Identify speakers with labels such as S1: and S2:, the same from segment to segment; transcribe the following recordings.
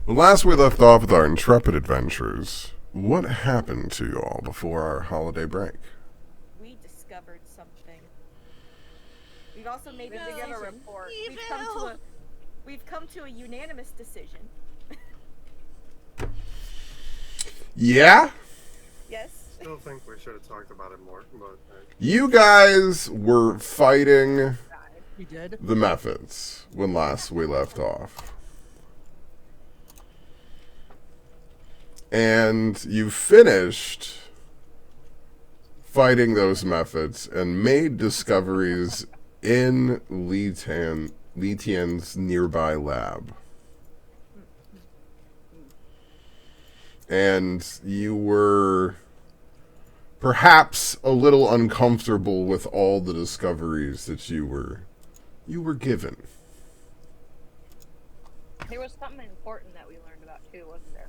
S1: Well, last we left off with our intrepid adventures, what happened to you all before our holiday break?
S2: We discovered something. We've also made a
S3: Evil.
S2: decision.
S3: Give a report.
S2: We've come to a unanimous decision.
S1: Yeah?
S2: Yes.
S4: Still think we should have talked about it more, but
S1: You guys were fighting
S3: We did.
S1: the methods when last we left off. And you finished fighting those methods and made discoveries in Li Tian's nearby lab. And you were perhaps a little uncomfortable with all the discoveries that you were given.
S5: There was something important that we learned about too, wasn't there?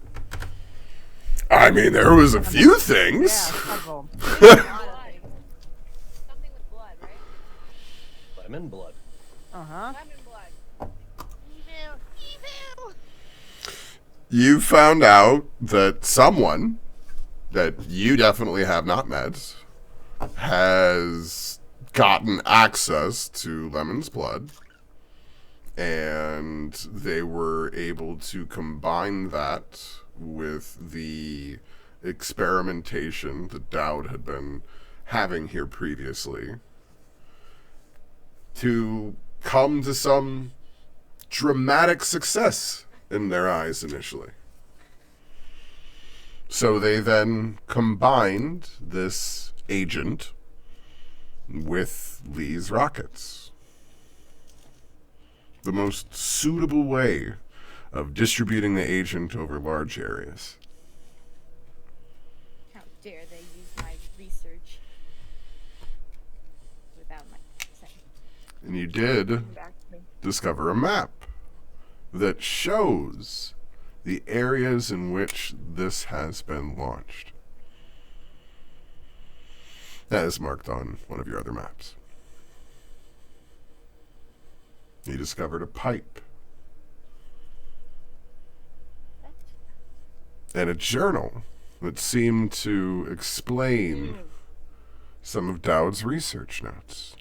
S1: I mean, there was a few
S3: Yeah,
S1: things.
S3: several.
S5: Something with blood, right?
S6: Lemon blood.
S3: Uh-huh.
S5: Lemon blood. Evil!
S1: You found out that someone that you definitely have not met has gotten access to Lemon's blood, and they were able to combine that with the experimentation that Dowd had been having here previously to come to some dramatic success in their eyes initially. So they then combined this agent with Lee's rockets. The most suitable way of distributing the agent over large areas.
S2: How dare they use my research without my consent?
S1: And you did
S5: Back to me.
S1: discover a map that shows the areas in which this has been launched. That is marked on one of your other maps. You discovered a pipe and a journal that seemed to explain some of Dowd's research notes.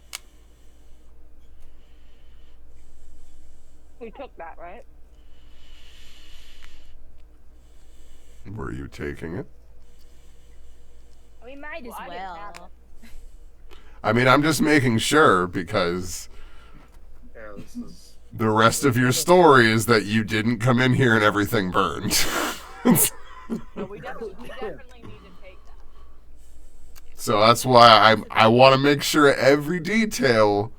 S5: We took that, right?
S1: Were you taking it?
S2: We might as
S5: Well, I didn't have
S2: well.
S1: I mean, I'm just making sure because
S4: yeah, this is
S1: the rest of your story is that you didn't come in here and everything burned.
S5: No, we definitely need to take that.
S1: So that's why I want to make sure every detail,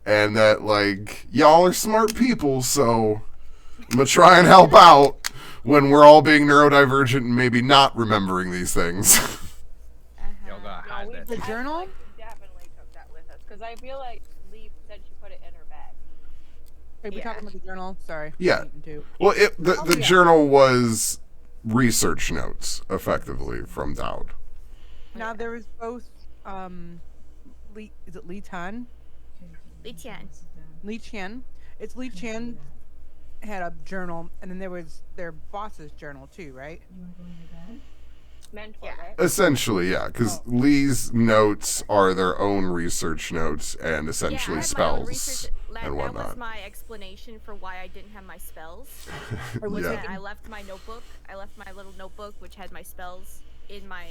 S1: and that, like, y'all are smart people, so I'm going to try and help out when we're all being neurodivergent and maybe not remembering these things.
S6: Y'all gotta
S5: No,
S6: hide
S5: we
S6: that.
S3: The
S5: I feel
S3: journal?
S5: like we definitely took that with us because I feel like Lee said she put it in her bag.
S3: Are we
S2: Yeah.
S3: talking about the journal? Sorry.
S1: Yeah.
S3: I didn't
S1: Well, the
S3: Oh, yeah.
S1: journal was research notes, effectively, from Dowd.
S3: Now there was both Li is it Li Tan?
S2: Li Tian.
S3: Li Qian. It's Li Qian had a journal, and then there was their boss's journal too, right?
S5: Mentor,
S2: Yeah.
S5: right?
S1: Essentially, yeah, because Lee's notes are their own research notes and essentially
S2: Yeah, I had my own
S1: spells
S2: research. That
S1: and
S2: was
S1: whatnot.
S2: my explanation for why I didn't have my spells.
S3: Or was
S1: Yeah.
S3: it
S2: I left my notebook. I left my little notebook, which had my spells in my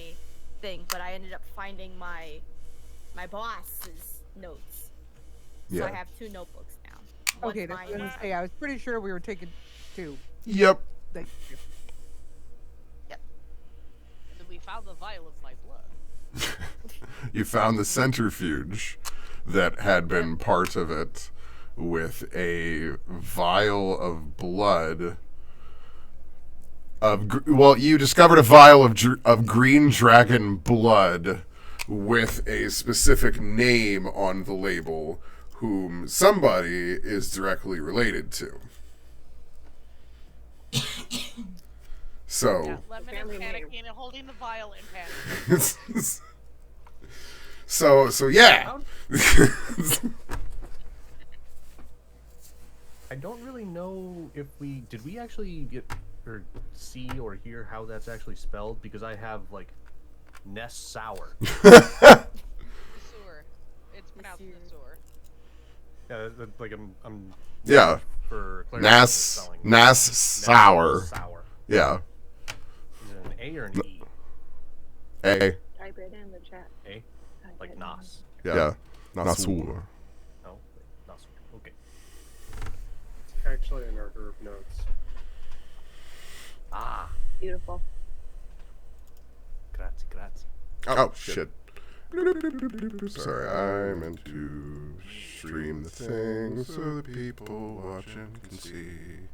S2: thing, but I ended up finding my boss's notes. So I
S1: Yeah.
S2: have two notebooks now.
S3: okay?
S2: One's
S3: That's what I was
S2: mine.
S3: gonna say. I was pretty sure we were taking two.
S1: Yep.
S3: Thank you.
S7: And then we found the vial of my blood.
S1: You found the centrifuge that had been part of it with a vial of blood you discovered a vial of green dragon blood with a specific name on the label whom somebody is directly related to. So
S7: Yeah, Lemon and
S5: Family name.
S7: panicking and holding the vial in panic.
S1: so yeah.
S6: I don't really know if did we actually get or see or hear how that's actually spelled? Because I have like Ness Sour.
S5: The sewer. It's pronounced the sewer.
S6: Yeah, like I'm
S1: Yeah.
S6: for
S1: Nass
S6: spelling.
S1: Sour.
S6: Sour.
S1: Yeah.
S6: Is it an A or an E?
S1: A.
S5: Type it in the chat.
S6: A? Like Nas.
S1: Yeah. Nasur.
S6: No. Nas. Okay.
S4: It's actually in our group notes.
S6: Ah.
S5: Beautiful.
S6: Grazie.
S1: Oh, shit. Sorry, I meant to stream the thing so the people watching can see.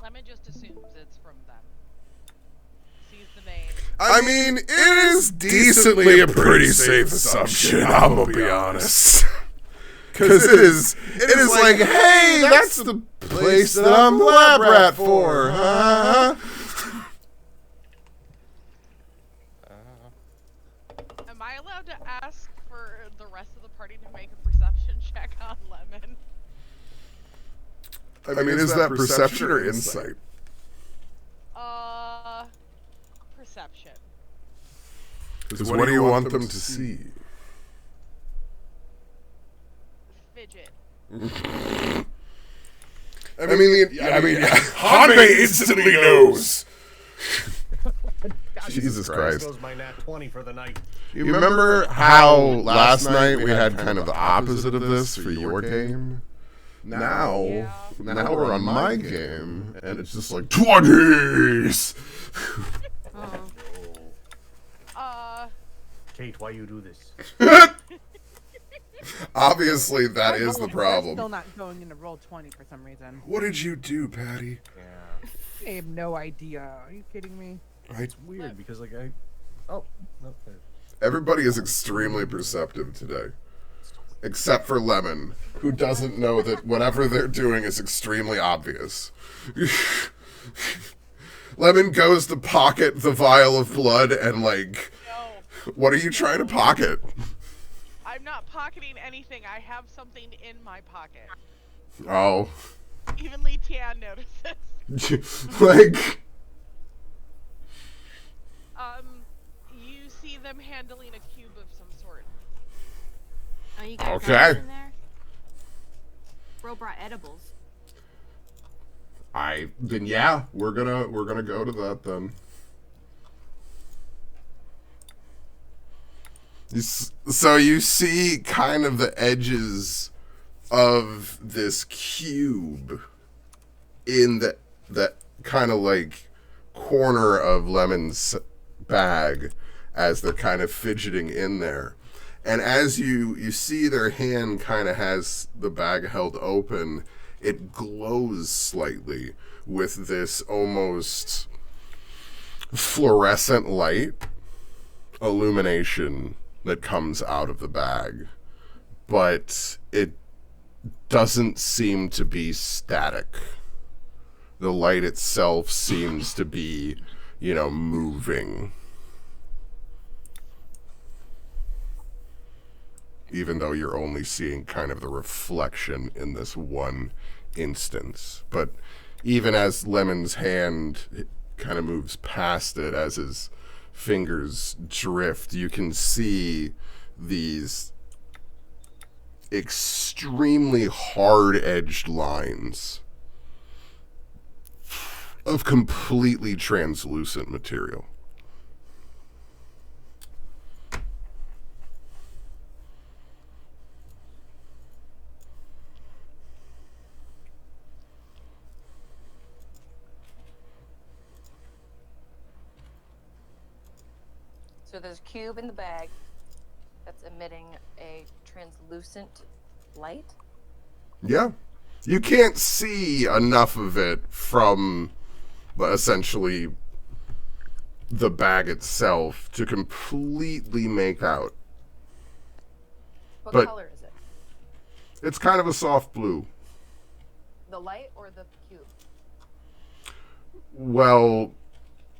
S7: Lemon just assumes it's from them. Sees the name.
S1: I mean, it is decently a pretty safe assumption, I'm gonna be honest. Because it is like, hey, that's the place that I'm the lab rat for.
S7: Am I allowed to ask for the rest of the party to make a perception check on Lemon?
S1: I mean, is that perception or insight?
S7: Perception.
S1: Because what do you want them to see?
S7: Fidget.
S1: I mean, Hanbei instantly knows. Jesus Christ.
S6: Goes my nat 20 for the night.
S1: You remember how last night we had kind of the opposite of this for your game? Now we're on my game, and it's just like 20s.
S6: Kate, why you do this?
S1: Obviously, that is the
S3: I'm
S1: problem.
S3: still not going into roll 20 for some reason.
S1: What did you do, Patty?
S6: Yeah.
S3: I have no idea. Are you kidding me?
S6: It's weird because like oh no.
S1: Everybody is extremely perceptive today. Except for Lemon, who doesn't know that whatever they're doing is extremely obvious. Lemon goes to pocket the vial of blood and like,
S7: No,
S1: what are you trying to pocket?
S7: I'm not pocketing anything. I have something in my pocket.
S1: Oh.
S7: Even Lee Tian notices.
S1: Like,
S7: You see them handling a cube of some sort.
S2: Oh, you got
S1: Okay.
S2: in there? Bro brought edibles.
S1: then yeah, we're gonna go to that then. So you see kind of the edges of this cube in that kind of like corner of Lemon's bag as they're kind of fidgeting in there. And as you see their hand kind of has the bag held open, it glows slightly with this almost fluorescent light illumination that comes out of the bag. But it doesn't seem to be static. The light itself seems to be, moving. Even though you're only seeing kind of the reflection in this one instance. But even as Lemon's hand kind of moves past it, as his fingers drift, you can see these extremely hard-edged lines of completely translucent material.
S8: So there's a cube in the bag that's emitting a translucent light.
S1: Yeah. You can't see enough of it from essentially the bag itself to completely make out.
S8: What
S1: But-
S8: color is it?
S1: It's kind of a soft blue.
S8: The light or the cube?
S1: Well,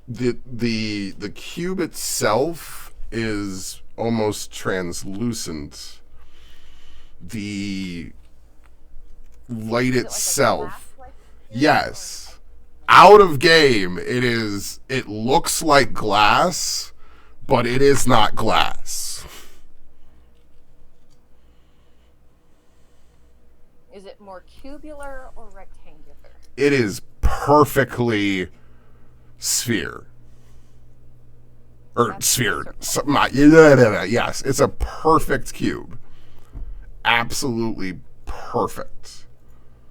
S1: the cube itself is almost translucent, the light
S8: Is it like a
S1: itself.
S8: glass-like material,
S1: Yes. Out of game, it looks like glass, but it is not glass.
S8: or is it more cubular or rectangular?
S1: It is perfectly sphere. Or
S8: That's
S1: sphere.
S8: circle.
S1: Yes, it's a perfect cube. Absolutely perfect.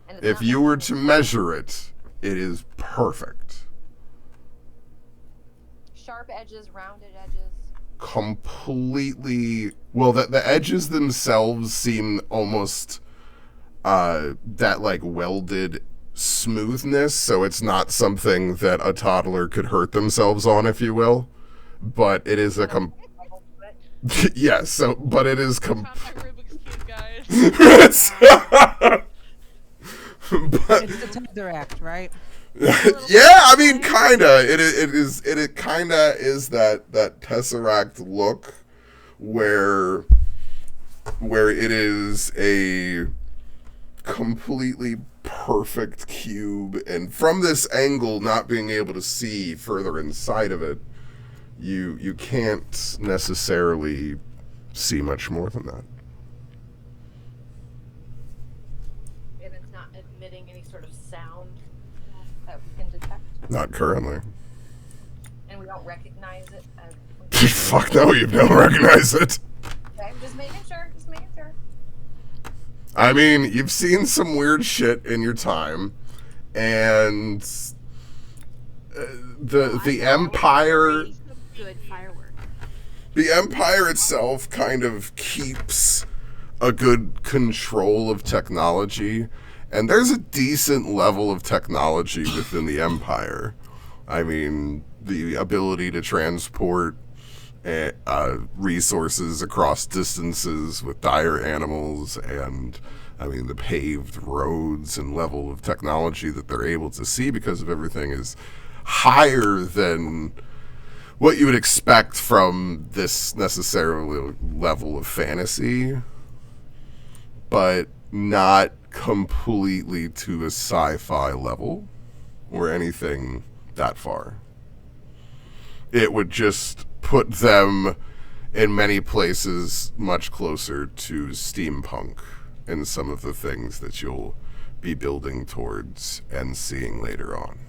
S8: And it's
S1: If
S8: not
S1: you
S8: like
S1: were
S8: a
S1: to measure it, it is perfect.
S8: sharp edges, rounded edges.
S1: Completely. Well, the edges themselves seem almost that like welded smoothness, so it's not something that a toddler could hurt themselves on, if you will. But it is a yes. So, but it is
S7: Found my Rubik's Cube, guys.
S1: but
S3: It's the Tesseract, right?
S1: yeah, I mean, kinda. It kinda is that Tesseract look where it is a completely perfect cube, and from this angle, not being able to see further inside of it, you can't necessarily see much more than that.
S8: And it's not emitting any sort of sound that we can detect.
S1: Not currently.
S8: And we don't recognize it as.
S1: Fuck no, you don't recognize it.
S8: Okay, just making sure. Just making sure.
S1: I mean, you've seen some weird shit in your time, and the Empire,
S2: Good firework.
S1: the Empire itself kind of keeps a good control of technology, and there's a decent level of technology within the Empire. I mean, the ability to transport resources across distances with dire animals, and I mean the paved roads and level of technology that they're able to see because of everything is higher than what you would expect from this necessarily level of fantasy, but not completely to a sci-fi level or anything that far. It would just put them in many places much closer to steampunk in some of the things that you'll be building towards and seeing later on.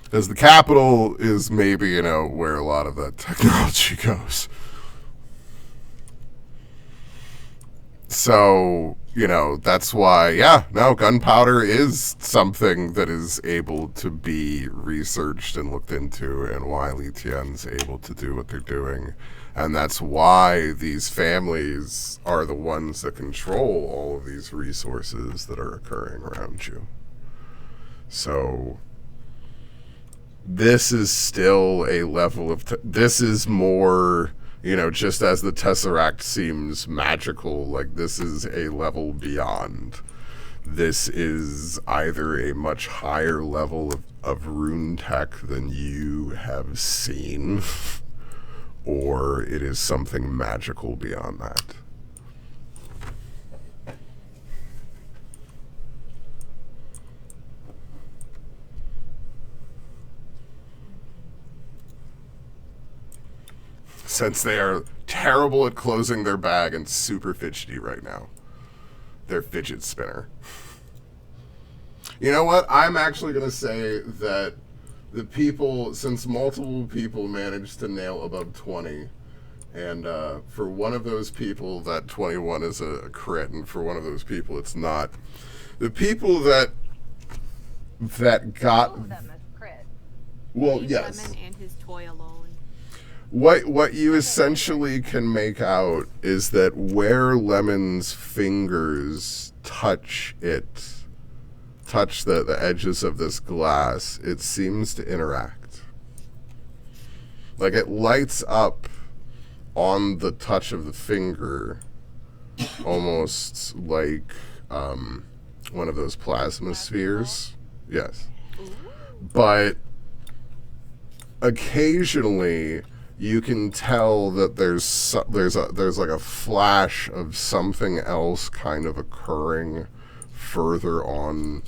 S1: Because the capital is maybe, where a lot of that technology goes. So, that's why, gunpowder is something that is able to be researched and looked into, and why Li Tian's able to do what they're doing. And that's why these families are the ones that control all of these resources that are occurring around you. So, this is still a level of... this is more... just as the Tesseract seems magical, like this is a level beyond. This is either a much higher level of rune tech than you have seen, or it is something magical beyond that. Since they are terrible at closing their bag and super fidgety right now. Their fidget spinner. You know what? I'm actually going to say that the people, since multiple people managed to nail above 20, and for one of those people, that 21 is a crit, and for one of those people, it's not. The people that got...
S8: All of them as crit.
S1: Well,
S2: Leave
S1: yes.
S2: Lemon and his toy alone.
S1: What you essentially can make out is that where Lemon's fingers touch the edges of this glass, it seems to interact. Like it lights up on the touch of the finger, almost like one of those plasma spheres. Yes. But occasionally you can tell that there's like a flash of something else kind of occurring further on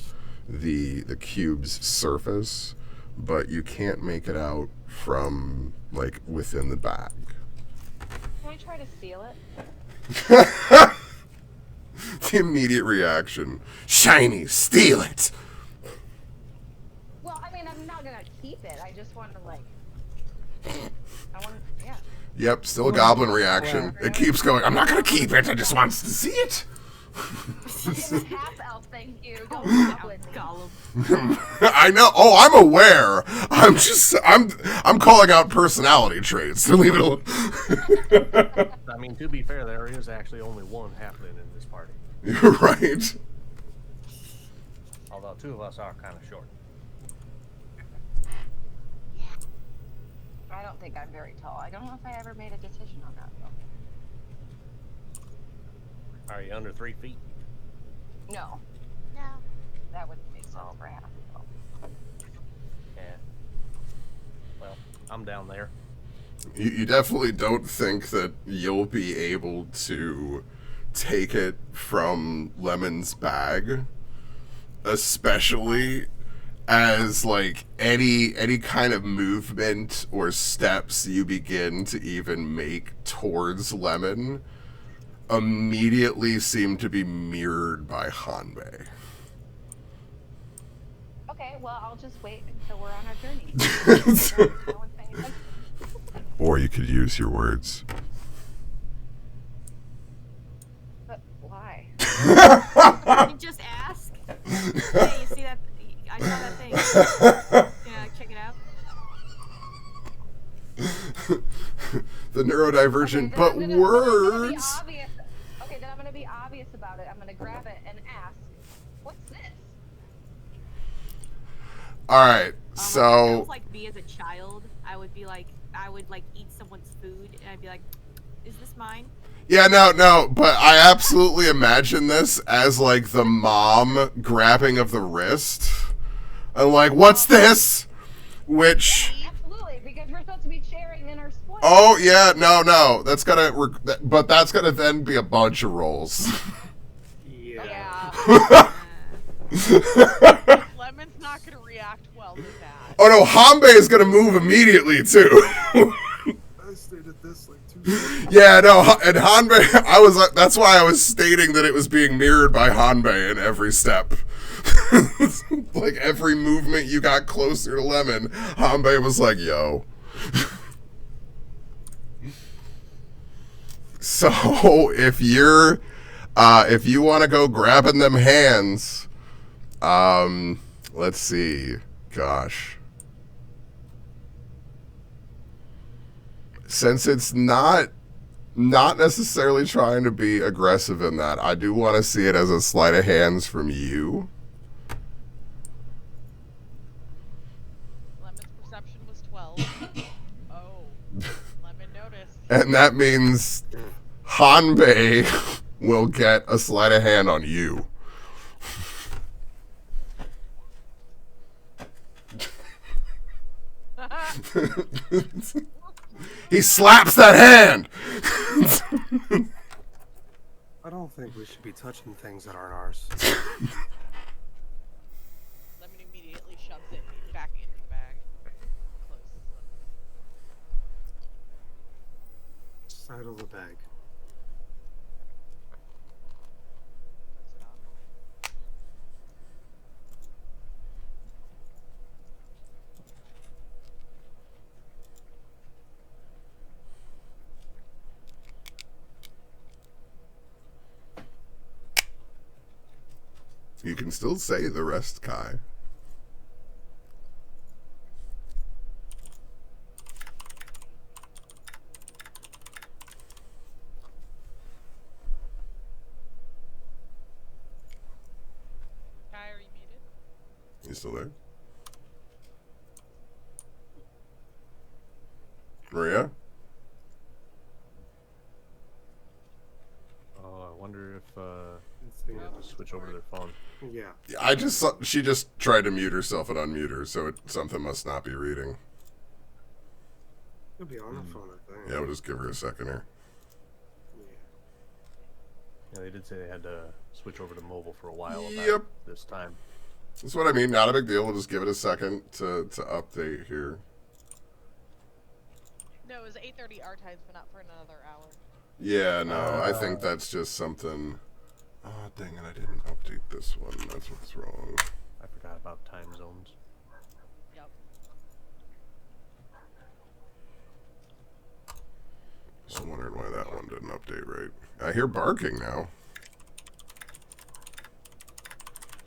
S1: the cube's surface, but you can't make it out from like within the bag.
S8: Can we try to steal it?
S1: The immediate reaction: shiny, steal it.
S8: Well, I mean, I'm not gonna keep it. I just want to like. I want to. Yeah.
S1: Yep, still a goblin reaction. It keeps going. I'm not gonna keep it. I just wants to see it.
S8: It's a half elf, thank you. Don't goblin me.
S2: Gollum.
S1: I know. Oh, I'm aware. I'm calling out personality traits. So leave it alone.
S6: I mean, to be fair, there is actually only one halfling in this party.
S1: You're right.
S6: Although two of us are kind of short.
S8: I don't think I'm very tall. I don't know if I ever made a decision on that though.
S6: Are you under 3 feet?
S8: No,
S2: No.
S8: that wouldn't make sense for a half elf.
S6: Yeah. Well, I'm down there.
S1: You definitely don't think that you'll be able to take it from Lemon's bag, especially as like any kind of movement or steps you begin to even make towards Lemon immediately seem to be mirrored by Hanbei.
S8: Okay, well, I'll just wait until we're on our journey. No one's paying attention.
S1: Or you could use your words.
S8: But why?
S2: You just ask. Hey, you see that? I saw that thing. Yeah, check it out.
S1: The neurodivergent,
S8: Okay,
S1: but
S8: then I'm gonna be
S1: words.
S8: obvious. Okay, then I'm gonna be obvious about it. I'm gonna grab it and ask, "What's this?"
S1: All right,
S2: If that
S1: so
S2: was like me as a child, I would like eat someone's food, and I'd be like, "Is this mine?"
S1: yeah, no, but I absolutely imagine this as like the mom grabbing of the wrist, and like, what's this? Which,
S8: Absolutely, because we're supposed to be sharing in our spoil.
S1: oh yeah, no, that's but that's gonna then be a bunch of rolls.
S4: Yeah.
S7: Yeah. Lemon's not gonna react well to that.
S1: Oh no, Hanbei is gonna move immediately too.
S4: I stated this like 2 seconds.
S1: Yeah, no, and Hanbei, that's why I was stating that it was being mirrored by Hanbei in every step. Like every movement you got closer to Lemon, Hanbei was like, yo. So if you want to go grabbing them hands, let's see, gosh. Since it's not necessarily trying to be aggressive in that, I do want to see it as a sleight of hands from you.
S7: Lemon's perception was 12. Oh, Lemon noticed.
S1: And that means Hanbei will get a sleight of hand on you. He slaps that hand.
S4: I don't think we should be touching things that aren't ours.
S7: Lemon immediately shoves it back into the bag. Closes it.
S4: Side of the bag.
S7: Puts it on.
S1: You can still say the rest, Kai.
S7: Kai, are you muted?
S1: You still there? Maria?
S6: Oh, I wonder if
S4: Thing that was-
S6: switch over to their phone.
S4: Yeah.
S1: She just tried to mute herself and unmute her, so something must not be reading.
S4: It'll be on the phone, I think.
S1: Yeah, we'll just give her a second here.
S6: Yeah, they did say they had to switch over to mobile for a while.
S1: Yep.
S6: This time.
S1: That's what I mean. Not a big deal. We'll just give it a second to update here.
S7: No, it was 8:30 our time, but not for another hour.
S1: Yeah, no, I think that's just something. Oh, dang it, I didn't update this one. That's what's wrong.
S6: I forgot about time zones.
S7: Yep.
S1: Just wondering why that one didn't update right. I hear barking now.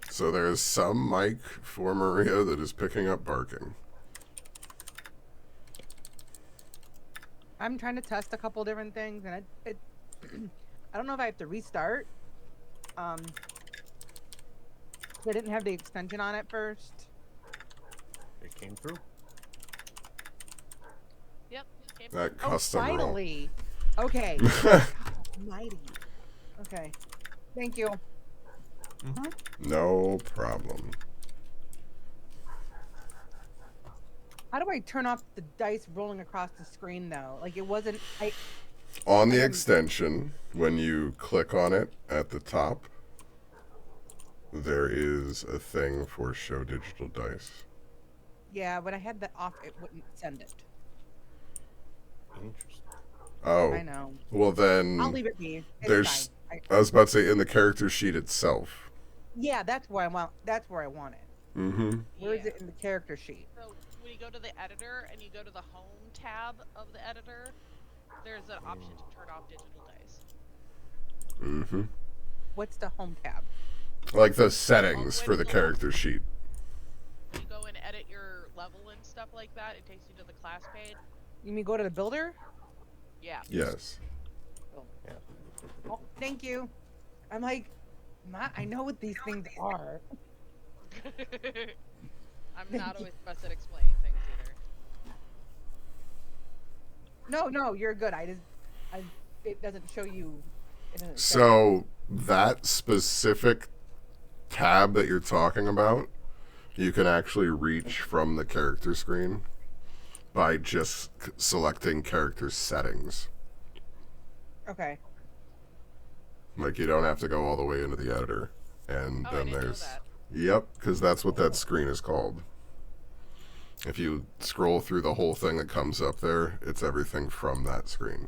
S1: So there's some mic for Maria that is picking up barking.
S3: I'm trying to test a couple different things, and it I don't know if I have to restart. I didn't have the extension on at first.
S6: It came through.
S7: Yep. Came
S1: That
S3: Oh,
S1: custom roll.
S3: finally. Okay. Mighty. Okay. Thank you.
S1: No problem.
S3: How do I turn off the dice rolling across the screen though? Like it wasn't.
S1: On the extension, when you click on it at the top, there is a thing for show digital dice.
S3: Yeah, when I had that off, it wouldn't send it.
S6: Interesting.
S1: Oh,
S3: I know.
S1: well then,
S3: I'll leave it be. It's
S1: there's.
S3: fine.
S1: I was about to say in the character sheet itself.
S3: Yeah, that's where I want. That's where I want it.
S1: Mm-hmm.
S3: Where is it in the character sheet?
S7: So when you go to the editor and you go to the home tab of the editor, there's an option to turn off digital dice.
S1: Mm-hmm.
S3: What's the home tab?
S1: Like the settings for the character sheet.
S7: You go and edit your level and stuff like that. It takes you to the class page.
S3: You mean go to the builder?
S7: Yeah.
S1: Yes.
S3: Oh, thank you. I'm like, I know what these things are.
S7: I'm not always best at explaining things either.
S3: No, you're good. It doesn't show you. It doesn't show
S1: So that specific tab that you're talking about, you can actually reach from the character screen by just selecting character settings.
S3: Okay.
S1: Like you don't have to go all the way into the editor. And
S7: Oh, I
S1: then
S7: didn't know
S1: there's
S7: that.
S1: Yep, because that's what that screen is called. If you scroll through the whole thing that comes up there, it's everything from that screen.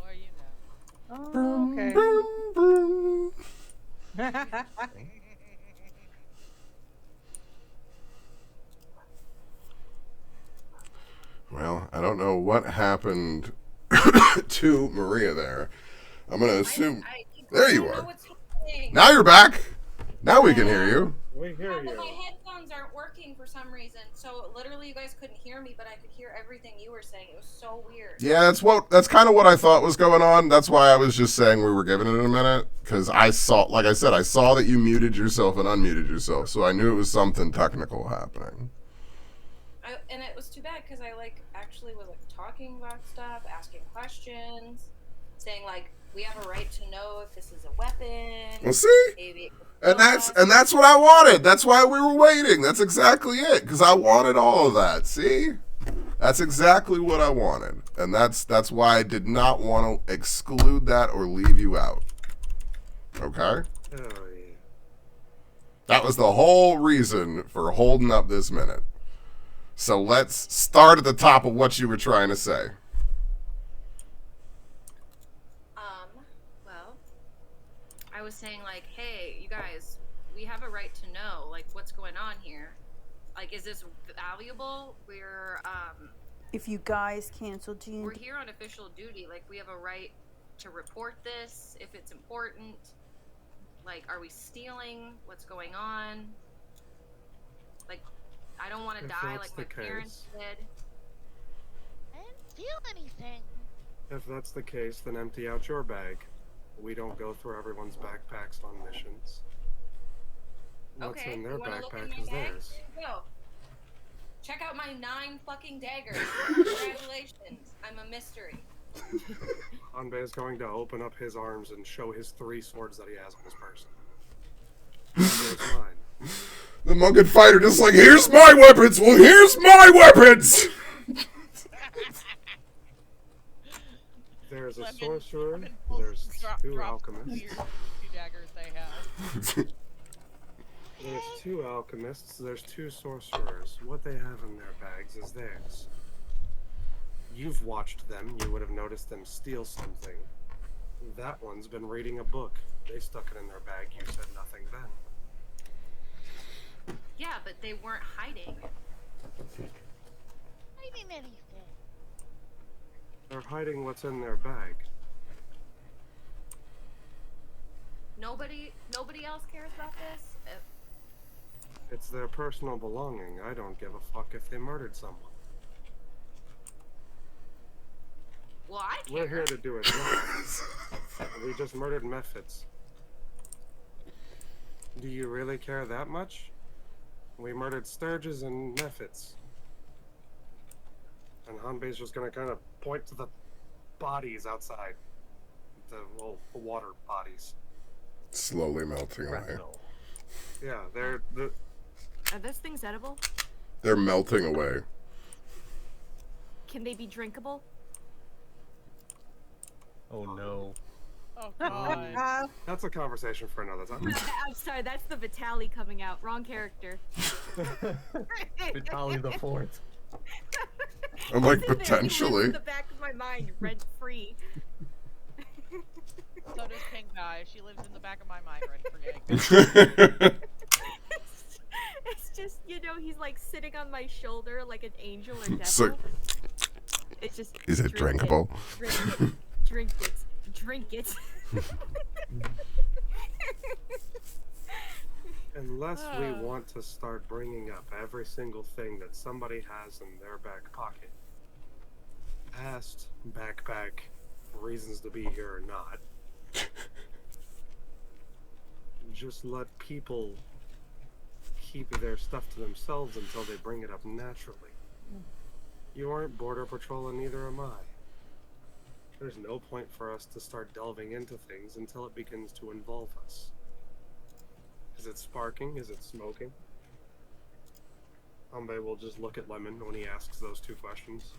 S7: Or you know.
S3: Oh, okay.
S1: Boom, boom. Well, I don't know what happened to Maria there. I'm going to assume... There you are. Now you're back. Now we can hear you.
S4: We hear
S8: Yeah, but
S4: you.
S8: my headphones aren't working for some reason. So literally you guys couldn't hear me, but I could hear everything you were saying. It was so weird.
S1: Yeah, that's kind of what I thought was going on. That's why I was just saying we were giving it a minute, because I saw, like I said, I saw that you muted yourself and unmuted yourself, so I knew it was something technical happening.
S8: And it was too bad because I actually was talking about stuff, asking questions, saying we have a right to know if this is a weapon.
S1: Well, see,
S8: Maybe
S1: and that's what I wanted. That's why we were waiting. That's exactly it, because I wanted all of that. See, that's exactly what I wanted, and that's why I did not want to exclude that or leave you out. Okay.
S4: Oh, yeah.
S1: That was the whole reason for holding up this minute. So let's start at the top of what you were trying to say.
S8: Well, I was saying hey, you guys, we have a right to know what's going on here. Is this valuable?
S9: If you guys cancel G&D,
S8: We're here on official duty. We have a right to report this if it's important. Are we stealing? What's going on? I don't want to
S4: If
S8: die
S4: that's
S8: like my
S4: the
S8: parents
S4: case.
S8: did.
S7: I didn't feel anything.
S4: If that's the case, then empty out your bag. We don't go through everyone's backpacks on missions. What's
S8: Okay,
S4: in their
S8: you wanna look in
S4: backpack
S8: my
S4: is
S8: bag?
S4: theirs.
S8: There you go. Check out my 9 fucking daggers. Congratulations. I'm a mystery.
S4: Hanbei is going to open up his arms and show his 3 swords that he has on his person. Here's mine.
S1: The Monk and Fighter just like, here's my weapons. Well, here's my weapons.
S4: There's a
S7: Lemon-
S4: sorcerer.
S7: Lemon pulls-
S4: There's two
S7: drops
S4: alchemists.
S7: the 2 daggers they have.
S4: There's 2 alchemists. There's 2 sorcerers. What they have in their bags is theirs. You've watched them. You would have noticed them steal something. That one's been reading a book. They stuck it in their bag. You said nothing then.
S8: Yeah, but they weren't hiding.
S7: Hiding anything.
S4: They're hiding what's in their bag.
S8: Nobody else cares about this?
S4: It's their personal belonging. I don't give a fuck if they murdered someone.
S8: Well, I care.
S4: We're here to do it right. We just murdered Mephits. Do you really care that much? We murdered Sturges and Mephits. And Hanbei's just gonna kind of point to the bodies outside. The water bodies.
S1: Slowly melting away.
S6: Retinal.
S4: Yeah,
S2: Are those things edible?
S1: They're melting away.
S2: Can they be drinkable?
S6: Oh no.
S7: Oh god.
S4: that's a conversation for another time.
S2: I'm sorry, that's the Vitali coming out. Wrong character.
S6: Vitaly the Fourth.
S1: I'm like,
S2: It's in there. It lives
S1: potentially.
S2: in the back of my mind, rent free.
S7: So does Pink Guy. She lives in the back of my mind, rent free.
S2: It's just, he's like sitting on my shoulder like an angel or devil.
S1: So-
S2: It's just.
S1: Is it
S2: drink
S1: drinkable?
S2: Drink it. Drink it.
S4: Unless we want to start bringing up every single thing that somebody has in their back pocket. Past, backpack, reasons to be here or not. Just let people keep their stuff to themselves until they bring it up naturally. You aren't Border Patrol and neither am I. There's no point for us to start delving into things until it begins to involve us. Is it sparking? Is it smoking? Hanbei will just look at Lemon when he asks those 2 questions.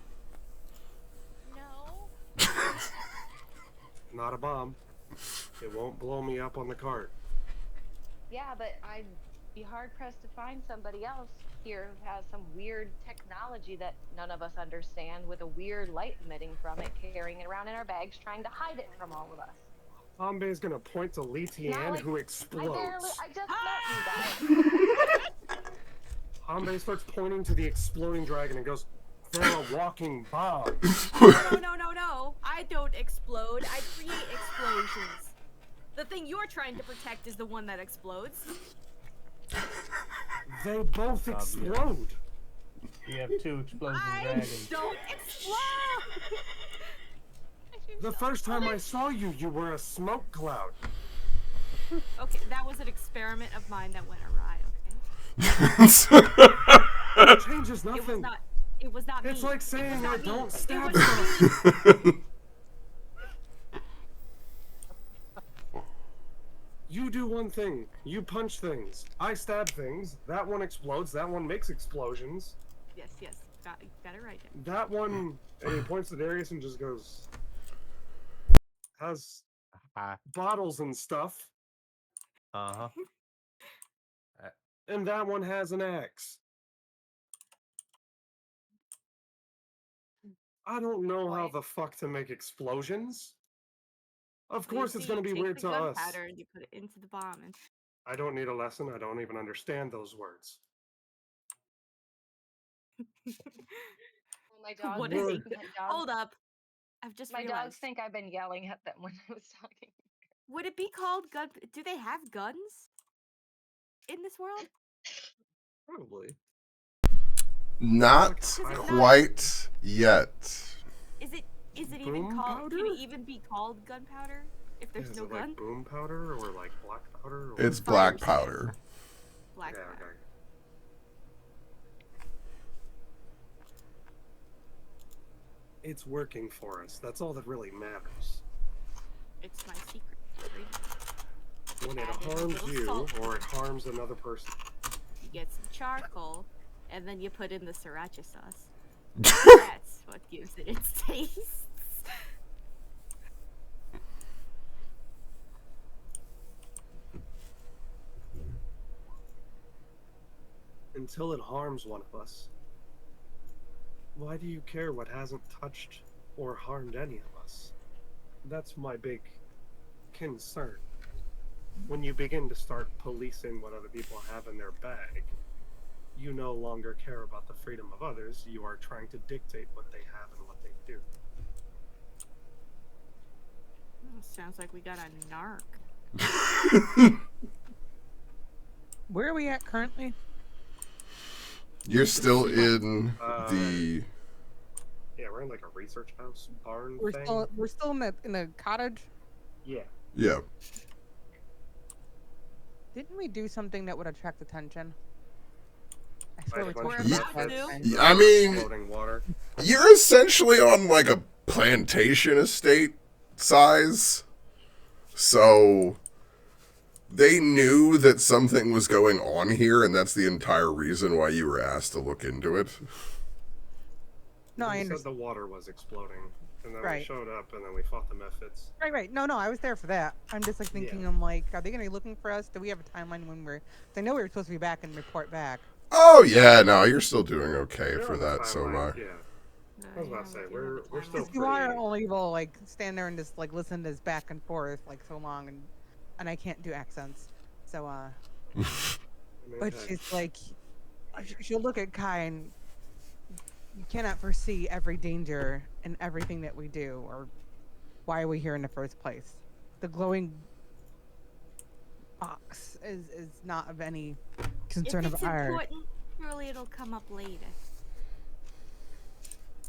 S7: No.
S4: Not a bomb. It won't blow me up on the cart.
S5: Yeah, but I'd be hard pressed to find somebody else here who has some weird technology that none of us understand, with a weird light emitting from it, carrying it around in our bags, trying to hide it from all of us.
S4: Hanbei's gonna point to Li Tian,
S5: like-
S4: who
S5: I
S4: explodes.
S5: just met you guys.
S4: Hanbei starts pointing to the exploding dragon and goes, "They're a walking bomb."
S2: No. I don't explode. I create explosions. The thing you're trying to protect is the one that explodes.
S4: They both explode.
S10: We have 2 exploding
S2: I
S10: dragons.
S2: don't explode!
S4: The first time I saw you, you were a smoke cloud.
S2: Okay, that was an experiment of mine that went awry,
S4: It changes
S2: okay?
S4: nothing.
S2: It was not me.
S4: It's like saying I don't stab
S2: It was
S4: stuff. You do one thing. You punch things. I stab things. That one explodes. That one makes explosions.
S2: Yes. Got it right.
S4: That one, and he points to Darius and just goes, has bottles and stuff.
S6: Uh-huh.
S4: And that one has an axe. I don't know how the fuck to make explosions. Of course it's gonna be weird to us.
S2: Powder and you put it into the bomb. And...
S4: I don't need a lesson. I don't even understand those words.
S5: Well, my dog.
S2: What is
S4: Word.
S2: it? Hold up. I've just
S5: My
S2: realized.
S5: dogs think I've been yelling at them when I was talking.
S2: Would it be called gun? Do they have guns in this world?
S4: Probably.
S1: Not quite yet.
S2: Is it even
S4: Boom
S2: called?
S4: powder?
S2: Can it even be called gunpowder if there's
S4: Is
S2: no
S4: it
S2: gun?
S4: like boom powder or like black powder? Or...
S1: It's black powder.
S2: Black
S4: Yeah,
S2: powder.
S4: okay. It's working for us. That's all that really matters.
S2: It's my secret.
S4: When it
S2: Add in a
S4: harms
S2: little
S4: you
S2: salt.
S4: or it harms another person.
S2: you get some charcoal, and then you put in the sriracha sauce. That's what gives it its taste.
S4: Until it harms one of us. Why do you care what hasn't touched or harmed any of us? That's my big concern. When you begin to start policing what other people have in their bag, you no longer care about the freedom of others. You are trying to dictate what they have and what they do.
S2: Sounds like we got a narc.
S3: Where are we at currently?
S1: You're still in the.
S4: Yeah, we're in like a research house barn
S3: We're
S4: thing.
S3: still in the cottage.
S4: Yeah.
S1: Yeah.
S3: Didn't we do something that would attract attention? I swear we
S4: Like a
S3: talked
S4: bunch of
S3: about that
S4: methods.
S3: last time.
S1: I mean,
S4: Floating water.
S1: you're essentially on like a plantation estate size. So they knew that something was going on here, and that's the entire reason why you were asked to look into it.
S3: No, I
S4: They said
S3: understand.
S4: the water was exploding, and then we
S3: Right.
S4: showed up, and then we fought the methods.
S3: Right. No, I was there for that. I'm just like thinking,
S4: Yeah.
S3: I'm like, are they gonna be looking for us? Do we have a timeline when we're? I know we were supposed to be back and report back.
S1: Oh yeah, no, you're still doing okay
S4: We're
S1: for
S4: on the
S1: that. So
S4: timeline,
S1: much.
S4: yeah. I was about to say we're still
S3: Because you are
S4: pretty.
S3: only able to like stand there and just like listen to this back and forth like so long, and I can't do accents. So
S4: I mean,
S3: but
S4: heck,
S3: she's like, she'll look at Kai and you cannot foresee every danger and everything that we do, or why are we here in the first place. The glowing box is not of any concern
S2: If it's
S3: of ours.
S2: important, surely it'll come up later.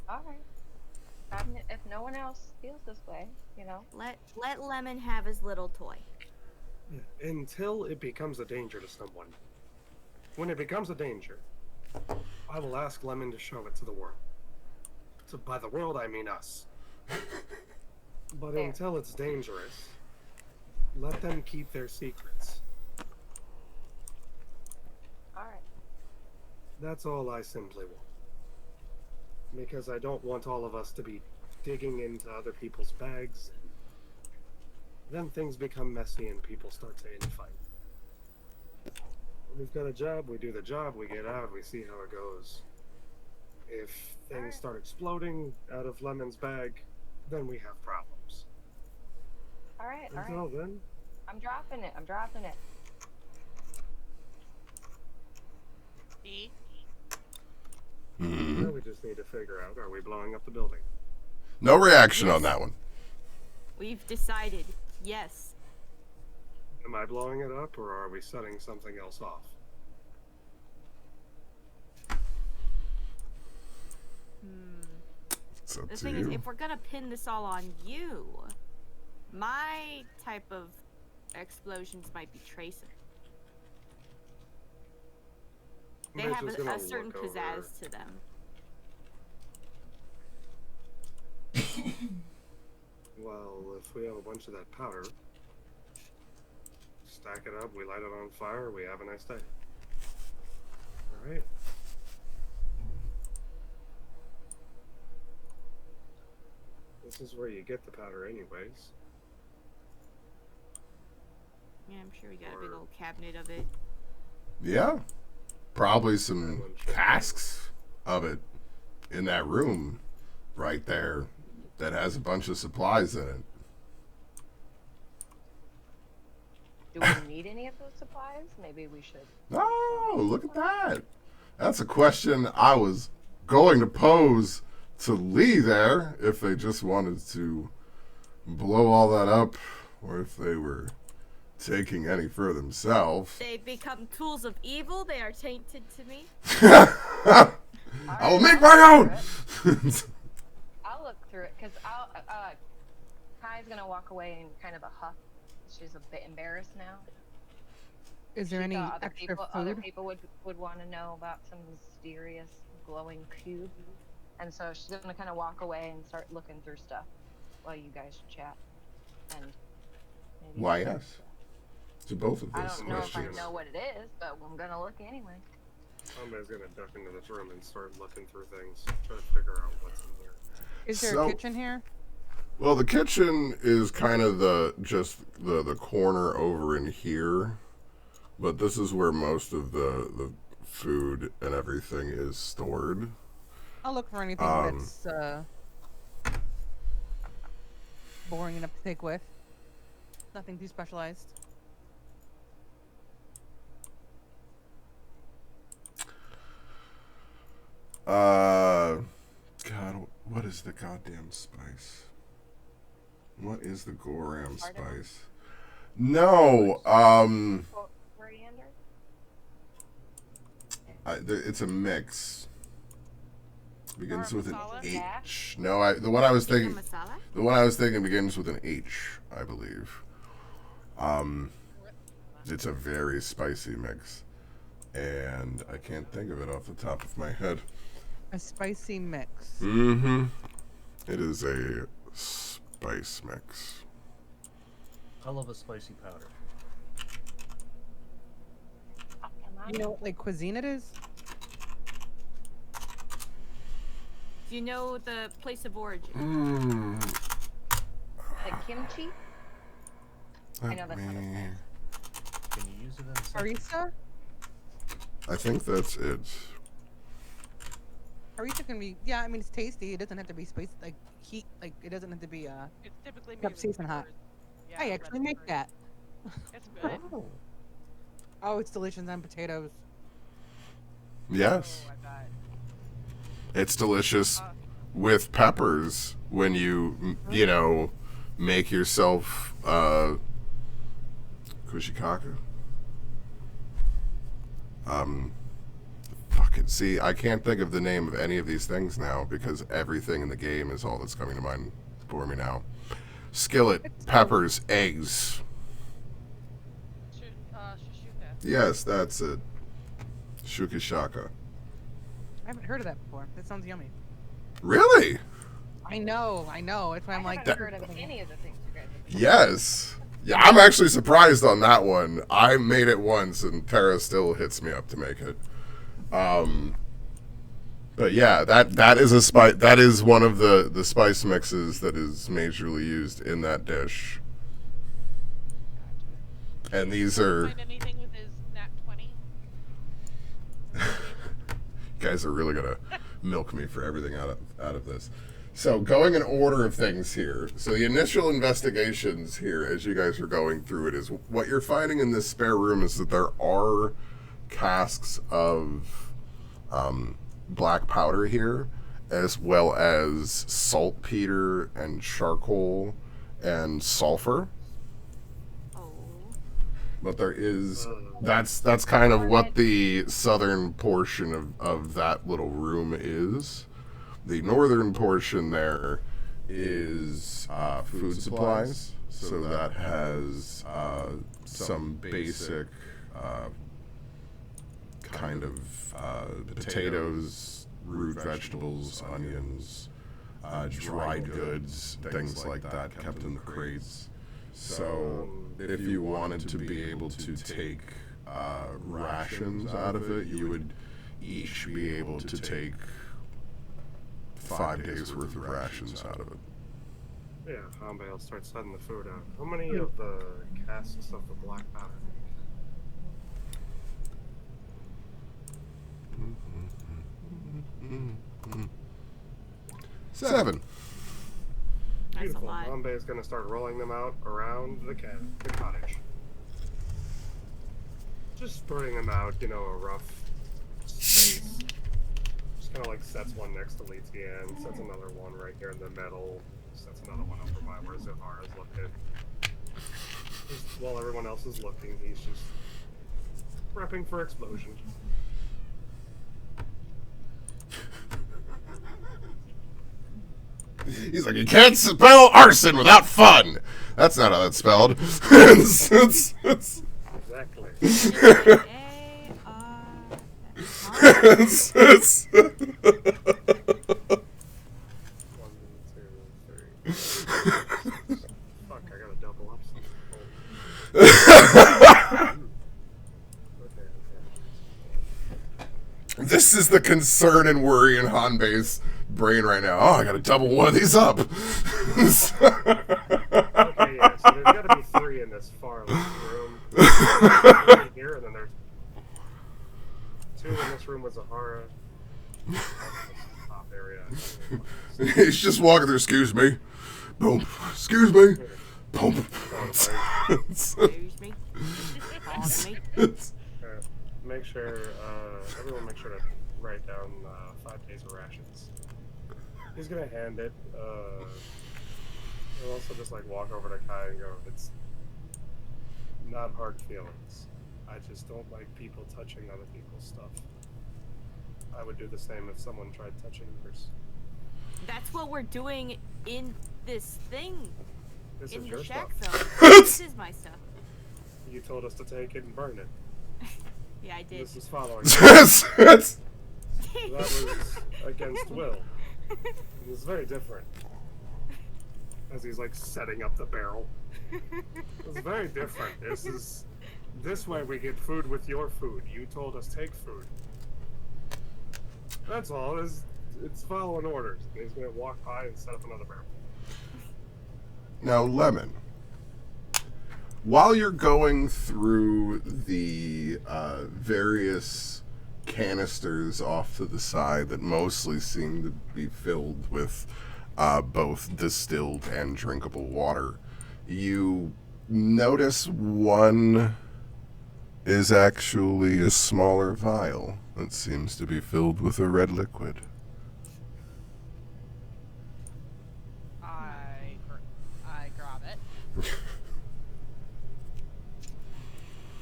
S5: All right. If no one else feels this way, you know.
S2: Let Lemon have his little toy.
S4: until it becomes a danger to someone. When it becomes a danger, I will ask Lemon to show it to the world. So by the world, I mean us. But
S5: Fair.
S4: until it's dangerous, let them keep their secrets.
S5: All right.
S4: That's all I simply want. Because I don't want all of us to be digging into other people's bags. Then things become messy and people start to infight. We've got a job, we do the job, we get out, we see how it goes. If things start exploding out of Lemon's bag, then we have problems.
S5: All right.
S4: Until then,
S5: I'm dropping it.
S7: B.
S4: now we just need to figure out, are we blowing up the building?
S1: No reaction on that one.
S2: We've decided, yes.
S4: Am I blowing it up, or are we setting something else off?
S1: It's up
S2: The
S1: to
S2: thing is,
S1: you.
S2: if we're gonna pin this all on you, my type of explosions might be tracer. They
S4: Mitch
S2: have
S4: is gonna
S2: a certain
S4: look over.
S2: pizzazz to them.
S4: Well, if we have a bunch of that powder, stack it up, we light it on fire, we have a nice day. Alright. This is where you get the powder anyways.
S2: Yeah, I'm sure we got a big old cabinet of it.
S1: Yeah. Probably some casks of it in that room right there that has a bunch of supplies in it.
S5: Do we need any of those supplies? Maybe we should.
S1: Oh, look at that. That's a question I was going to pose to Lee there, if they just wanted to blow all that up or if they were taking any for themselves.
S2: They become tools of evil. They are tainted to me.
S1: I will make my own!
S5: I'll look through it because Kai's gonna walk away in kind of a huff. She's a bit embarrassed now.
S3: Is there
S5: She
S3: any
S5: thought
S3: extra
S5: other
S3: food?
S5: people would want to know about some mysterious glowing cube, and so she's gonna kind of walk away and start looking through stuff while you guys chat. And maybe
S1: Why, yes. To both of
S5: I
S1: those
S5: don't know if I
S1: questions.
S5: know what it is, but I'm gonna look anyway.
S4: Somebody's gonna duck into this room and start looking through things, try to figure out what's in here.
S3: Is there
S1: So-
S3: a kitchen here?
S1: Well, the kitchen is kind of the corner over in here, but this is where most of the food and everything is stored.
S3: I'll look for anything that's boring enough to take with. Nothing too specialized.
S1: God, what is the goddamn spice? What is the Goram spice? No,
S5: Coriander?
S1: it's a mix. Begins with an
S7: Masala?
S1: H. No, the one I was
S2: Tikka
S1: thinking.
S2: masala?
S1: The one I was thinking begins with an H, I believe. It's a very spicy mix, and I can't think of it off the top of my head.
S3: A spicy mix.
S1: Mm-hmm. It is a spice mix.
S6: I love a spicy powder.
S5: Come on.
S3: You know what like cuisine it is?
S2: Do you know the place of origin?
S1: Mmm.
S5: The kimchi? I know that's not a snack.
S6: Can you use it in something?
S3: Harissa?
S1: I think that's it.
S3: Harissa can be, yeah, I mean, it's tasty. It doesn't have to be spicy, like heat, like, it doesn't have to be,
S7: It's typically made
S3: Yep,
S7: with
S3: seasoned hot.
S7: peppers. Yeah,
S3: I
S7: red
S3: actually make
S7: peppers.
S3: that.
S7: It's good.
S3: Oh, it's delicious on potatoes.
S1: Yes,
S7: Oh, I bet.
S1: it's delicious with peppers when you make yourself kushikaka. Fucking see, I can't think of the name of any of these things now because everything in the game is all that's coming to mind for me now. Skillet, peppers, eggs.
S7: Shashuka.
S1: Yes, that's it. Shukishaka.
S3: I haven't heard of that before. That sounds yummy.
S1: Really?
S3: I know. That's why I'm
S5: I
S3: like,
S5: haven't heard of any of the things you guys have said.
S1: Yes. Yeah, I'm actually surprised on that one. I made it once, and Tara still hits me up to make it. But yeah, that is a spice. That is one of the spice mixes that is majorly used in that dish. And these are
S7: Find anything with his nat 20?
S1: you guys are really gonna milk me for everything out of this. So going in order of things here. So the initial investigations here, as you guys are going through it, is what you're finding in this spare room is that there are casks of black powder here, as well as saltpeter and charcoal and sulfur.
S2: Oh.
S1: But there is that's kind of what the southern portion of that little room is. The northern portion there is food supplies, so that has some basic kind of potatoes, root vegetables, onions, dried goods, things like that kept in the crates. So if you wanted to be able to take rations out of it, you would each be able to take 5 days worth of rations out of it.
S4: Yeah, Hanbei will start setting the food out. How many of the casks of the black powder?
S1: Seven.
S2: That's a
S4: Beautiful.
S2: lot.
S4: Hanbei is going to start rolling them out around the cottage. Just spreading them out, a rough space. Just kind of like sets one next to Letian, sets another one right here in the middle, sets another one over by where Zivara is looking. Just while everyone else is looking, he's just prepping for explosion.
S1: He's like, you can't spell arson without fun. That's not how that's spelled. It's-
S4: Exactly.
S1: it's-
S4: 1, 2, 3. Fuck, I gotta double up something.
S1: This is the concern and worry in Hanbei's brain right now. Oh, I gotta double one of these up.
S4: Okay, yeah, so there's gotta be 3 in this far left room. 3 here, and then there's 2 in this room with Zahara. Top area.
S1: He's just walking through, excuse me. Boom. Excuse me. Boom.
S2: Excuse me. Pardon me.
S4: Make sure, everyone make sure to write down 5 days of rations. He's gonna hand it. He'll also just like walk over to Kai and go, it's not hard feelings. I just don't like people touching other people's stuff. I would do the same if someone tried touching yours.
S2: That's what we're doing in this thing.
S4: This
S2: in
S4: is
S2: the
S4: your
S2: shack
S4: stuff.
S2: zone. This is my stuff.
S4: You told us to take it and burn it.
S2: Yeah, I did.
S4: This is following.
S1: That
S4: was against will. It was very different. As he's like setting up the barrel. It's very different. This way we get food with your food. You told us take food. That's all. It's following orders. He's gonna walk by and set up another barrel.
S1: Now, Lemon, while you're going through the various canisters off to the side that mostly seem to be filled with both distilled and drinkable water, you notice one is actually a smaller vial that seems to be filled with a red liquid.
S7: I grab it.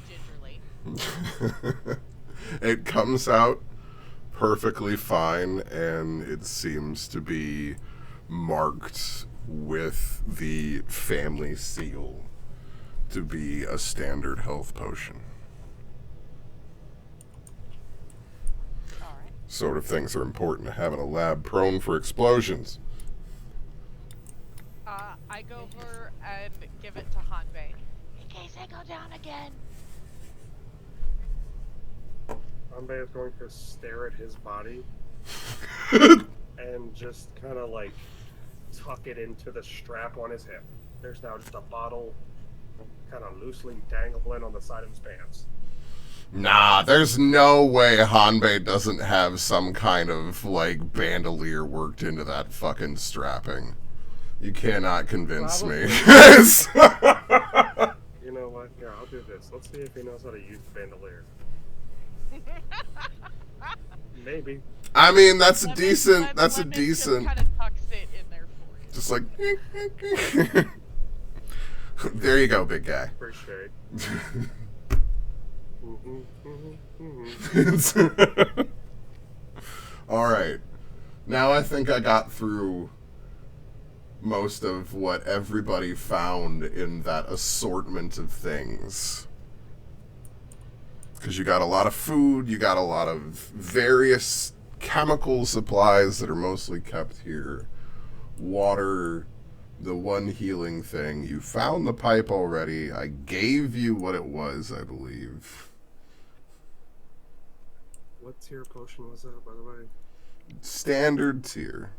S7: Gingerly.
S1: It comes out perfectly fine, and it seems to be marked with the family seal to be a standard health potion.
S7: Alright.
S1: Sort of things are important to have in a lab prone for explosions.
S7: I go over and give it to Hanbei. In case I go down again.
S4: Hanbei is going to stare at his body and just kind of like tuck it into the strap on his hip. There's now just a bottle kind of loosely dangling on the side of his pants.
S1: Nah, there's no way Hanbei doesn't have some kind of, like, bandolier worked into that fucking strapping. You cannot convince me.
S4: You know what? Here, I'll do this. Let's see if he knows how to use the bandolier. Maybe.
S1: I mean, that's a
S7: Lemon
S1: decent.
S7: just kind of tucks it in there for you.
S1: Just like. There you go, big guy.
S4: Appreciate.
S1: All right. Now I think I got through most of what everybody found in that assortment of things. Because you got a lot of food, you got a lot of various chemical supplies that are mostly kept here. Water, the one healing thing. You found the pipe already. I gave you what it was, I believe.
S4: What tier potion was that, by the way?
S1: Standard tier.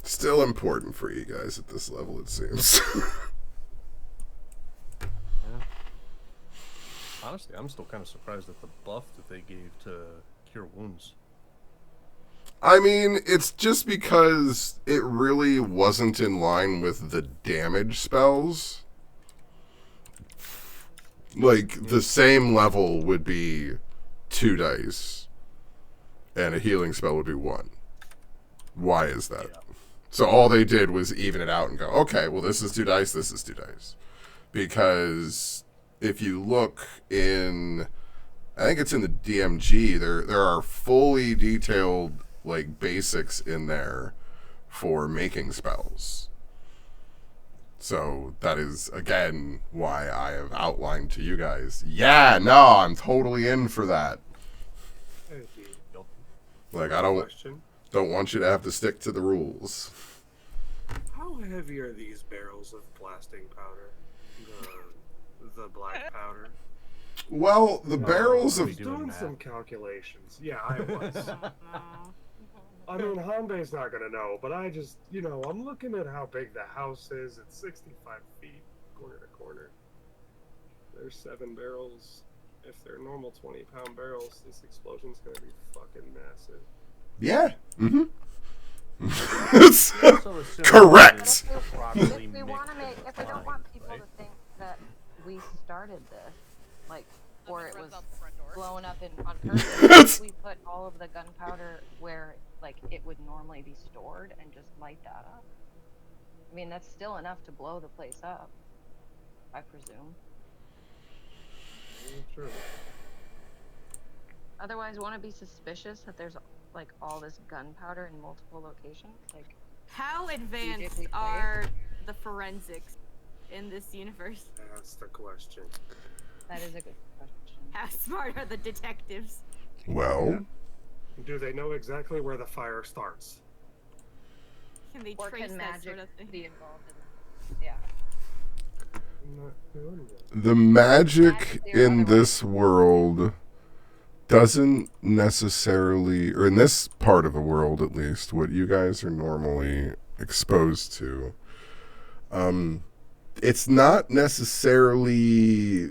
S1: Still important for you guys at this level, it seems.
S6: Honestly, I'm still kind of surprised at the buff that they gave to cure wounds.
S1: I mean, it's just because it really wasn't in line with the damage spells. Like, the same level would be 2 dice, and a healing spell would be 1. Why is that?
S6: Yeah.
S1: So all they did was even it out and go, okay, well, this is 2 dice, this is 2 dice. Because if you look in, I think it's in the DMG, there are fully detailed, like, basics in there for making spells. So that is, again, why I have outlined to you guys, yeah, no, I'm totally in for that. Like, I don't want you to have to stick to the rules.
S4: How heavy are these barrels of blasting powder? The black powder?
S1: Well, the barrels
S4: I
S1: of
S4: was
S6: doing
S4: doing
S6: math.
S4: some calculations. Yeah, I was.
S2: Aw.
S4: I mean, Hanbei's not gonna know, but I just, I'm looking at how big the house is. It's 65 feet, corner to corner. There's 7 barrels. If they're normal 20-pound barrels, this explosion's gonna be fucking massive.
S1: yeah. Mm-hmm. It's
S6: Also assume
S1: correct.
S6: it's
S5: If
S6: properly
S5: we want to
S6: mixed
S5: make, if we don't
S6: fine,
S5: want people
S6: right?
S5: to think that we started this, like, or
S7: Lemon
S5: it
S7: runs
S5: was
S7: out the front door.
S5: blown up on purpose, we put all of the gunpowder where, like, it would normally be stored and just light that up. I mean, that's still enough to blow the place up, I presume.
S4: True.
S5: Otherwise, won't it be suspicious that there's like all this gunpowder in multiple locations? Like,
S2: How advanced
S5: strategically
S2: are the forensics in this universe?
S4: That's the question.
S5: that is a good question.
S2: How smart are the detectives?
S1: Well,
S4: Do they know exactly where the fire starts?
S2: Can they
S5: Or
S2: trace
S5: can
S2: that
S5: magic
S2: sort of thing?
S5: be involved in? Yeah.
S4: I'm not doing that.
S1: the magic
S5: Magically or
S1: in
S5: otherwise.
S1: this world doesn't necessarily, or in this part of the world at least, what you guys are normally exposed to, it's not necessarily,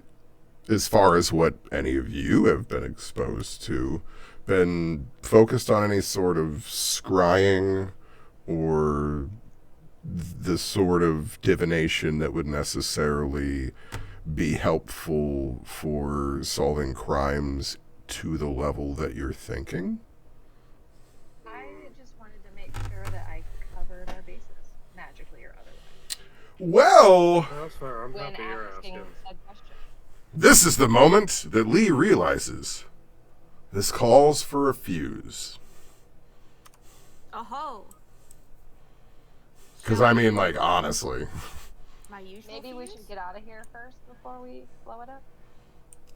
S1: as far as what any of you have been exposed to, been focused on any sort of scrying or the sort of divination that would necessarily be helpful for solving crimes to the level that you're thinking.
S5: I just wanted to make sure that I covered our bases, magically or otherwise,
S1: Well,
S4: That's fair. I'm
S5: when
S4: happy you're
S5: asking
S4: asking.
S5: said question.
S1: this is the moment that Lee realizes this calls for a fuse.
S2: Oh,
S1: Because, I mean, like, honestly.
S2: my usual.
S5: Maybe we
S2: fuse?
S5: should get out of here first before we blow it up.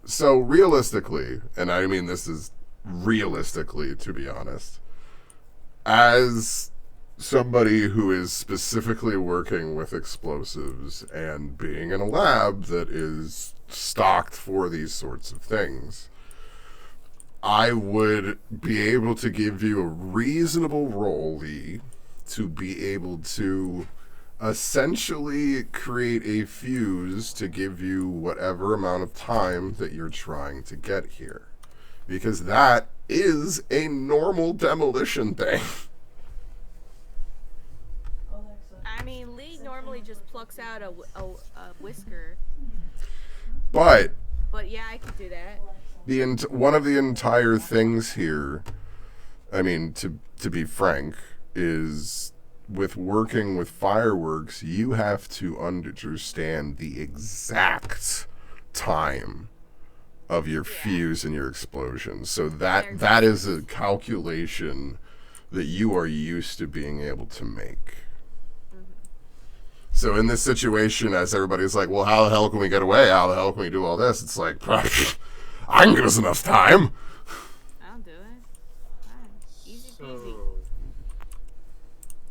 S1: So, realistically, and I mean this is realistically, to be honest, as somebody who is specifically working with explosives and being in a lab that is stocked for these sorts of things, I would be able to give you a reasonable roll, Lee, to be able to essentially create a fuse to give you whatever amount of time that you're trying to get here. Because that is a normal demolition thing.
S2: I mean, Lee normally just plucks out a whisker,
S1: But
S2: but yeah, I could do that.
S1: one of the entire things here, I mean, to be frank, is with working with fireworks, you have to understand the exact time of your fuse and your explosion. So that is a calculation that you are used to being able to make. So in this situation, as everybody's like, well, how the hell can we get away? How the hell can we do all this? It's like, I can give us enough time.
S2: I'll do it. Fine. Easy peasy.
S4: So,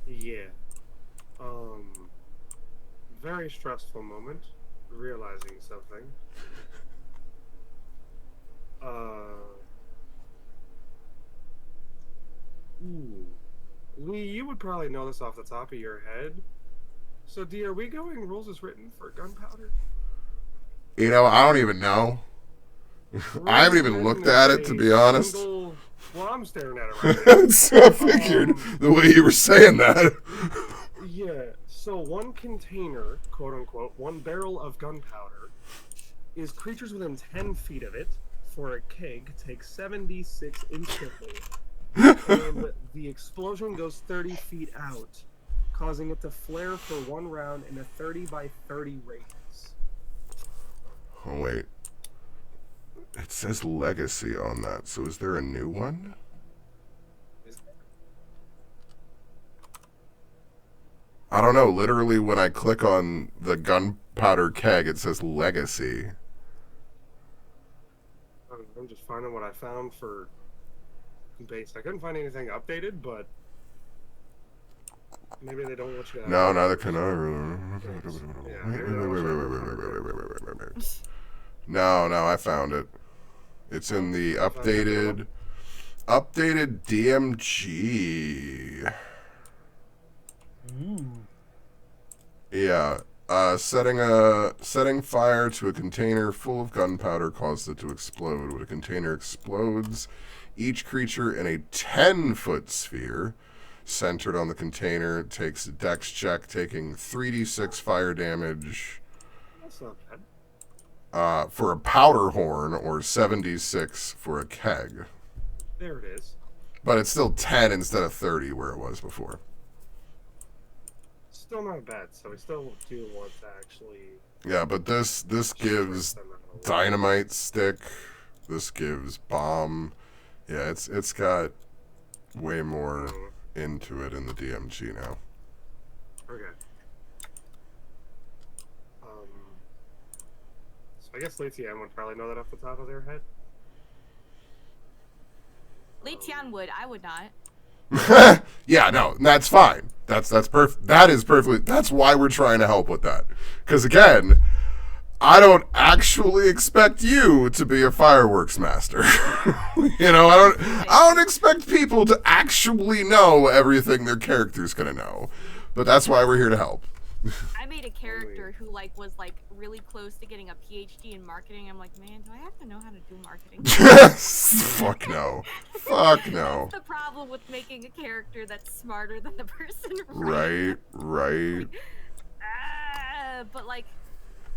S4: yeah. Very stressful moment, realizing something. Lee, you would probably know this off the top of your head. So, D, are we going rules as written for gunpowder?
S1: You know, I don't even know. I haven't even looked at it, to be honest.
S4: Well, I'm staring at it right now.
S1: So I figured the way you were saying that.
S4: Yeah, so one container, quote unquote, one barrel of gunpowder is creatures within 10 feet of it. For a keg, takes 76 instantly. And the explosion goes 30 feet out, causing it to flare for one round in a 30 by 30 radius.
S1: Oh, wait. It says legacy on that, so is there a new one? I don't know. Literally, when I click on the gunpowder keg, it says legacy.
S4: I'm just finding what I found for base. I couldn't find anything updated, but maybe they don't want you to.
S1: No, neither can I.
S4: Yeah, maybe they don't want you to-
S1: Wait. No, I found it. It's in the
S4: I found it.
S1: updated DMG.
S10: Ooh.
S1: Yeah. Setting fire to a container full of gunpowder causes it to explode. When a container explodes, each creature in a 10-foot sphere centered on the container takes a dex check, taking 3d6 fire damage
S4: That's not bad.
S1: for a powder horn or 7d6 for a keg.
S4: There it is.
S1: But it's still 10 instead of 30 where it was before.
S4: Still not bad, so we still do want to actually...
S1: Yeah, but this gives
S4: them out a little.
S1: dynamite stick. This gives bomb. Yeah, it's got way more into it in the DMG now.
S4: Okay. So I guess Lee Tian would probably know that off the top of their head.
S2: Lee Tian would. I would not.
S1: Yeah, no, that's fine. That's perfect. That is perfectly. That's why we're trying to help with that. Because again, I don't actually expect you to be a fireworks master. You know, I don't expect people to actually know everything their character's gonna know. But that's why we're here to help.
S2: I made a character who was really close to getting a PhD in marketing. I'm like, man, do I have to know how to do marketing?
S1: Fuck no. Fuck no.
S2: That's the problem with making a character that's smarter than the person.
S1: Right.
S2: But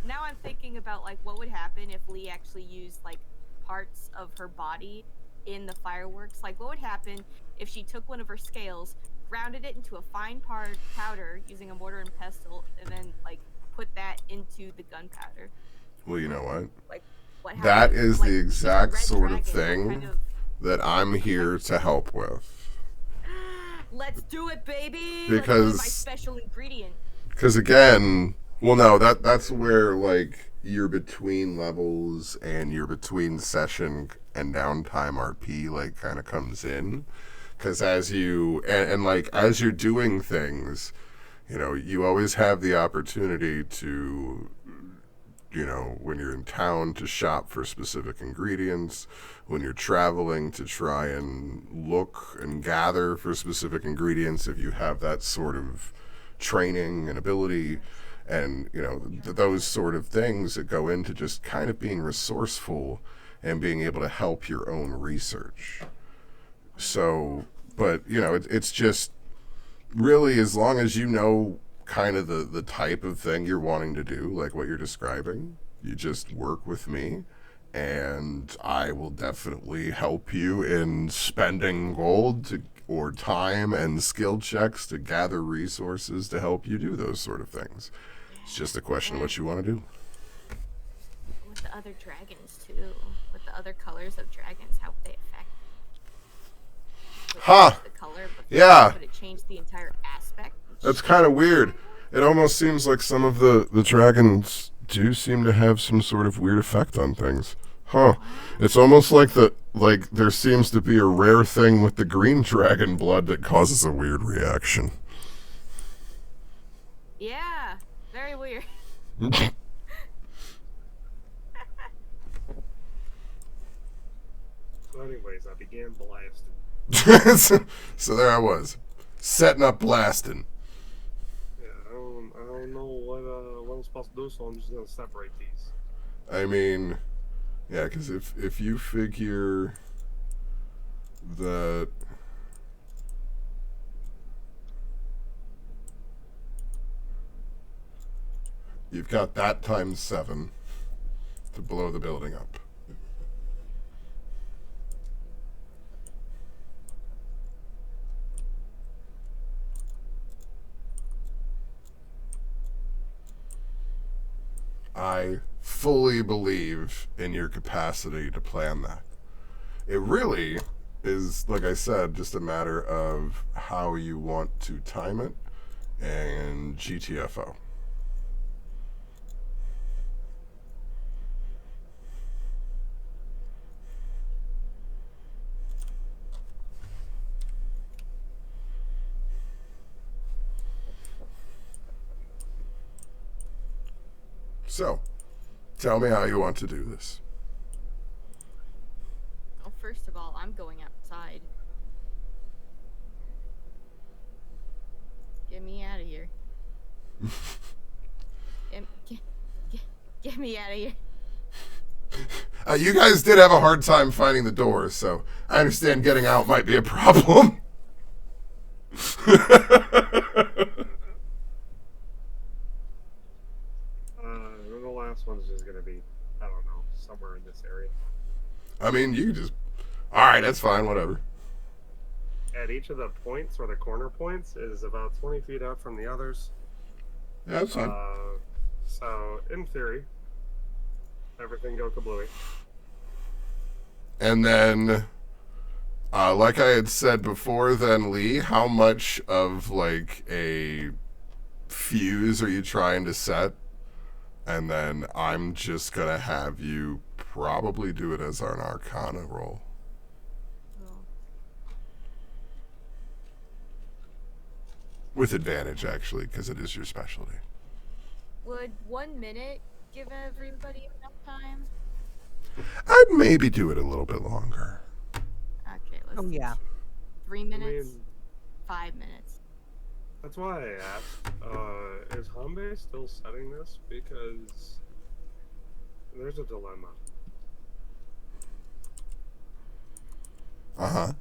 S2: now I'm thinking about what would happen if Lee actually used parts of her body in the fireworks. What would happen if she took one of her scales, grounded it into a fine powder using a mortar and pestle, and then put that into the gunpowder?
S1: Well, you know what?
S2: What
S1: That
S2: happens?
S1: is the exact
S2: Red
S1: sort of
S2: Dragon,
S1: thing that I'm here to help with.
S2: Let's do it, baby.
S1: Because
S2: my special ingredient.
S1: Because again, well, no, that's where you're between levels and you're between session and downtime RP kind of comes in. Because as you and as you're doing things, you always have the opportunity to, when you're in town to shop for specific ingredients, when you're traveling to try and look and gather for specific ingredients if you have that sort of training and ability, and those sort of things that go into just kind of being resourceful and being able to help your own research. So, but it's just really, as long as you know kind of the type of thing you're wanting to do, like what you're describing, you just work with me and I will definitely help you in spending gold or time and skill checks to gather resources to help you do those sort of things. It's just a question of what you want to do.
S2: With the other dragons too, with the other colors of dragons, how would they affect? The color, but
S1: yeah.
S2: Would it change the entire aspect?
S1: That's kind of weird. It almost seems like some of the dragons do seem to have some sort of weird effect on things. Huh. It's almost like there seems to be a rare thing with the green dragon blood that causes a weird reaction.
S2: Yeah, very weird.
S4: So anyways, I began blasting.
S1: So there I was, setting up blasting.
S4: Yeah, I don't know what I'm supposed to do, so I'm just gonna separate these.
S1: I mean, yeah, because if you figure that you've got that times 7 to blow the building up. I fully believe in your capacity to plan that. It really is, like I said, just a matter of how you want to time it and GTFO. So, Tell me how you want to do this.
S2: Well, first of all, I'm going outside. Get me out of here. Get me out of here.
S1: You guys did have a hard time finding the doors, so I understand getting out might be a problem.
S4: The last one's just gonna be, I don't know, somewhere in this area.
S1: I mean, you just... Alright, that's fine, whatever.
S4: At each of the points, or the corner points, is about 20 feet out from the others.
S1: Yeah, that's fine.
S4: So, in theory, everything go kablooey.
S1: And then, like I had said before then, Lee, how much of, like, a fuse are you trying to set? And then I'm just going to have you probably do it as an Arcana roll. With advantage, actually, because it is your specialty.
S2: Would 1 minute give everybody enough time?
S1: I'd maybe do it a little bit longer.
S2: Okay, let's
S3: Oh,
S2: do
S3: yeah.
S2: 3 minutes?
S4: mean-
S2: 5 minutes.
S4: That's why I asked, is Hanbei still setting this? Because there's a dilemma.
S1: Uh-huh.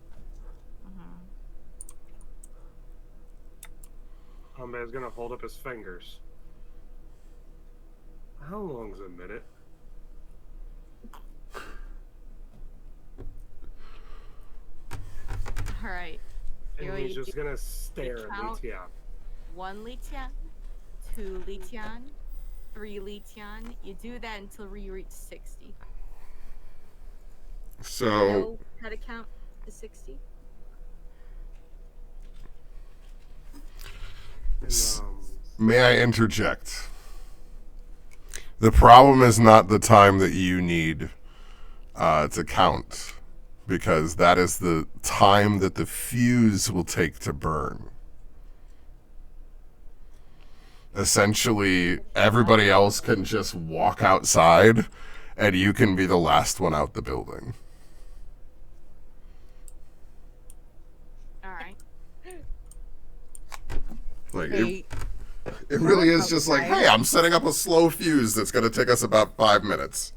S4: Hanbei is gonna hold up his fingers. How long's a minute?
S2: Alright.
S4: And he's just gonna stare at
S2: count.
S4: Litian.
S2: 1 Litian, 2 Litian, 3 Litian. You do that until you reach 60.
S1: So,
S2: Know how to count to 60?
S4: And,
S1: may I interject? The problem is not the time that you need to count, because that is the time that the fuse will take to burn. Essentially, everybody else can just walk outside, and you can be the last one out the building.
S2: Alright.
S1: Like,
S3: Hey,
S1: it really is just like, hey, I'm setting up a slow fuse that's going to take us about 5 minutes.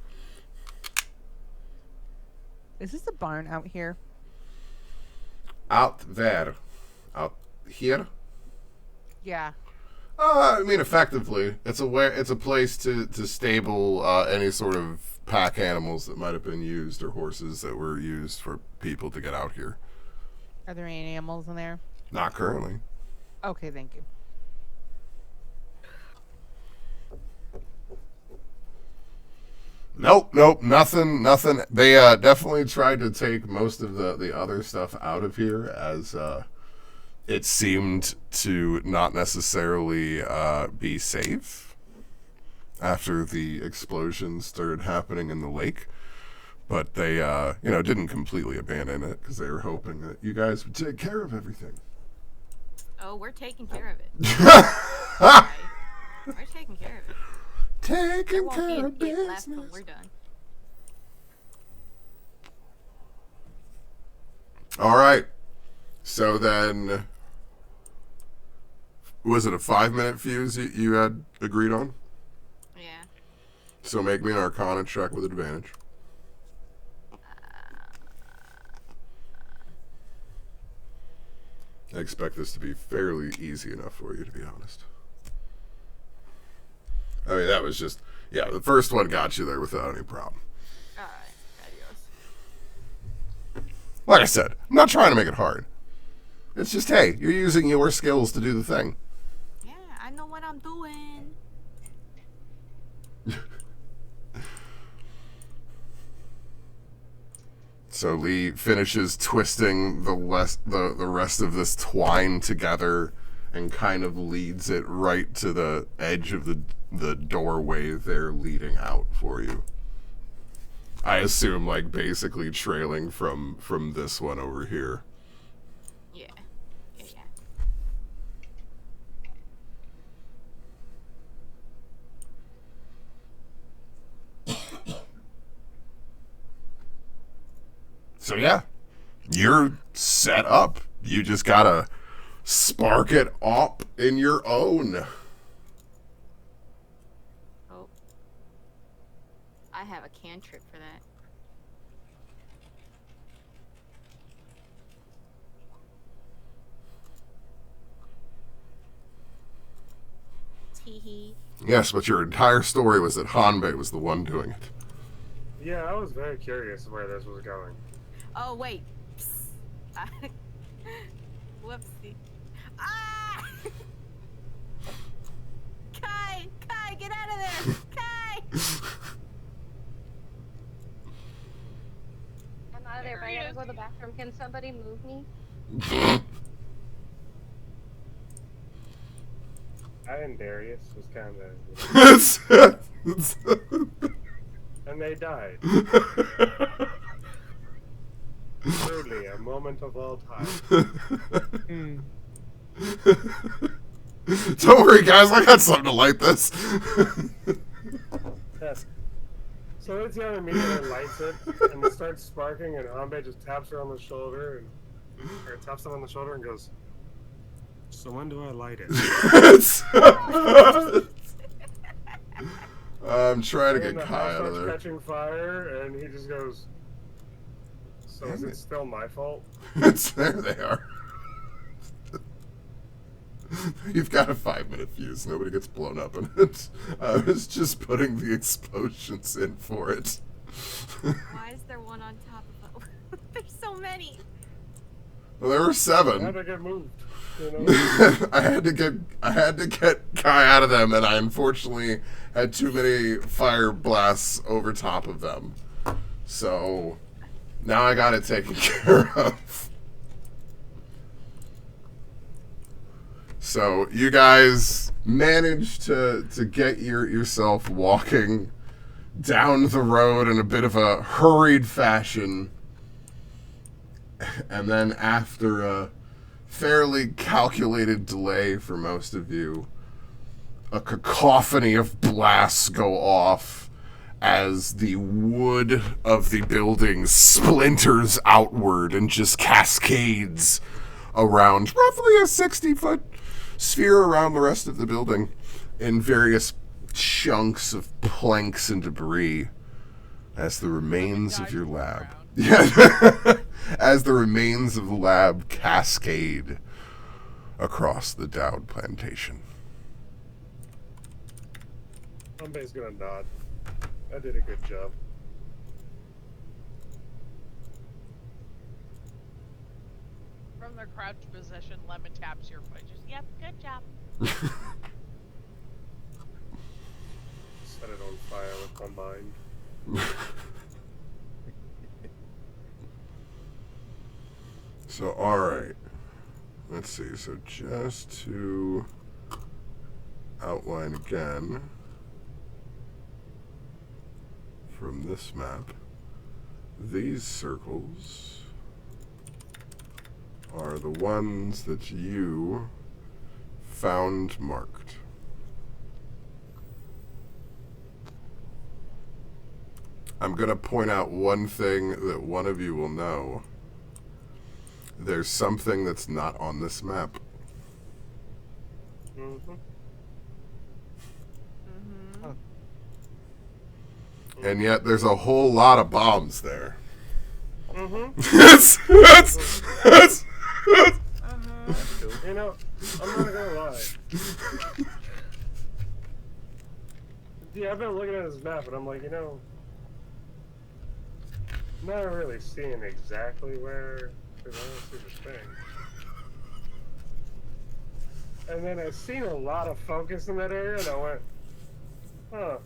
S3: is this a barn out here?
S1: Out there. Out here?
S3: Yeah.
S1: I mean, effectively, it's a place to stable any sort of pack animals that might have been used, or horses that were used for people to get out here.
S3: Are there any animals in there?
S1: Not currently.
S3: Okay, thank you.
S1: Nope, nothing. They definitely tried to take most of the other stuff out of here, as it seemed to not necessarily be safe after the explosions started happening in the lake. But they, didn't completely abandon it, because they were hoping that you guys would take care of everything.
S2: Oh, we're taking care of it. Okay. We're taking care of it. There
S1: Taking
S2: won't be
S1: care
S2: an
S1: of
S2: it left when
S1: business.
S2: we're done.
S1: All right. So then, was it a 5-minute fuse you had agreed on?
S2: Yeah.
S1: So make me an Arcana check with advantage. I expect this to be fairly easy enough for you, to be honest. I mean, that was just, the first one got you there without any problem.
S2: Alright. Adios.
S1: Like I said, I'm not trying to make it hard. It's just, hey, you're using your skills to do the thing.
S2: Yeah, I know what I'm doing.
S1: So Lee finishes twisting the rest of this twine together and kind of leads it right to the edge of the doorway there leading out for you. I assume, like, basically trailing from this one over here.
S2: Yeah.
S1: So yeah, you're set up. You just gotta spark it up in your own.
S2: Oh. I have a cantrip for that. Teehee.
S1: Yes, but your entire story was that Hanbei was the one doing it.
S4: Yeah, I was very curious where this was going.
S2: Oh, wait. Psst. Whoopsie. Ah! Kai! Kai, get out of there! Kai!
S5: I'm out of there, but I gotta go to the bathroom. Can somebody move me?
S4: I and Darius was kind of, and they died. Truly, a moment of all time.
S1: Don't worry, guys. I got something to light this.
S4: Yes. So Etienne immediately lights it, and it starts sparking, and Hanbei just taps her on the shoulder, or taps him on the shoulder and goes, "So when do I light it?"
S1: I'm trying to
S4: And
S1: get
S4: the
S1: Kai
S4: house
S1: out of
S4: starts
S1: there.
S4: catching fire, and he just goes, "So is it still my fault?"
S1: There they are. You've got a 5-minute fuse. Nobody gets blown up in it. I was just putting the explosions in for it.
S2: Why is there one on top of it? There's so many.
S1: Well, there were
S4: I had
S1: 7.
S4: to get moved. You know?
S1: I had to get Kai out of them, and I unfortunately had too many fire blasts over top of them. So now I got it taken care of. So you guys managed to get yourself walking down the road in a bit of a hurried fashion. And then after a fairly calculated delay for most of you, a cacophony of blasts go off as the wood of the building splinters outward and just cascades around roughly a 60-foot sphere around the rest of the building in various chunks of planks and debris as the remains of your lab. Yeah, as the remains of the lab cascade across the Dowd plantation.
S4: Hanbei's gonna nod. I did a good job.
S7: From their crouched position, Lemon taps your foot. Just, yep, good job.
S4: Set it on fire with my mind.
S1: So, alright. Let's see. So, just to outline again from this map, these circles are the ones that you found marked. I'm going to point out one thing that one of you will know. There's something that's not on this map.
S4: Mm-hmm.
S1: And yet there's a whole lot of bombs there.
S4: Mm-hmm. You know, I'm not gonna lie. Yeah, I've been looking at this map and I'm like, you know, I'm not really seeing exactly where, because I don't see the thing. And then I've seen a lot of focus in that area and I went, huh.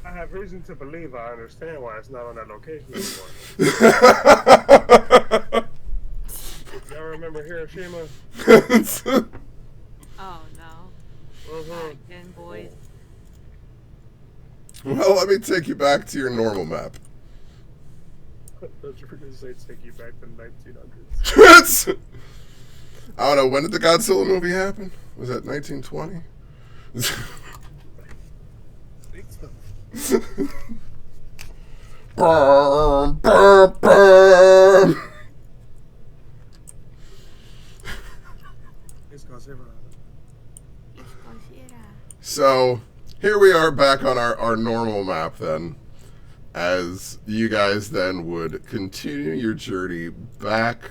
S4: I have reason to believe I understand why it's not on that location anymore. Y'all remember Hiroshima?
S2: Oh no.
S4: Mm-hmm.
S2: Again, boys.
S1: Well, let me take you back to your normal map.
S4: I thought you were going to say take you back to the 1900s.
S1: I don't know, when did the Godzilla movie happen? Was that 1920? Burn, burn, burn. So, here we are back on our normal map then, as you guys then would continue your journey back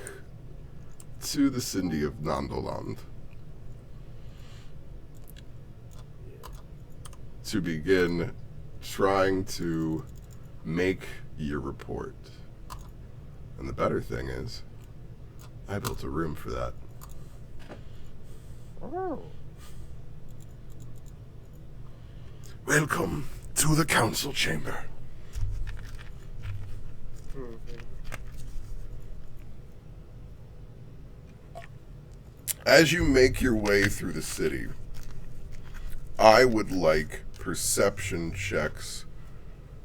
S1: to the city of Nandoland to begin trying to make your report. And the better thing is, I built a room for that.
S10: Oh.
S1: Welcome to the council chamber. As you make your way through the city, I would like perception checks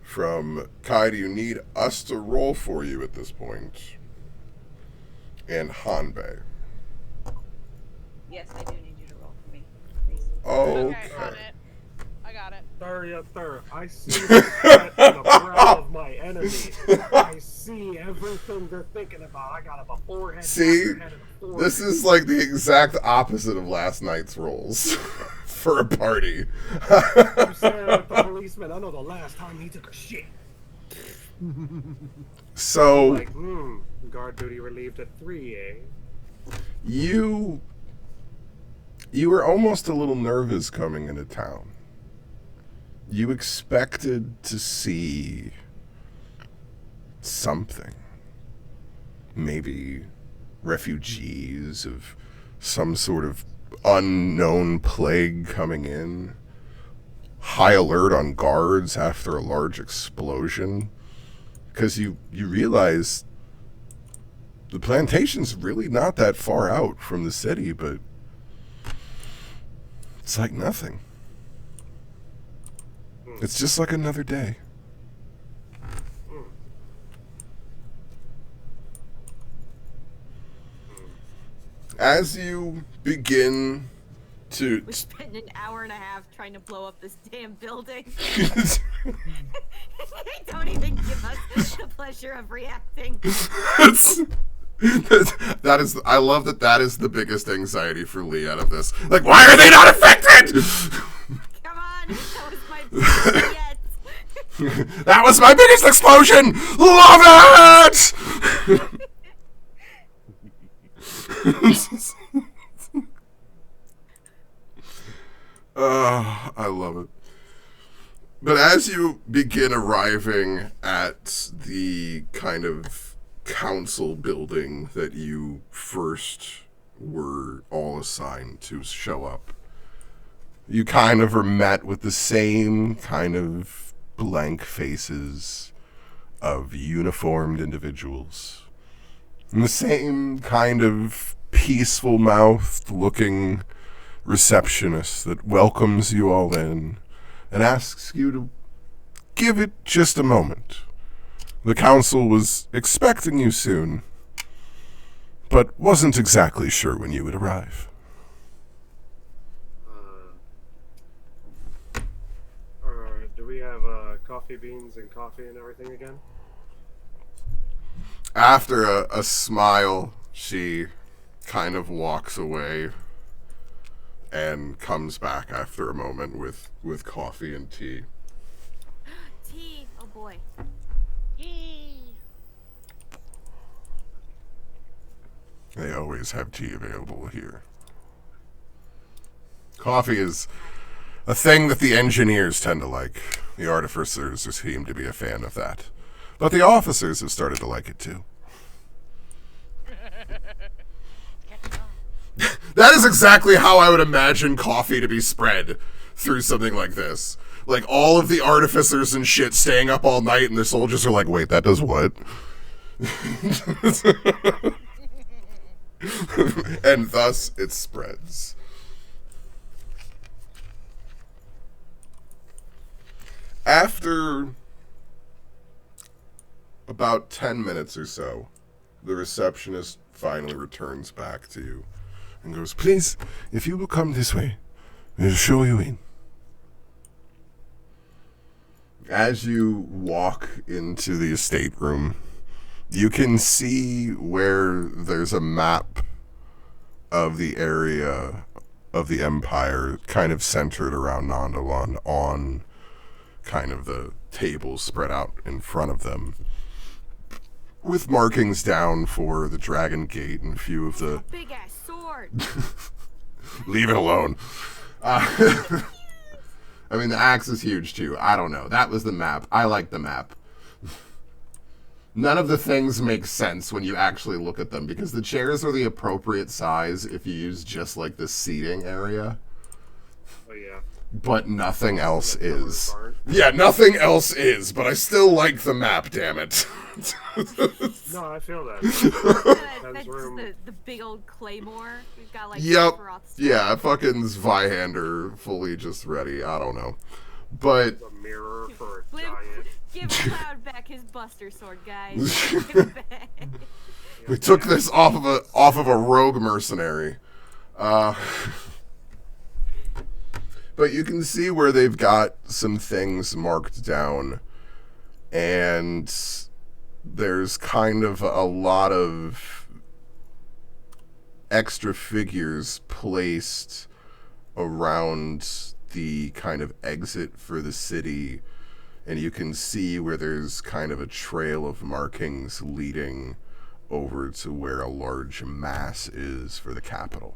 S1: from Kai. Do you need us to roll for you at this point? And Hanbei.
S8: Yes, I do need you to roll for me, please.
S7: Okay, on
S1: Okay.
S7: it. I got it.
S4: Sir, I see the sweat on the brow of my enemy. I see everything they're thinking about. I got a forehead.
S1: See,
S4: after head, and a forehead.
S1: this is like the exact opposite of last night's rolls for a party.
S4: I'm staring at the policeman. I know the last time he took a shit.
S1: So,
S4: Like, guard duty relieved at 3, eh?
S1: you were almost a little nervous coming into town. You expected to see something. Maybe refugees of some sort of unknown plague coming in. High alert on guards after a large explosion. Because you realize the plantation's really not that far out from the city, but it's like nothing. It's just like another day. As you begin to...
S2: We spent an hour and a half trying to blow up this damn building. They don't even give us the pleasure of reacting.
S1: That is, I love that is the biggest anxiety for Lee out of this. Like, why are they not affected?
S2: Come on, that was my biggest yet.
S1: That was my biggest explosion! Love it! I love it. But as you begin arriving at the kind of council building that you first were all assigned to show up, you kind of are met with the same kind of blank faces of uniformed individuals. And the same kind of peaceful-mouthed looking receptionist that welcomes you all in and asks you to give it just a moment. The council was expecting you soon, but wasn't exactly sure when you would arrive.
S4: Do we have coffee beans and coffee and everything again?
S1: After a smile, she kind of walks away and comes back after a moment with coffee and tea.
S2: Tea, oh boy.
S7: Yay!
S1: They always have tea available here. Coffee is a thing that the engineers tend to like. The artificers seem to be a fan of that. But the officers have started to like it too. That is exactly how I would imagine coffee to be spread through something like this. Like all of the artificers and shit staying up all night and the soldiers are like, wait, that does what? And thus it spreads. After about 10 minutes or so, the receptionist finally returns back to you and goes, please, if you will come this way, we'll show you in. As you walk into the estate room, you can see where there's a map of the area of the Empire kind of centered around Nandalon on kind of the tables spread out in front of them, with markings down for the Dragon Gate and a few of the...
S2: Big ass sword.
S1: Leave it alone. I mean, the axe is huge, too. I don't know. That was the map. I like the map. None of the things make sense when you actually look at them, because the chairs are the appropriate size if you use just, like, the seating area.
S4: Oh, yeah.
S1: But nothing else is. Yeah, nothing else is, but I still like the map, damn it.
S4: No, I feel that.
S2: That's the big old claymore. We've got like
S1: Yep.
S2: Sephiroth stuff.
S1: Yeah, fucking Zweihander fully just ready. I don't know. But
S4: A mirror for a
S2: Give-
S4: giant.
S2: Give Cloud back his Buster Sword, guys. Give it back.
S1: we took this off of a rogue mercenary. But you can see where they've got some things marked down, and there's kind of a lot of extra figures placed around the kind of exit for the city, and you can see where there's kind of a trail of markings leading over to where a large mass is for the capital.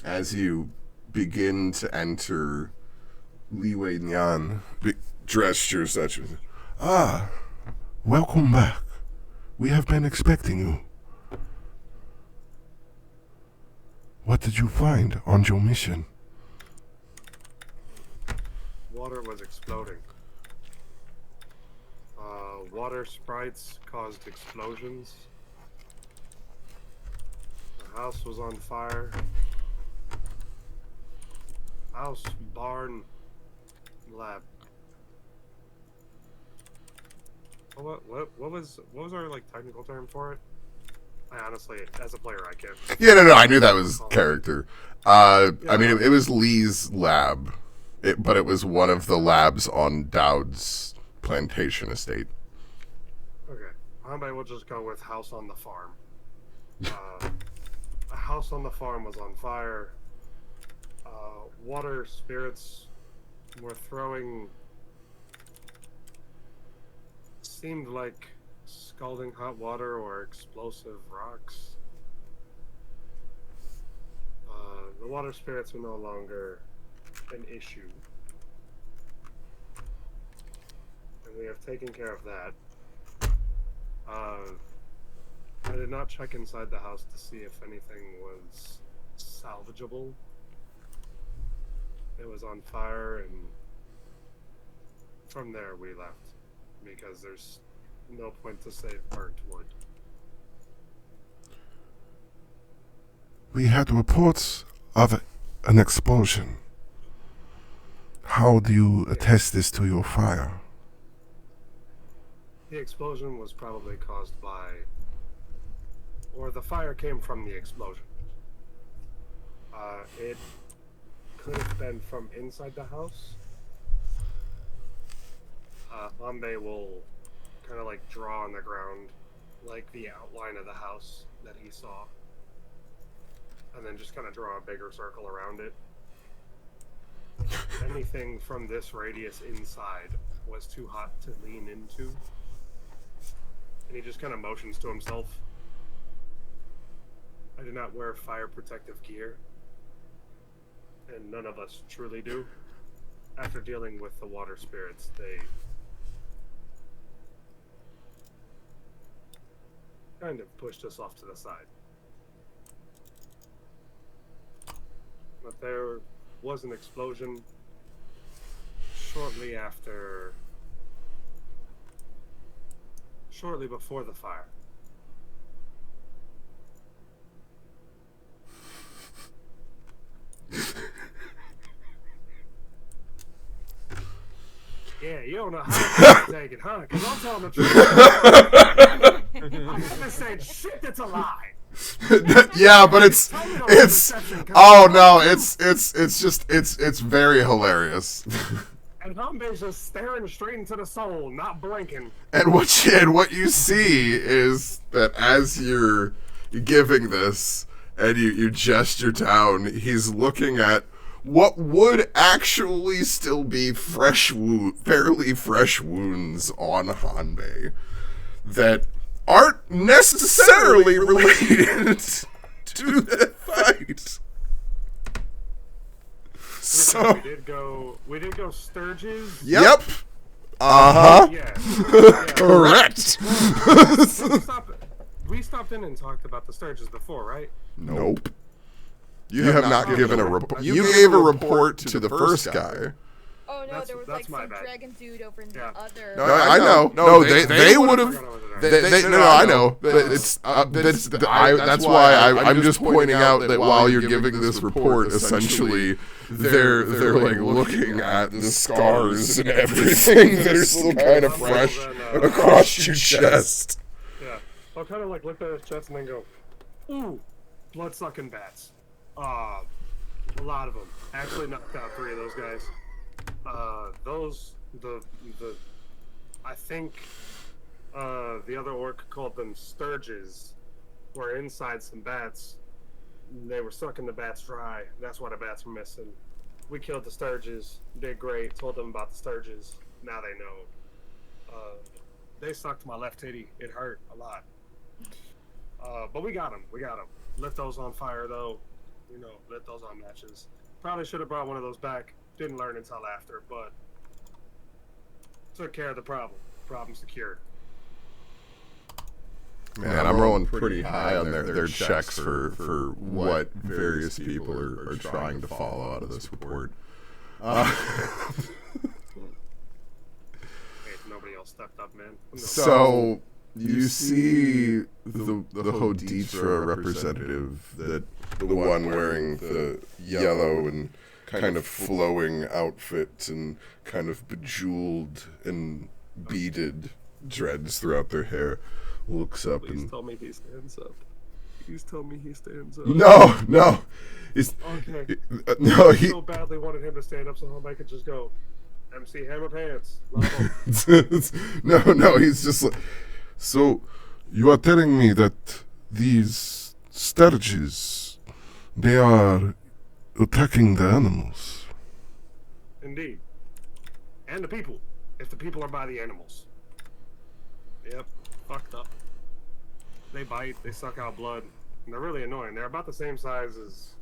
S1: As you begin to enter, Li Wei Nian gestures at you. Ah, welcome back. We have been expecting you. What did you find on your mission?
S4: Water was exploding. Water sprites caused explosions. The house was on fire. House, barn, lab. What was our like technical term for it? I honestly, as a player, I can't.
S1: Yeah, no, I knew that was character. I mean, it was Lee's lab, but it was one of the labs on Dowd's plantation estate.
S4: Okay, I might will just go with house on the farm. A house on the farm was on fire. Water spirits were throwing. Seemed like scalding hot water or explosive rocks. The water spirits are no longer an issue. And we have taken care of that. I did not check inside the house to see if anything was salvageable. It was on fire, and from there we left, because there's no point to save burnt wood.
S1: We had reports of an explosion. How do you attest this to your fire?
S4: The explosion was probably caused by, or the fire came from the explosion. It could have been from inside the house. Bombay will kind of like draw on the ground, like the outline of the house that he saw, and then just kind of draw a bigger circle around it. Anything from this radius inside was too hot to lean into, and he just kind of motions to himself. I do not wear fire protective gear, and none of us truly do. After dealing with the water spirits, they kind of pushed us off to the side. But there was an explosion shortly before the fire. Yeah, you don't know how to take it, huh? Because I'm telling the truth. I haven't said shit that's a lie.
S1: Yeah, but it's oh no, it's very hilarious.
S4: And Hambe's just staring straight into the soul, not blinking.
S1: And what you see is that as you're giving this and you gesture down, he's looking at what would actually still be fairly fresh wounds on Hanbei that aren't necessarily related to that fight. So
S4: we did go Sturges.
S1: Yep. Uh-huh.
S4: Yeah.
S1: Correct.
S4: We stopped in and talked about the Sturges before, right?
S1: Nope. You have not given a report. You gave a report to the first guy.
S2: Oh no, there was like
S4: my
S2: some
S4: bad.
S2: dragon dude over in the other.
S1: No, I know. No, they would have. No, I know. But that's why I'm just pointing out that while you're giving this report, essentially, they're like looking at the scars and everything that are still kind of fresh across your chest.
S4: Yeah, I'll kind of like look at his chest and then go, ooh, blood-sucking bats. A lot of them. Actually knocked out 3 of those guys. I think the other orc called them Sturges, were inside some bats. They were sucking the bats dry. That's why the bats were missing. We killed the Sturges, did great, told them about the Sturges. Now they know. They sucked my left titty. It hurt a lot. But we got them. Lit those on fire though. Lit those on matches. Probably should have brought one of those back. Didn't learn until after, but took care of the problem. Problem secured.
S1: Man, I'm rolling pretty high on their checks for what various people are trying to follow out of this report.
S4: If nobody else stepped up, man.
S1: So you see the Hoditra representative, the one wearing the yellow and kind of flowing outfit and kind of bejeweled and beaded dreads throughout their hair, looks up
S4: Please
S1: and
S4: tell me he stands up. Please tell me he stands up.
S1: No. He's
S4: Okay.
S1: no,
S4: I
S1: he
S4: so badly wanted him to stand up so I could just go, MC Hammer Pants. Love him.
S1: no, he's just like, so you are telling me that these Sturges, they are attacking the animals?
S4: Indeed. And the people. If the people are by the animals. Yep. Fucked up. They bite, they suck out blood, and they're really annoying. They're about the same size as...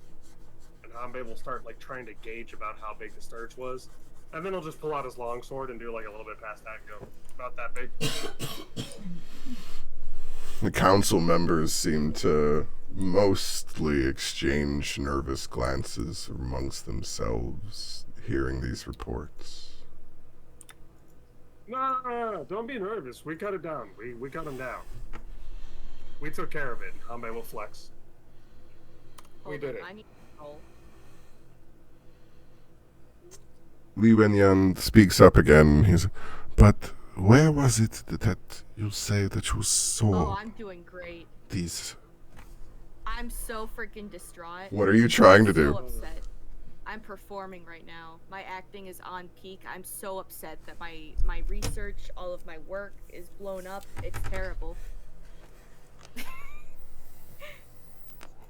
S4: And Hanbei will start like trying to gauge about how big the Sturge was. And then he'll just pull out his longsword and do like a little bit past that and go, about that big.
S1: The council members seem to mostly exchange nervous glances amongst themselves, hearing these reports.
S4: No, don't be nervous. We cut it down. We cut him down. We took care of it. Hanbei will flex. We did it.
S2: I need to roll.
S1: Li Wenyan speaks up again. He's, but where was it that you say that you saw
S2: Oh, I'm doing great.
S1: these?
S2: I'm so freaking distraught.
S1: What are you trying to
S2: I'm
S1: do?
S2: so upset. I'm performing right now. My acting is on peak. I'm so upset that my research, all of my work is blown up. It's terrible.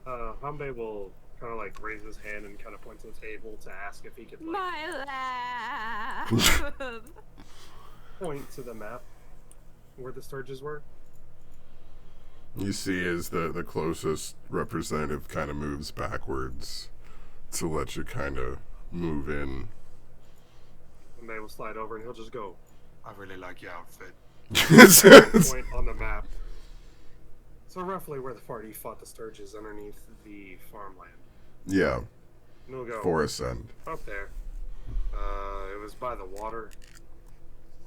S4: Hanbei will kind of like raise his hand and kind of point to the table to ask if he could like
S2: My lab.
S4: point to the map where the Sturges were.
S1: You see as the closest representative kind of moves backwards to let you kind of move in.
S4: And they will slide over and he'll just go, I really like your outfit.
S1: It's-
S4: Point on the map. So roughly where the party fought the Sturges underneath the farmland.
S1: yeah,
S4: And we'll go
S1: Forest End.
S4: up there. It was by the water.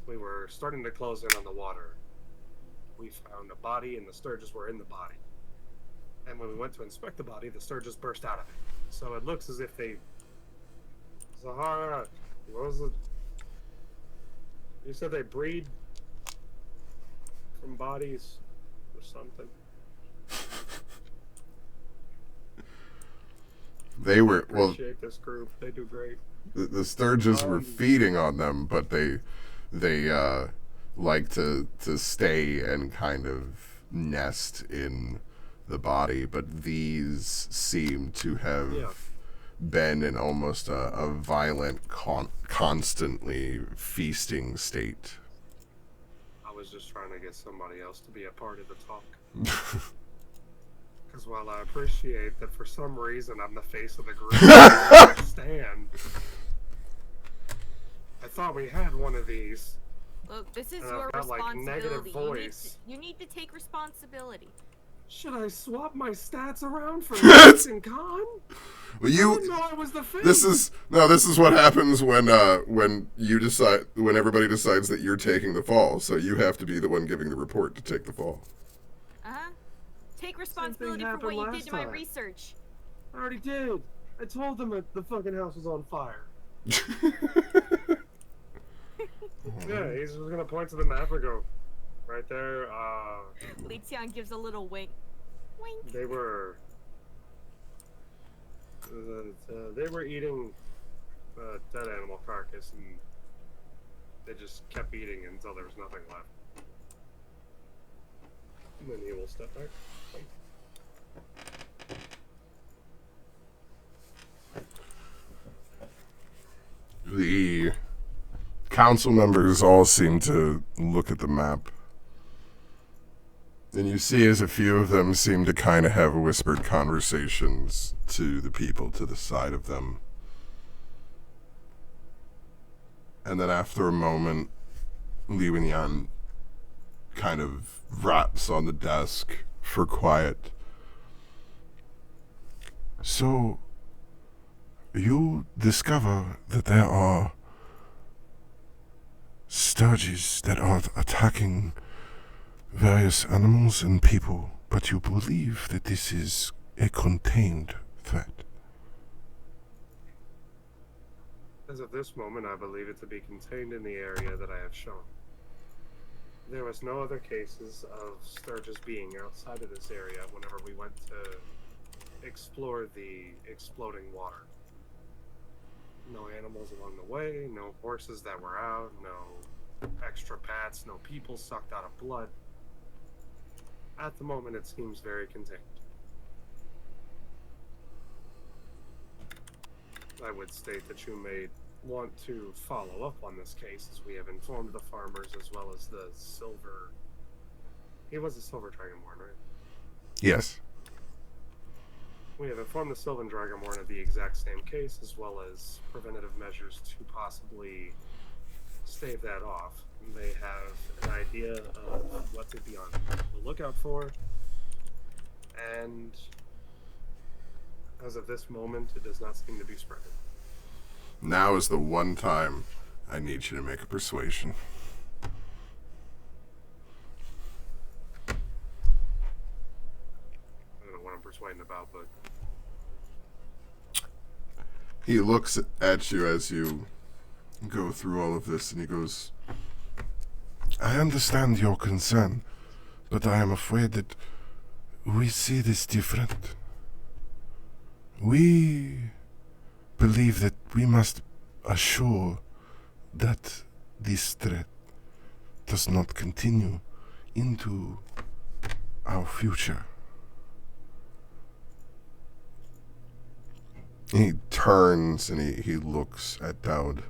S4: We were starting to close in on the water. We found a body and the Sturges were in the body. And when we went to inspect the body, the Sturges burst out of it. So it looks as if they... Zahara, what was it? You said they breed from bodies or something.
S1: They were
S4: I
S1: well.
S4: appreciate this group. They do great.
S1: The Sturges were feeding on them, but they like to stay and kind of nest in the body. But these seem to have
S4: Yeah.
S1: been in almost a violent, constantly feasting state.
S4: I was just trying to get somebody else to be a part of the talk. Because while I appreciate that for some reason I'm the face of the group, I don't understand. I thought we had one of these.
S2: Look, this is
S4: And
S2: your
S4: I've got, like, negative
S2: responsibility.
S4: voice.
S2: You need to take responsibility.
S4: Should I swap my stats around for Lex and Khan?
S1: Well,
S4: I didn't know I was the face.
S1: This is what happens when you decide, when everybody decides that you're taking the fall. So you have to be the one giving the report to take the fall.
S2: Take responsibility for what you did to my research.
S4: I already did. I told them that the fucking house was on fire. Yeah, he's just gonna point to the map and go, right there.
S2: Li Qiang gives a little wink. Wink.
S4: They were eating a dead animal carcass, and they just kept eating until there was nothing left. And then he will step back.
S1: The council members all seem to look at the map. And you see as a few of them seem to kind of have whispered conversations to the people to the side of them. And then after a moment, Li Wenyan kind of raps on the desk for quiet. So, you discover that there are sturges that are attacking various animals and people, but you believe that this is a contained threat.
S4: As of this moment, I believe it to be contained in the area that I have shown. There was no other cases of sturges being outside of this area whenever we went to explore the exploding water. No animals along the way, no horses that were out, no extra pats, no people sucked out of blood. At the moment, it seems very contained. I would state that you may want to follow up on this case, as we have informed the farmers as well as the silver... He was a silver dragonborn, right?
S1: Yes.
S4: We have informed the Sylvan Dragonborn of the exact same case, as well as preventative measures to possibly stave that off. They have an idea of what to be on the lookout for, and as of this moment, it does not seem to be spreading.
S1: Now is the one time I need you to make a persuasion.
S4: I don't know what I'm persuading about, but...
S1: He looks at you as you go through all of this, and he goes, I understand your concern, but I am afraid that we see this different. We believe that we must assure that this threat does not continue into our future. He turns and he looks at Dowd.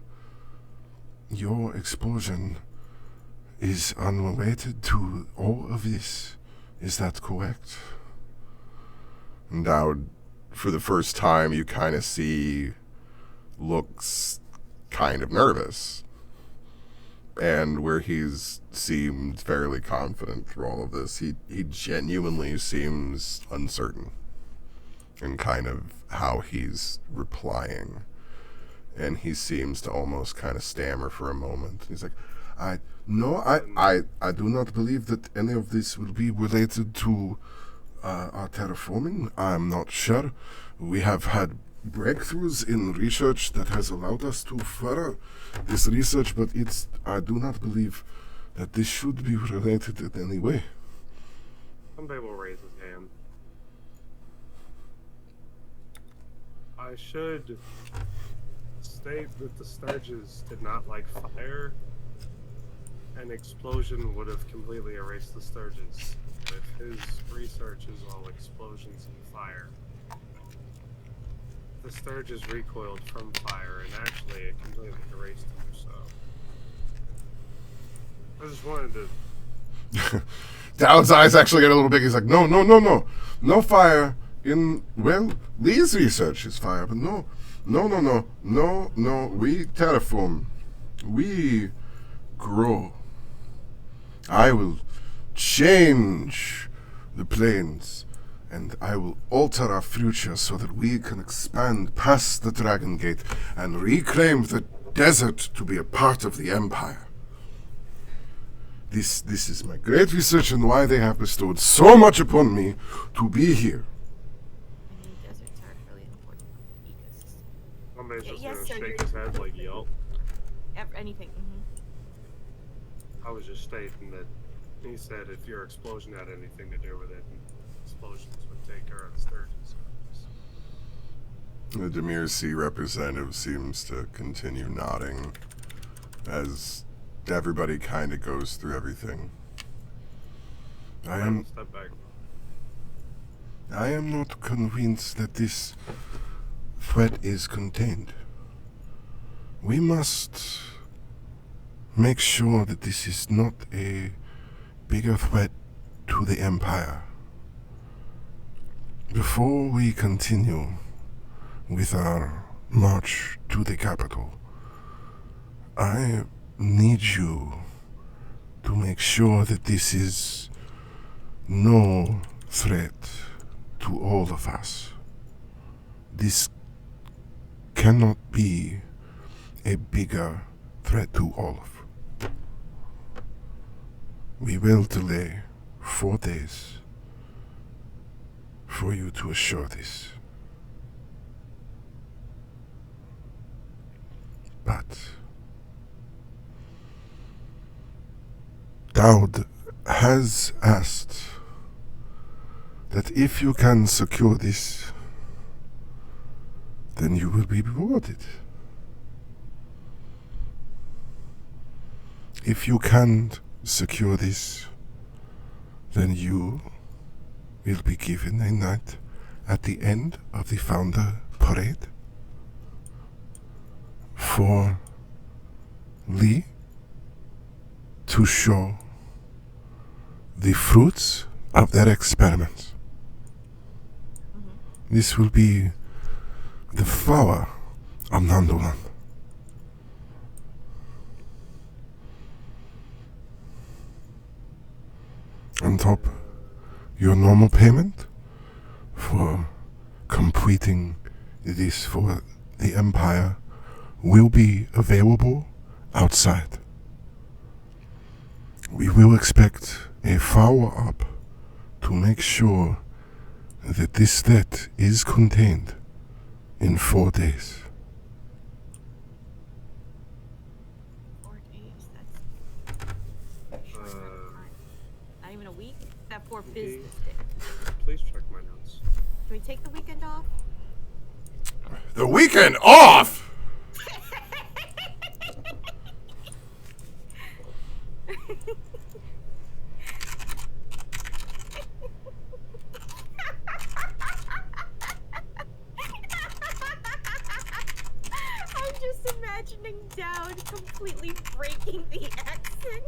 S1: Your explosion is unrelated to all of this. Is that correct? And Dowd, for the first time, you kind of see, looks kind of nervous. And where he's seemed fairly confident through all of this, he genuinely seems uncertain in kind of how he's replying. And he seems to almost kind of stammer for a moment. He's like, I do not believe that any of this will be related to our terraforming. I'm not sure. We have had breakthroughs in research that has allowed us to further this research, but I do not believe that this should be related in any way.
S4: Somebody will raise his hand. I should state that the Sturges did not like fire. An explosion would have completely erased the Sturges. If his research is all explosions and fire, the Sturges recoiled from fire, and actually it completely erased him, so... I just wanted to...
S1: Dowd's eyes actually get a little big. He's like, no. No fire in, well, Lee's research is fire, but no. We terraform. We grow. I will change the planes, and I will alter our future so that we can expand past the Dragon Gate and reclaim the desert to be a part of the Empire. This is my great research and why they have bestowed so much upon me to be here.
S2: I mean, deserts are really important ecosystem.
S4: Somebody's just
S2: Yes,
S4: gonna
S2: sir,
S4: shake
S2: you're-
S4: his head like, yup.
S2: Anything.
S4: I was just stating that he said if your explosion had anything to do with it, explosions would take care of the Sturges.
S1: The Demir C representative seems to continue nodding as everybody kind of goes through everything.
S4: Step back.
S1: I am not convinced that this threat is contained. We must make sure that this is not a bigger threat to the Empire. Before we continue with our march to the capital, I need you to make sure that this is no threat to all of us. This cannot be a bigger threat to all of. We will delay 4 days for you to assure this. But Dowd has asked that if you can secure this, then you will be rewarded. If you can't secure this, then you will be given a night at the end of the Founder Parade for Lee to show the fruits of their experiments. This will be the flower of Nandolan. On top, your normal payment for completing this for the Empire will be available outside. We will expect a follow-up to make sure that this debt is contained in 4 days.
S2: 4 days. That's not even a week. That 4 business days.
S4: Please check my notes.
S2: Can we take the weekend off?
S1: The weekend off!
S2: I'm just imagining Dowd completely breaking the accent.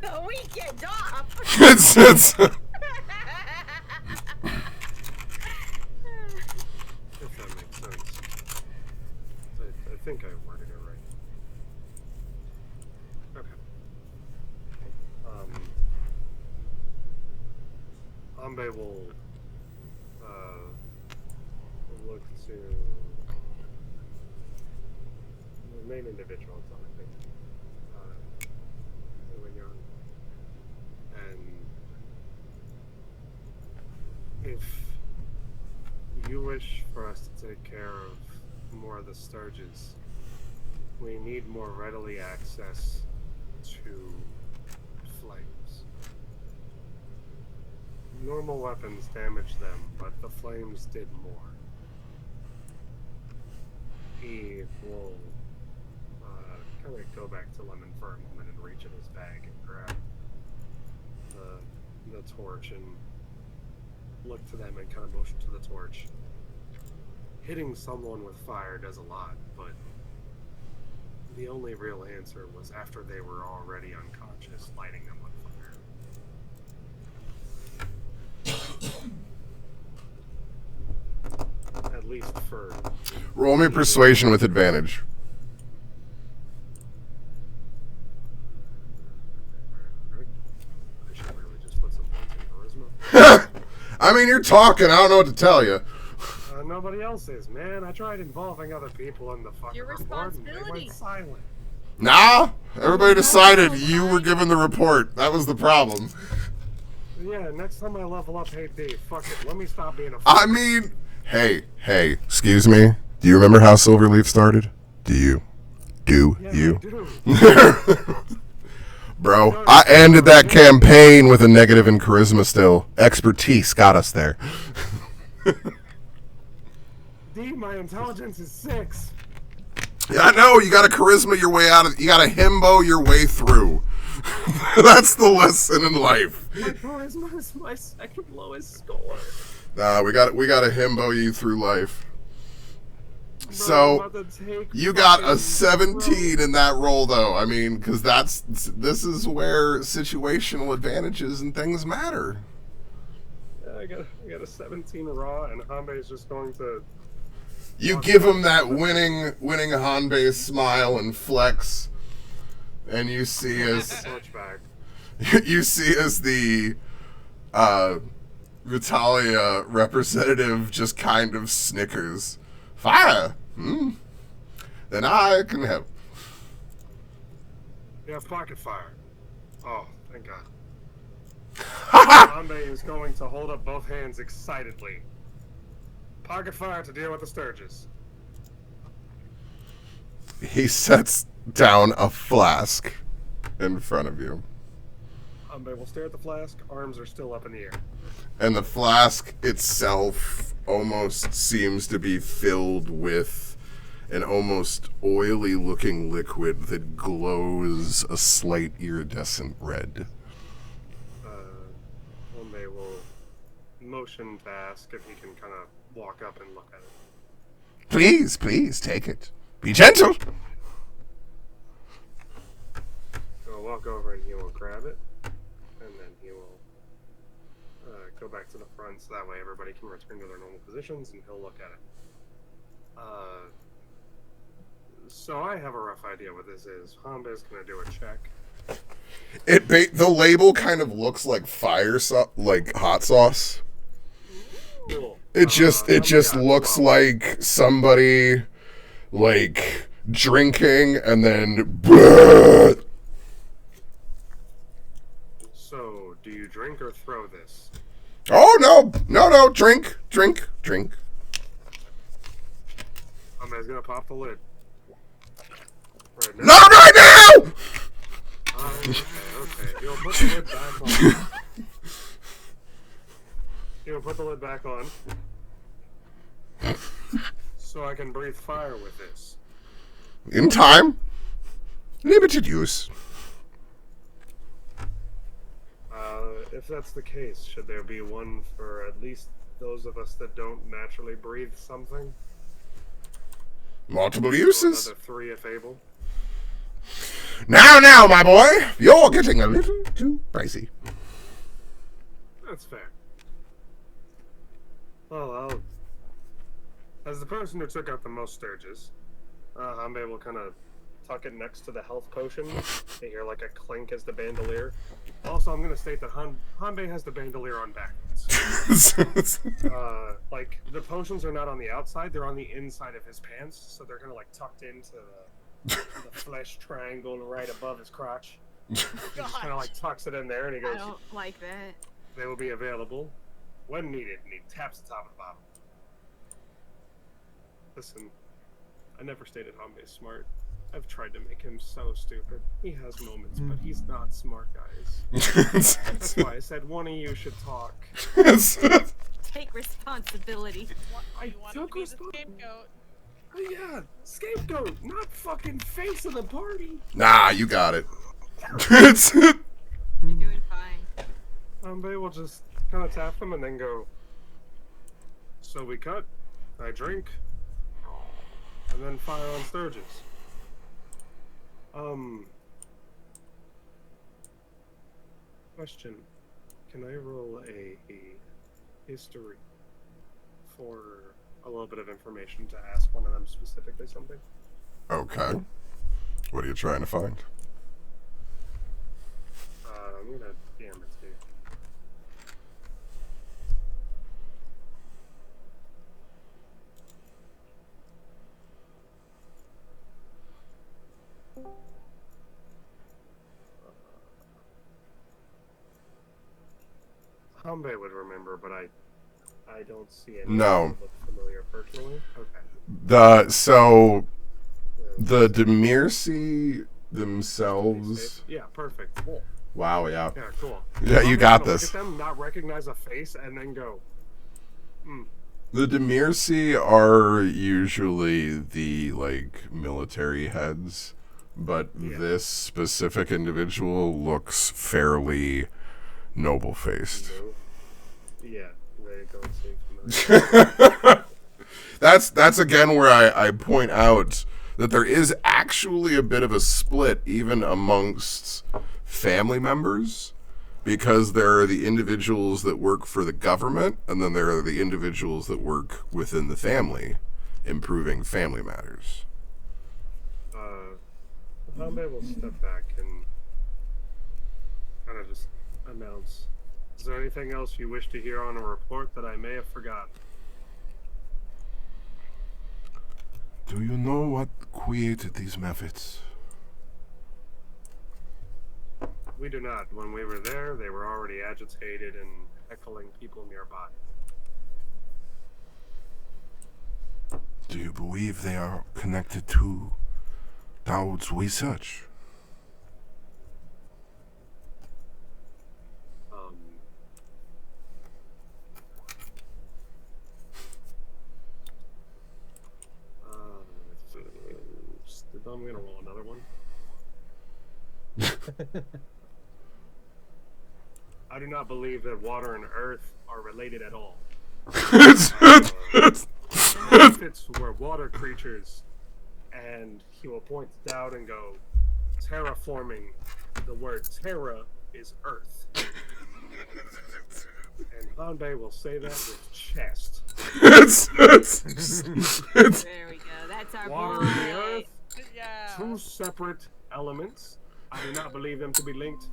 S2: The weekend off.
S1: It's
S4: If that makes sense. I think I worded it right. Okay. Ambe will look to the main individual, I think. And if you wish for us to take care of more of the Sturges, we need more readily access to flames. Normal weapons damage them, but the flames did more. he will kind of go back to Lemon for a moment and reach in his bag and grab the torch and look to them and kind of motion to the torch. Hitting someone with fire does a lot, but the only real answer was after they were already unconscious, lighting them on fire. At least for...
S1: Roll me persuasion with advantage.
S4: I should really just put some points in charisma.
S1: I mean, you're talking. I don't know what to tell you.
S4: Nobody else is, man. I tried involving other people in the fucking
S2: Your
S4: report and they
S2: responsibility.
S4: went silent.
S1: Nah, everybody decided you were given the report. That was the problem.
S4: Yeah, next time I level up Hate B, fuck it. Let me stop being a
S1: I mean, hey, excuse me. Do you remember how Silverleaf started? Do you?
S4: Yeah,
S1: you?
S4: I do.
S1: Bro, I ended that campaign with a negative in charisma still. Expertise got us there.
S4: D, my intelligence is 6.
S1: Yeah, I know. You got to charisma your way out of. You got to himbo your way through. That's the lesson in life.
S4: My charisma is my second lowest score.
S1: Nah, we got to himbo you through life.
S4: Bro,
S1: So
S4: I'm about to take
S1: you got a
S4: fucking
S1: 17 in that roll, though. I mean, because this is where situational advantages and things matter.
S4: Yeah, I got a 17 raw, and Hanbei is just going to.
S1: You give him that winning Hanbei smile and flex, and you see as
S4: Switchback.
S1: you see as the Vitalia representative just kind of snickers. Fire? Then I can help.
S4: You have pocket fire. Oh, thank God. Hanbei is going to hold up both hands excitedly. Pocket fire to deal with the Sturges.
S1: He sets down a flask in front of you.
S4: Hanbei will stare at the flask. Arms are still up in the air.
S1: And the flask itself almost seems to be filled with an almost oily looking liquid that glows a slight iridescent red.
S4: Hanbei will motion to ask if he can kind of walk up and look at it.
S1: Please, take it. Be gentle.
S4: He'll walk over and he will grab it, and then he will go back to the front so that way everybody can return to their normal positions, and he'll look at it. So I have a rough idea what this is. Hanbei's gonna do a check.
S1: The label kind of looks like like hot sauce.
S4: Cool.
S1: It just looks like somebody like drinking and then.
S4: So, do you drink or throw this?
S1: Oh no! Drink.
S4: Hanbei's gonna pop the lid. Right now.
S1: Not right now!
S4: Okay. You'll put the lid back on. You'll put the lid back on. So I can breathe fire with this.
S1: In time. Limited use.
S4: If that's the case, should there be one for at least those of us that don't naturally breathe something?
S1: Multiple
S4: Or
S1: uses.
S4: another 3 if able?
S1: Now, my boy, you're getting a little too pricey.
S4: That's fair. Well, as the person who took out the most Sturges, Hanbei will kind of tuck it next to the health potion. You hear like a clink as the bandolier. Also, I'm going to state that Hanbei has the bandolier on backwards. Like, the potions are not on the outside, they're on the inside of his pants, so they're kind of like tucked into the flesh triangle right above his crotch. He just kind of like tucks it in there and he
S2: I
S4: goes,
S2: don't like that.
S4: they will be available when needed, and he taps the top of the bottle. Listen, I never stated Hanbei's smart. I've tried to make him so stupid. He has moments, but he's not smart, guys. That's why I said one of you should talk.
S2: Take responsibility.
S4: I
S7: You want to
S4: took
S7: be the
S4: responsibility.
S7: scapegoat.
S4: Oh yeah, scapegoat, not fucking face of the party.
S1: Nah, you got it. It's-
S2: You're doing fine.
S4: They will just kind of tap them and then go. So we cut, I drink, and then fire on Sturgis. Question. Can I roll a history for a little bit of information to ask one of them specifically something?
S1: okay. What are you trying to find?
S4: I'm gonna DM it to you. Hambe would remember, but I don't see any
S1: No.
S4: that look familiar personally. Okay.
S1: The Demirci themselves.
S4: Yeah, perfect. Cool.
S1: Wow, yeah.
S4: Yeah, cool.
S1: Yeah, you
S4: I'm
S1: got
S4: gonna
S1: this.
S4: Look at them, not recognize a face, and then go.
S1: The Demirci are usually the like military heads, but this specific individual looks fairly noble faced.
S4: No. Yeah, they don't seem familiar.
S1: That's again where I point out that there is actually a bit of a split even amongst family members, because there are the individuals that work for the government, and then there are the individuals that work within the family, improving family matters.
S4: Hambe will step back and kind of just announce. Is there anything else you wish to hear on a report that I may have forgotten?
S1: Do you know what created these methods?
S4: We do not. When we were there, they were already agitated and heckling people nearby.
S1: Do you believe they are connected to Dargouth's research?
S4: I'm gonna roll another one. I do not believe that water and earth are related at all. It's were water creatures, and he will point down and go, terraforming. The word terra is earth. And Hanbei will say that with chest.
S2: There we go. That's our
S4: Water
S2: boy.
S4: and the earth,
S7: Yeah.
S4: two separate elements. I do not believe them to be linked.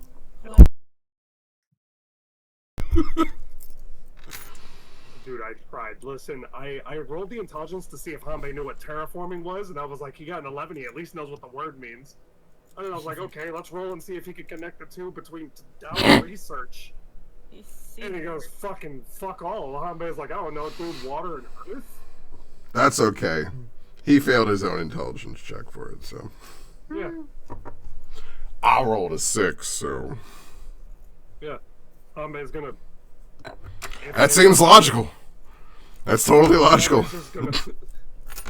S4: Dude, I tried. Listen, I rolled the intelligence to see if Hanbei knew what terraforming was, and I was like, he got an 11, he at least knows what the word means. And then I was like, okay, let's roll and see if he could connect the two between Down research. And he goes, fucking fuck all. Hanbei's like, I don't know, dude, water and earth?
S1: That's okay. He failed his own intelligence check for it, so.
S4: Yeah.
S1: I rolled a 6, so.
S4: Yeah. Hanbei's gonna...
S1: That seems logical. That's totally logical.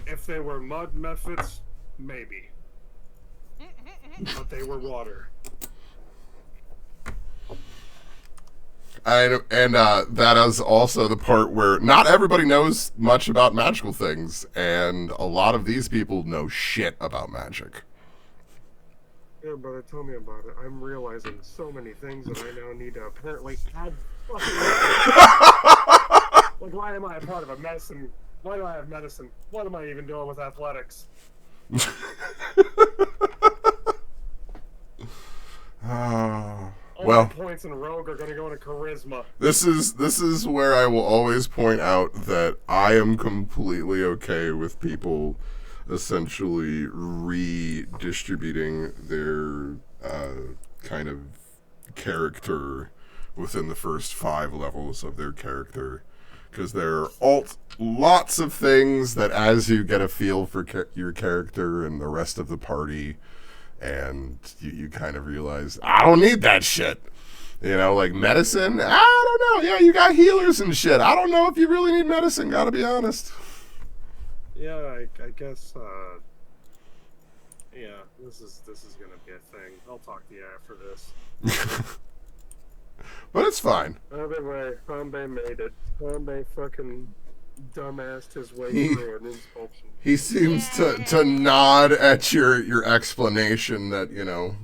S4: If they were mud methods, maybe. But they were water.
S1: And that is also the part where not everybody knows much about magical things, and a lot of these people know shit about magic.
S4: Yeah, brother, tell me about it. I'm realizing so many things that I now need to apparently add fucking... Like, why am I a part of a medicine? Why do I have medicine? What am I even doing with athletics? All
S1: Well,
S4: my points in Rogue are gonna go into charisma.
S1: this is where I will always point out that I am completely okay with people essentially redistributing their kind of character within the first 5 levels of their character, because there are lots of things that as you get a feel for your character and the rest of the party, and you kind of realize, I don't need that shit. You know, like medicine, I don't know. Yeah, you got healers and shit. I don't know if you really need medicine, gotta be honest.
S4: Yeah, I guess. Yeah, this is gonna be a thing. I'll talk to you after this.
S1: But it's fine.
S4: Either way, Hanbei made it. Hanbei fucking dumbassed his way through an inspection.
S1: He seems to nod at your explanation that, you know,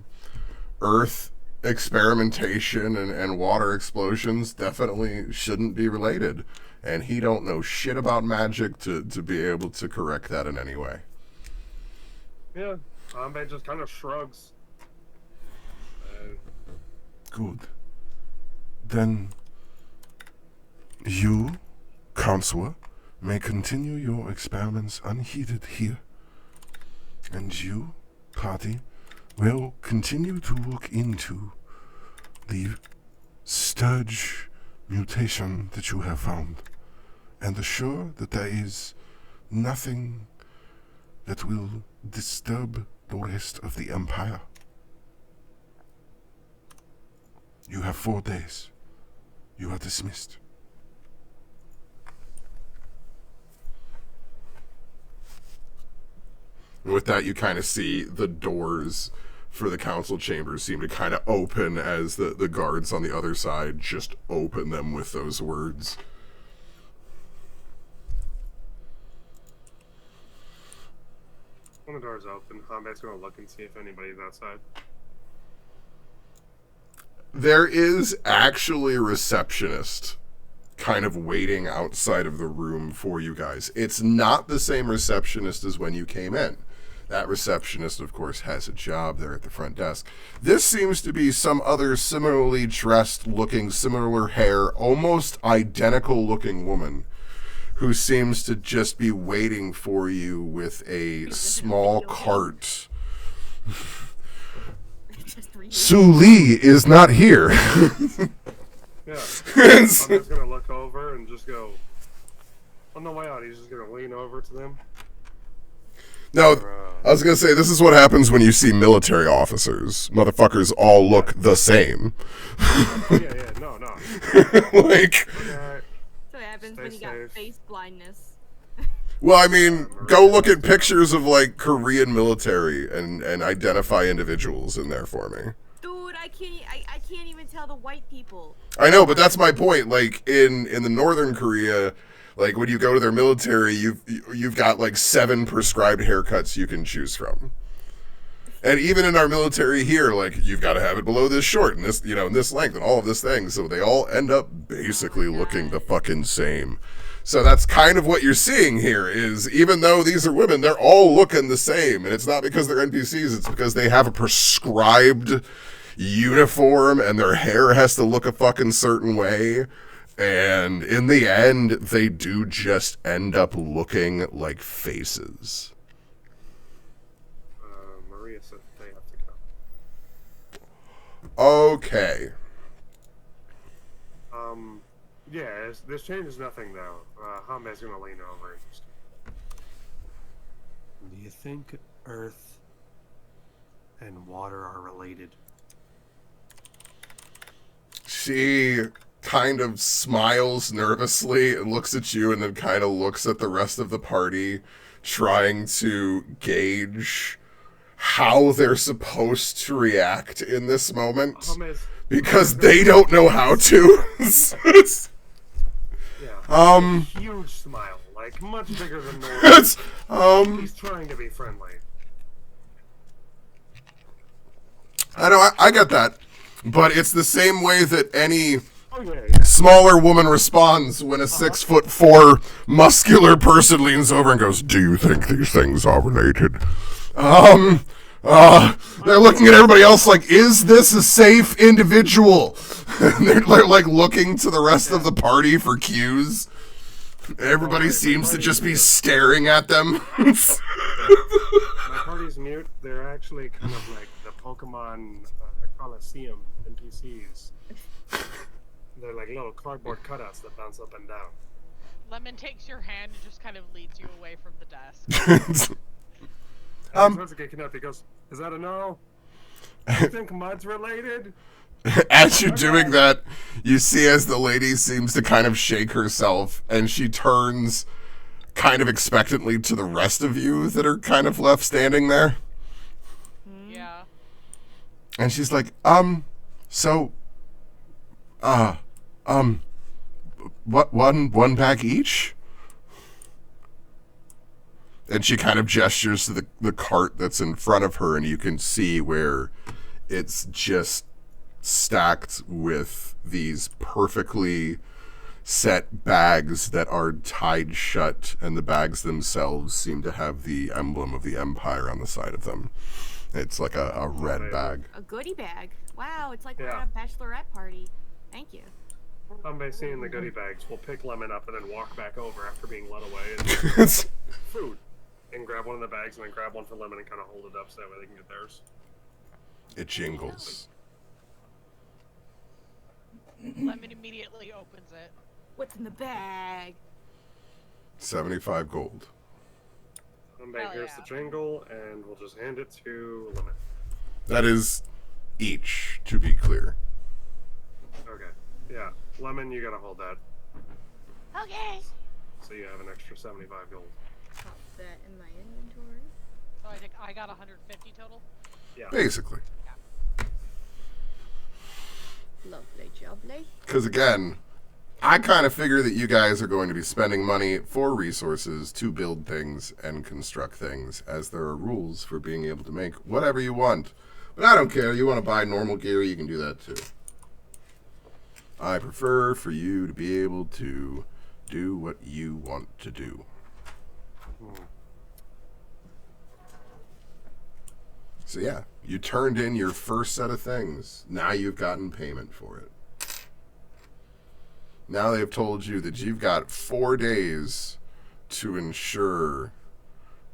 S1: Earth experimentation and water explosions definitely shouldn't be related. And he don't know shit about magic to be able to correct that in any way.
S4: Yeah, Hanbei just kind of shrugs.
S1: Good. Then you, counselor, may continue your experiments unheeded here. And you, party, will continue to look into the Sturge mutation that you have found, and assure that there is nothing that will disturb the rest of the Empire. You have 4 days. You are dismissed. And with that, you kind of see the doors for the council chambers seem to kind of open as the guards on the other side just open them with those words.
S4: When the door's open, Hanbei's gonna look and see if anybody's outside.
S1: There is actually a receptionist kind of waiting outside of the room for you guys. It's not the same receptionist as when you came in. That receptionist, of course, has a job there at the front desk. This seems to be some other similarly dressed looking, similar hair, almost identical looking woman who seems to just be waiting for you with a small cart. Su Lee is not here.
S4: Yeah. Hanbei's gonna look over and just go. On the way out, he's just gonna lean over to them.
S1: No, I was going to say, this is what happens when you see military officers. Motherfuckers all look the same.
S4: Yeah, no.
S1: Like...
S2: That's what happens when you got face blindness.
S1: Well, I mean, go look at pictures of, like, Korean military and identify individuals in there for me.
S2: Dude, I can't even tell the white people.
S1: I know, but that's my point. Like, in the northern Korea... Like, when you go to their military, you've got, like, 7 prescribed haircuts you can choose from. And even in our military here, like, you've got to have it below this short and this, you know, and this length and all of this thing. So they all end up basically looking the fucking same. So that's kind of what you're seeing here is, even though these are women, they're all looking the same. And it's not because they're NPCs, it's because they have a prescribed uniform and their hair has to look a fucking certain way. And in the end, they do just end up looking like faces.
S4: Maria said they have to go.
S1: Okay.
S4: Yeah, this changes nothing, though. Hanbei's gonna lean over and just... Do you think Earth and water are related?
S1: She kind of smiles nervously and looks at you and then kind of looks at the rest of the party, trying to gauge how they're supposed to react in this moment, because they don't know how to.
S4: Yeah. Huge smile, like much bigger than normal. He's trying to be friendly.
S1: I know, I get that, but it's the same way that any smaller woman responds when a 6'4" muscular person leans over and goes, "Do you think these things are related?" They're looking at everybody else like, is this a safe individual? They're like looking to the rest of the party for cues. Everybody seems to just be staring at them.
S4: My party's mute. They're actually kind of like the Pokemon Coliseum NPCs. They're like little cardboard cutouts that bounce up and down.
S7: Lemon takes your hand and just kind of leads you away from the desk.
S4: Starts to get connected. He goes, "Is that a no? You think mud's related?"
S1: As you're doing that, you see as the lady seems to kind of shake herself, and she turns kind of expectantly to the rest of you that are kind of left standing there.
S7: Yeah.
S1: And she's like, so, what, one bag each? And she kind of gestures to the cart that's in front of her, and you can see where it's just stacked with these perfectly set bags that are tied shut, and the bags themselves seem to have the emblem of the Empire on the side of them. It's like a red bag.
S2: A goodie bag. Wow, it's like we're
S4: Yeah.
S2: at a bachelorette party. Thank you.
S4: By seeing the goodie bags, we'll pick Lemon up and then walk back over after being led away and
S1: It's-
S4: food. And grab one of the bags and then grab one for Lemon and kind of hold it up so that way they can get theirs.
S1: it jingles.
S7: Lemon immediately opens it.
S2: What's in the bag?
S1: 75 gold.
S4: Here's
S7: yeah.
S4: the jingle, and we'll just hand it to Lemon.
S1: That is each, to be clear.
S4: Okay. Yeah. Lemon, you gotta hold that.
S7: Okay.
S4: So you have an extra 75 gold.
S2: Pop that in my inventory.
S7: So I think I got 150 total.
S4: Yeah.
S1: Basically.
S2: Lovely jubbly.
S1: Because again, I kind of figure that you guys are going to be spending money for resources to build things and construct things, as there are rules for being able to make whatever you want. But I don't care. You want to buy normal gear, you can do that too. I prefer for you to be able to do what you want to do. So yeah, you turned in your first set of things. Now you've gotten payment for it. Now they've told you that you've got 4 days to ensure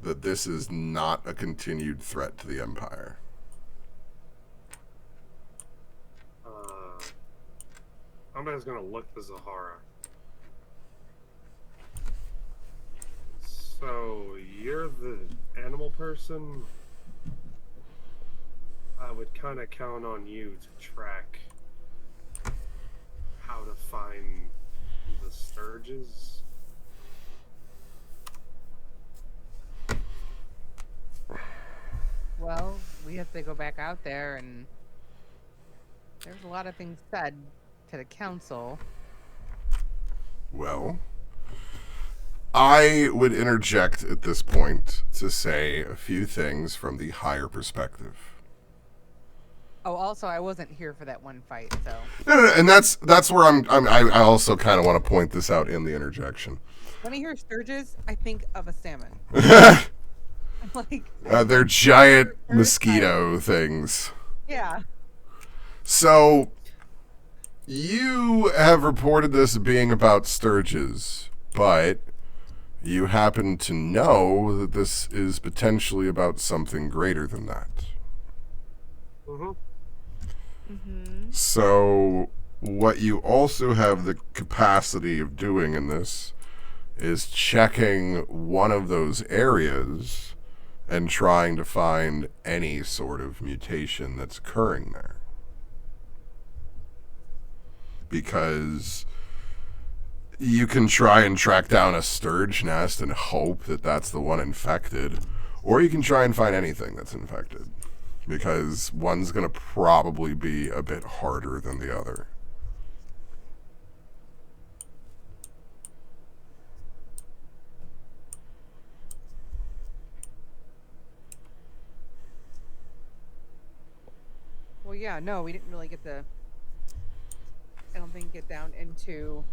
S1: that this is not a continued threat to the Empire.
S4: Somebody's gonna look to Zahara. So, you're the animal person? I would kind of count on you to track how to find the Sturges.
S3: Well, we have to go back out there, and there's a lot of things said to the council.
S1: Well, I would interject at this point to say a few things from the higher perspective.
S3: Oh, also, I wasn't here for that one fight, so.
S1: No, and that's where I also kind of want to point this out in the interjection.
S3: When I hear Sturges, I think of a salmon. Like,
S1: They're giant mosquito things.
S3: yeah.
S1: So, you have reported this being about Sturges, but you happen to know that this is potentially about something greater than that.
S4: Mm-hmm.
S1: So, what you also have the capacity of doing in this is checking one of those areas and trying to find any sort of mutation that's occurring there. Because you can try and track down a sturge nest and hope that that's the one infected, or you can try and find anything that's infected, because one's going to probably be a bit harder than the other.
S3: Well, yeah, no, we didn't really get the. I don't think get down into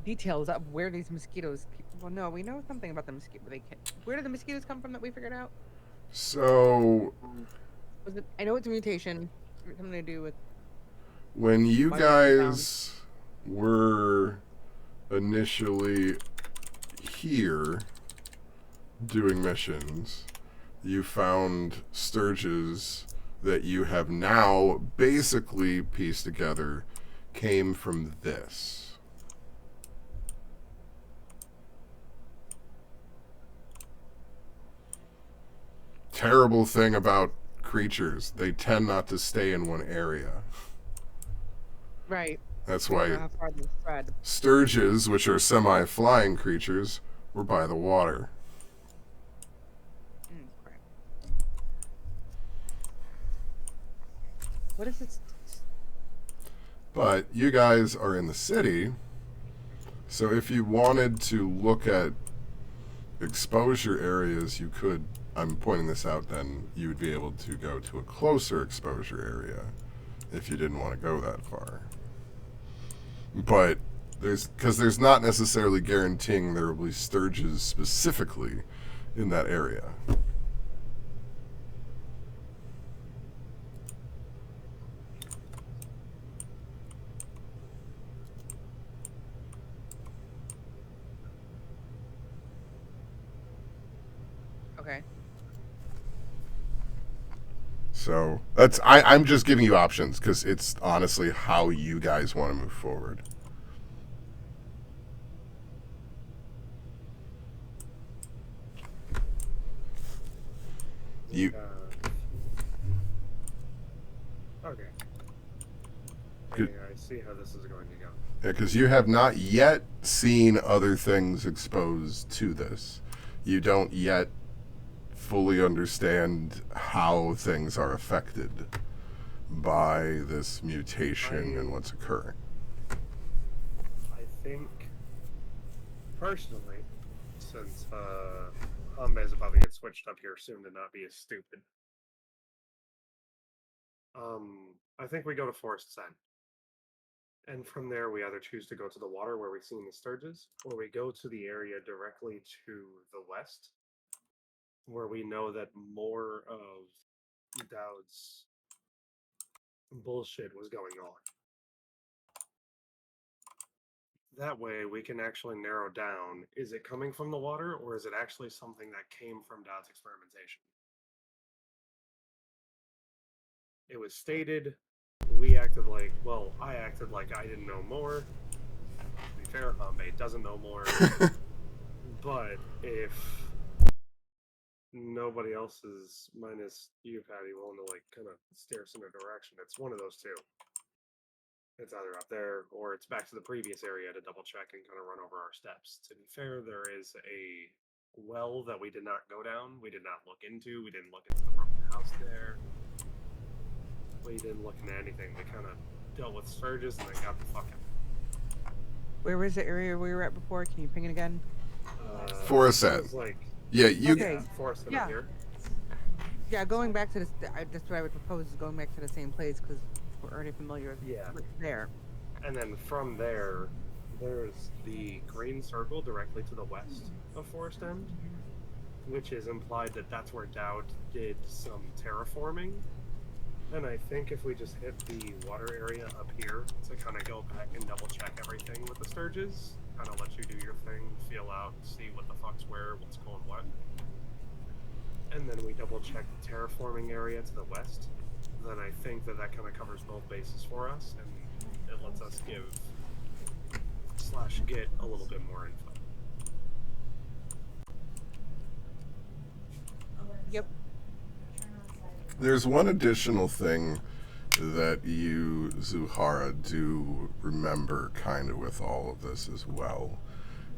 S3: details of where these mosquitoes. Well, no, we know something about the mosquito. Where did the mosquitoes come from that we figured out?
S1: So,
S3: Was it? I know it's a mutation. Something to do with.
S1: when you
S3: Why was it
S1: guys were initially here doing missions, you found sturges that you have now basically pieced together came from this. Terrible thing about creatures, they tend not to stay in one area.
S3: Right.
S1: That's
S3: I don't know
S1: why
S3: how far they spread.
S1: sturges, which are semi-flying creatures, were by the water.
S3: Okay. What is it?
S1: But you guys are in the city, so if you wanted to look at exposure areas, you could. I'm pointing this out, then you would be able to go to a closer exposure area if you didn't want to go that far. But there's not necessarily guaranteeing there will be sturges specifically in that area.
S3: Okay.
S1: So I'm just giving you options because it's honestly how you guys want to move forward. You
S4: Okay.
S1: Good.
S4: I see how this is going to go.
S1: Yeah, because you have not yet seen other things exposed to this. You don't yet fully understand how things are affected by this mutation and what's occurring.
S4: I think, personally, since Hanbei's about to get switched up here soon to not be as stupid, I think we go to Forest End. And from there, we either choose to go to the water where we've seen the sturges, or we go to the area directly to the west, where we know that more of Dowd's bullshit was going on. That way, we can actually narrow down, is it coming from the water, or is it actually something that came from Dowd's experimentation? It was stated, we acted like, well, I acted like I didn't know more. To be fair, Hanbei doesn't know more. But if nobody else is, minus you, Patty, willing to like kind of steer us in a direction, it's one of those two. It's either up there or it's back to the previous area to double check and kind of run over our steps. To be fair, there is a well that we did not go down. We did not look into. We didn't look into the broken house there. We didn't look into anything. We kind of dealt with sturges and then got the fuck out.
S3: Where was the area we were at before? Can you ping it again?
S1: Forest End.
S4: Like,
S1: Yeah, you.
S3: Okay.
S4: Forest End
S3: Yeah.
S4: up here.
S3: Yeah, going back to this. That's what I would propose is going back to the same place because we're already familiar with
S4: Yeah.
S3: what's there.
S4: And then from there, there's the green circle directly to the west of Forest End, which is implied that that's where Dowd did some terraforming. And I think if we just hit the water area up here to kind of go back and double check everything with the sturges, kind of let you do your thing, feel out, see what the fuck's where, what's going what. And then we double check the terraforming area to the west, then I think that kind of covers both bases for us, and it lets us give / get a little bit more info.
S3: Yep.
S1: There's one additional thing that you, Zuhara, do remember kind of with all of this as well,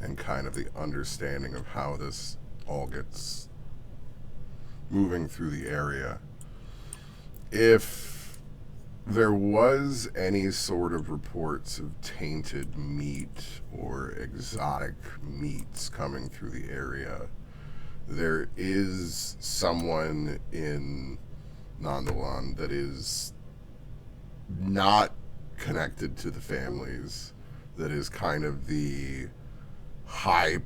S1: and kind of the understanding of how this all gets moving through the area. If there was any sort of reports of tainted meat or exotic meats coming through the area, there is someone in Nandalan that is not connected to the families, that is kind of the high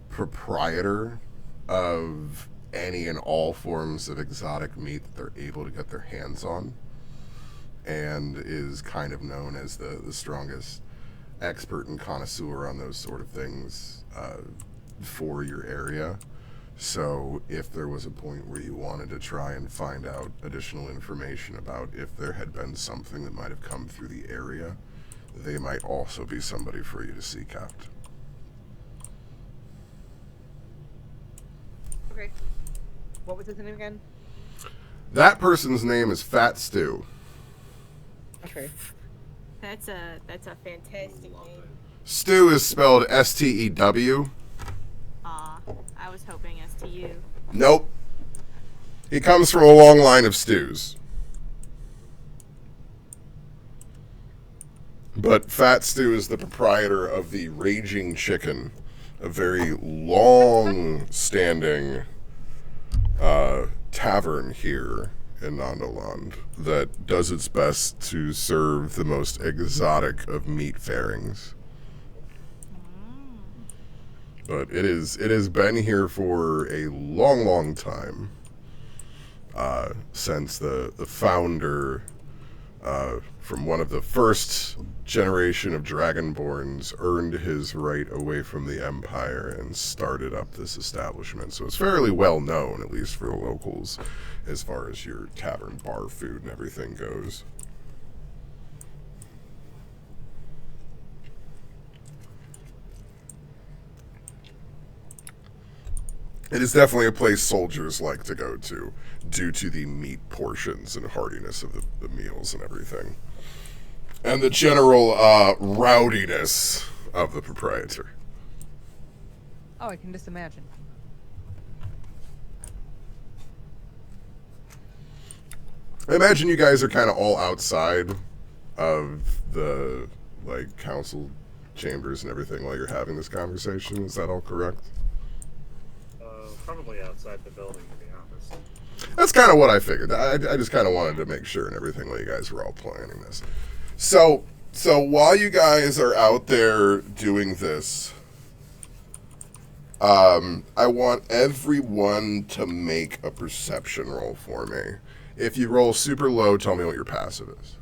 S1: proprietor of any and all forms of exotic meat that they're able to get their hands on, and is kind of known as the strongest expert and connoisseur on those sort of things for your area. So if there was a point where you wanted to try and find out additional information about if there had been something that might have come through the area, they might also be somebody for you to seek out.
S3: Okay. What was his name again?
S1: That person's name is Fat Stew.
S3: Okay.
S2: That's a fantastic name.
S1: Stew is spelled S-T-E-W.
S2: Aw, I was hoping STU.
S1: Nope. He comes from a long line of stews. But Fat Stew is the proprietor of the Raging Chicken, a very long-standing tavern here in Nandoland that does its best to serve the most exotic of meat fairings. But it has been here for a long, long time. Since the founder from one of the first generation of Dragonborns earned his right away from the Empire and started up this establishment. So it's fairly well known, at least for the locals, as far as your tavern bar food and everything goes. It is definitely a place soldiers like to go to, due to the meat portions and hardiness of the meals and everything. And the general rowdiness of the proprietor.
S3: Oh, I can just imagine.
S1: I imagine you guys are kind of all outside of the, like, council chambers and everything while you're having this conversation. Is that all correct?
S4: Probably outside the building, to be honest.
S1: That's kind of what I figured. I just kind of wanted to make sure and everything while you guys were all planning this. So while you guys are out there doing this, I want everyone to make a perception roll for me. If you roll super low, tell me what your passive is.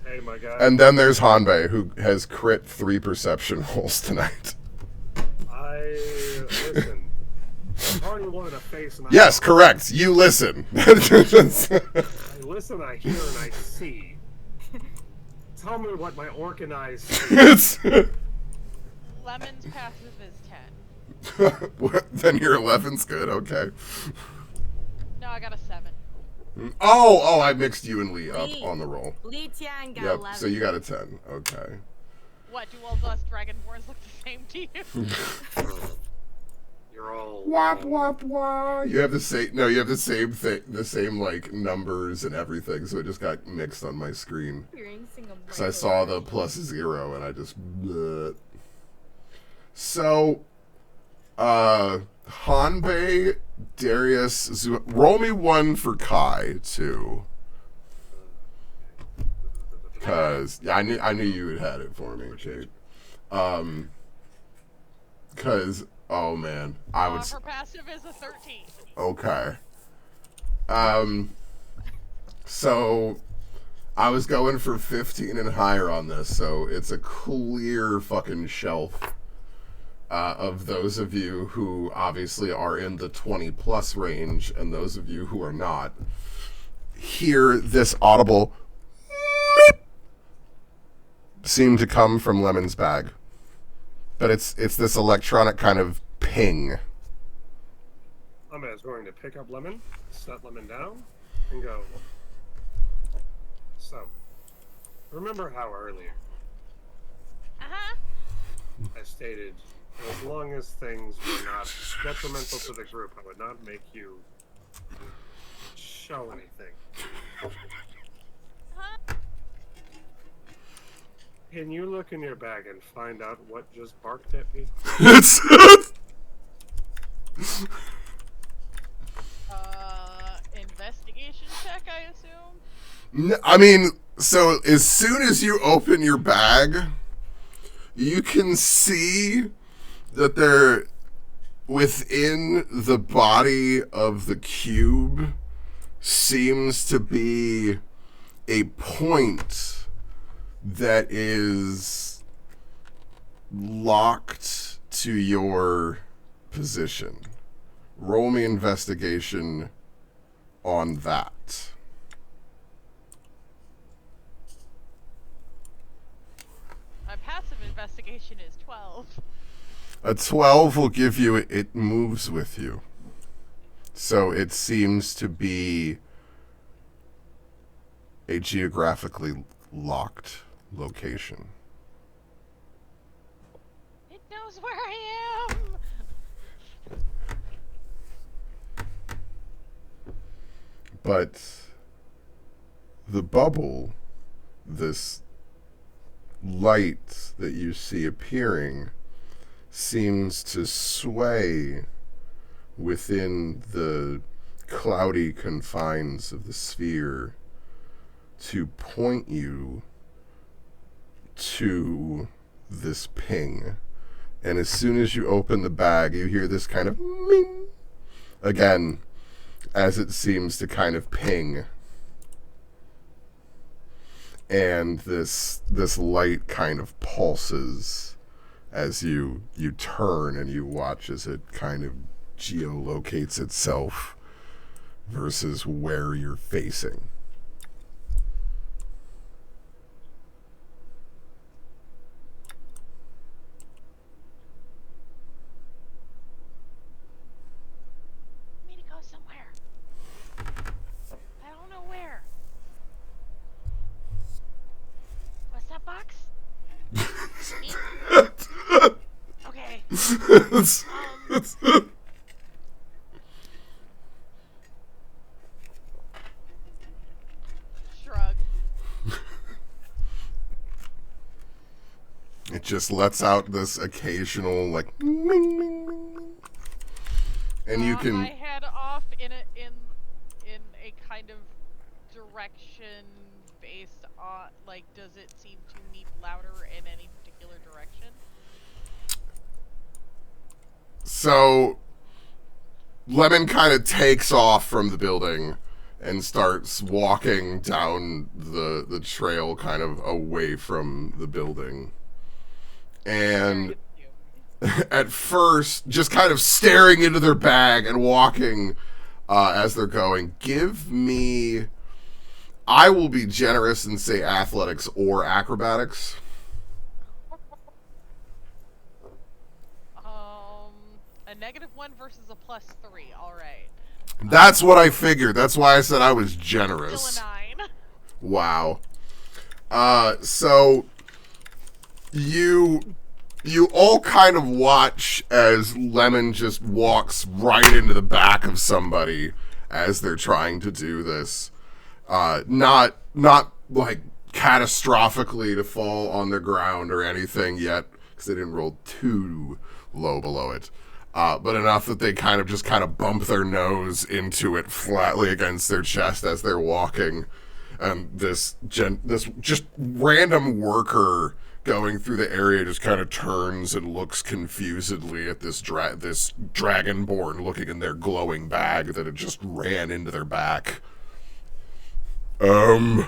S4: Hey, my guy.
S1: And then there's Hanbei, who has crit 3 perception rolls tonight.
S4: Listen. I'm already wanted a face. And
S1: Yes, correct. You listen.
S4: I listen, I hear, and I see. Tell me what my orc eyes see.
S7: Lemon's passive is 10.
S1: Then your 11's good, okay.
S7: No, I got a 7.
S1: Oh, I mixed you and Lee up on the roll.
S2: Lee Tian got
S1: Yep,
S2: 11.
S1: so you got a 10, okay.
S7: What, do all of us Dragonborns look the same to you?
S4: You're all
S1: Wop wop wop. You have the same thing, the same like numbers and everything, so it just got mixed on my screen. Because I saw the +0 and I just bleh. So Hanbei, Darius, roll me 1 for Kai too. Cause I knew you had it for me, Kate. Cause oh man,
S7: Her passive is a 13.
S1: Okay. So I was going for 15 and higher on this, so it's a clear fucking shelf of those of you who obviously are in the 20+ range, and those of you who are not hear this audible seem to come from Lemon's bag. But it's this electronic kind of ping.
S4: I'm going to pick up Lemon, set Lemon down, and go. So, remember how earlier I stated, as long as things were not detrimental to the group, I would not make you show anything. Can you look in your bag and find out what just barked at me?
S1: It's
S7: Investigation check, I assume?
S1: I mean, so as soon as you open your bag, you can see that there, within the body of the cube, seems to be a point that is locked to your position. Roll me investigation on that.
S7: My passive investigation is 12.
S1: A 12 will give you, it moves with you. So it seems to be a geographically locked location.
S7: It knows where I am.
S1: But the bubble, this light that you see appearing, seems to sway within the cloudy confines of the sphere to point you to this ping. And as soon as you open the bag, you hear this kind of ming again, as it seems to kind of ping. And this light kind of pulses as you turn and you watch as it kind of geolocates itself versus where you're facing.
S7: Me to go somewhere. I don't know where. What's that box? Okay. Shrug.
S1: It just lets out this occasional like ming, ming, ming, ming. And you can
S7: I head off in a kind of direction based on, like, does it seem to me louder in any particular direction?
S1: So Lemon kind of takes off from the building and starts walking down the trail kind of away from the building. And at first, just kind of staring into their bag and walking as they're going. Give me... I will be generous and say athletics or acrobatics.
S7: A -1 versus a +3. All right.
S1: That's what I figured. That's why I said I was generous.
S7: Still a 9.
S1: Wow. So you all kind of watch as Lemon just walks right into the back of somebody as they're trying to do this. Not like catastrophically to fall on the ground or anything yet, because they didn't roll too low below it. But enough that they kind of bump their nose into it flatly against their chest as they're walking. And this just random worker going through the area just kind of turns and looks confusedly at this dragonborn looking in their glowing bag that had just ran into their back. Hello?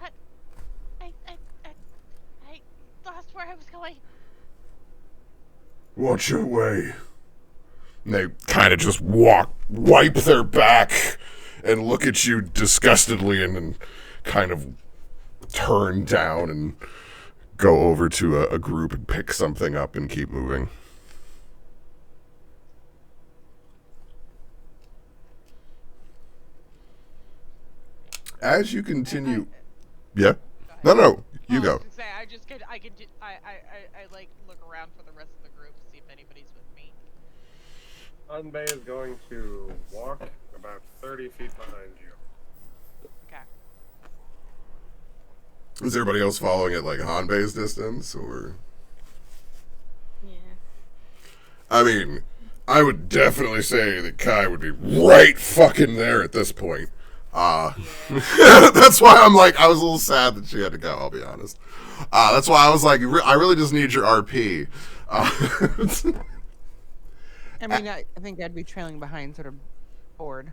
S7: I lost where I was going.
S1: Watch your way. And they kind of just wipe their back and look at you disgustedly and then kind of turn down and go over to a group and pick something up and keep moving. As you continue... Yeah? No, you go.
S7: I like look around for the rest of the group to see if anybody's with me.
S4: Unbay is going to walk about 30 feet behind you.
S7: Okay.
S1: Is everybody else following at like Hanbei's distance, or?
S2: Yeah.
S1: I mean, I would definitely say that Kai would be right fucking there at this point. That's why I was a little sad that she had to go, I'll be honest. That's why I was like, I really just need your RP.
S3: I mean, I think I'd be trailing behind, sort of bored.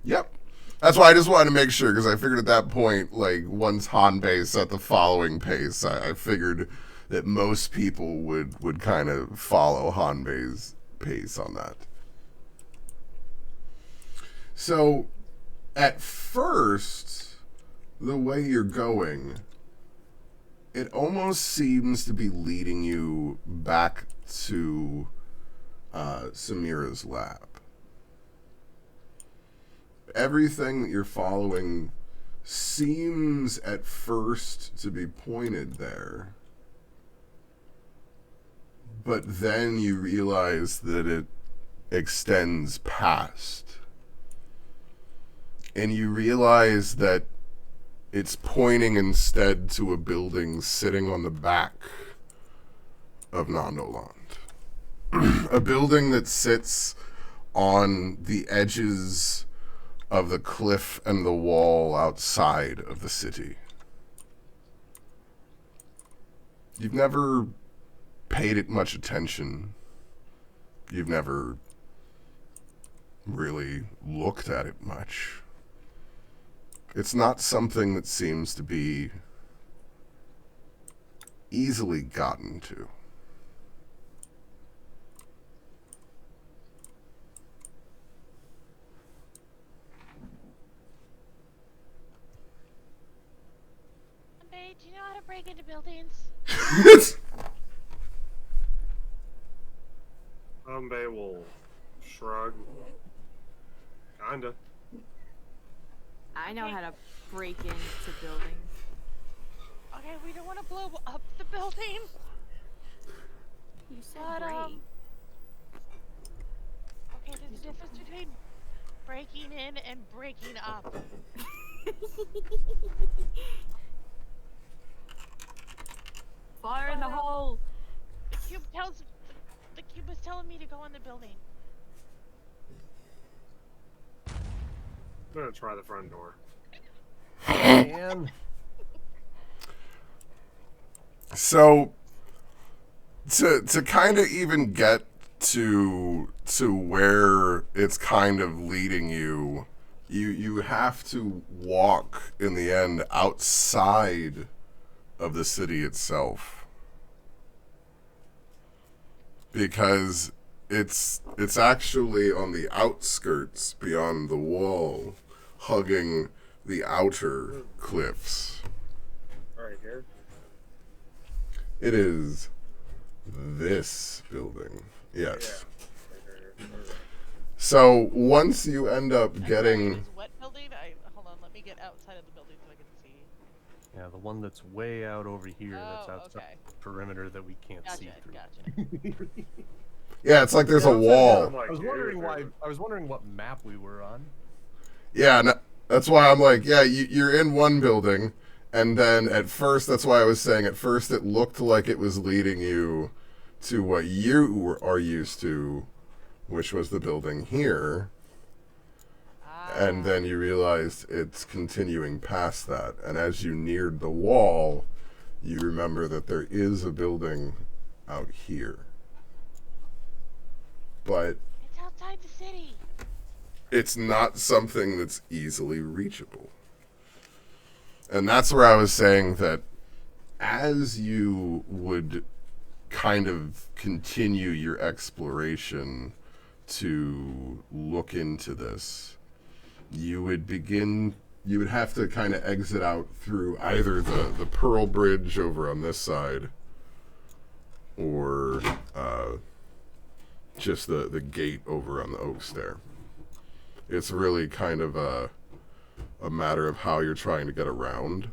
S1: Yep. That's why I just wanted to make sure, because I figured at that point, like, once Hanbei set the following pace, I figured that most people would kind of follow Hanbei's pace on that. So, at first, the way you're going, it almost seems to be leading you back to Samira's lab. everything that you're following seems at first to be pointed there. But then you realize that it extends past. And you realize that it's pointing instead to a building sitting on the back of Nandoland. A building that sits on the edges of the cliff and the wall outside of the city. You've never paid it much attention. You've never really looked at it much. It's not something that seems to be easily gotten to.
S7: Babe, do you know how to break into buildings?
S4: Umbe will shrug. Kinda.
S2: I know how to break into buildings.
S7: Okay, we don't want to blow up the building.
S2: You said
S7: But,
S2: break.
S7: Okay, there's a difference between breaking in and breaking up.
S2: Fire in the hole.
S7: The cube the cube was telling me to go in the building.
S4: I'm gonna try the front door.
S6: Man.
S1: So to kind of even get to where it's kind of leading you, you have to walk in the end outside of the city itself, because it's actually on the outskirts beyond the wall, hugging the outer cliffs.
S4: Right here.
S1: It is this building. Yes.
S4: Yeah.
S1: So once you end up
S7: This
S1: getting,
S7: wet building. Hold on. Let me get outside of the building so I can see.
S6: Yeah, the one that's way out over here, that's
S7: Oh,
S6: outside
S7: okay.
S6: the perimeter that we can't see
S7: Gotcha.
S6: through.
S7: Gotcha.
S1: yeah, it's like there's
S6: Yeah,
S1: a wall.
S6: I was wondering why. I was wondering what map we were on.
S1: Yeah, no, that's why I'm like, yeah, you're in one building, and then at first, that's why I was saying at first it looked like it was leading you to what you are used to, which was the building here. And then you realized it's continuing past that. And as you neared the wall, you remember that there is a building out here. But
S7: It's outside the city.
S1: it's not something that's easily reachable. And that's where I was saying that as you would kind of continue your exploration to look into this, you would have to kind of exit out through either the Pearl Bridge over on this side, or just the gate over on the Oaks there. It's really kind of a matter of how you're trying to get around,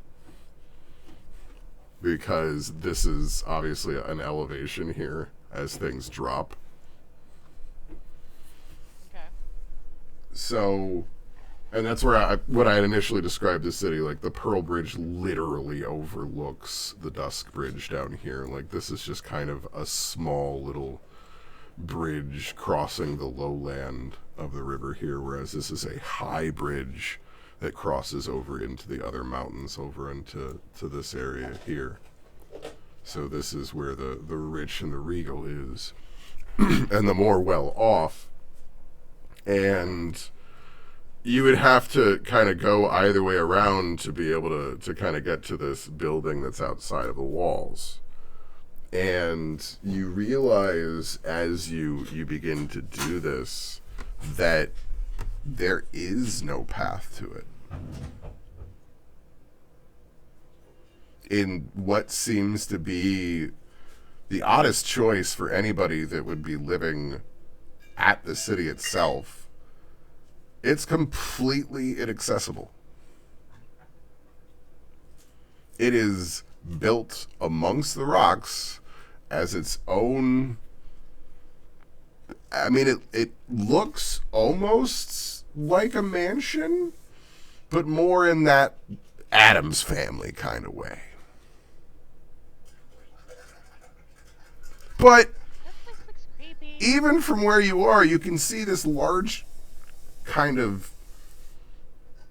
S1: because this is obviously an elevation here as things drop.
S7: Okay.
S1: So, and that's where what I had initially described the city, like the Pearl Bridge literally overlooks the Dusk Bridge down here. Like, this is just kind of a small little bridge crossing the lowland of the river here, whereas this is a high bridge that crosses over into the other mountains over into this area here. So this is where the rich and the regal is, and the more well off. And you would have to kind of go either way around to be able to kind of get to this building that's outside of the walls. And you realize as you begin to do this that there is no path to it. In what seems to be the oddest choice for anybody that would be living at the city itself, It's completely inaccessible. It is built amongst the rocks as its own. I mean, it looks almost like a mansion, but more in that Addams Family kind of way. But
S7: This place looks creepy.
S1: even from where you are, you can see this large kind of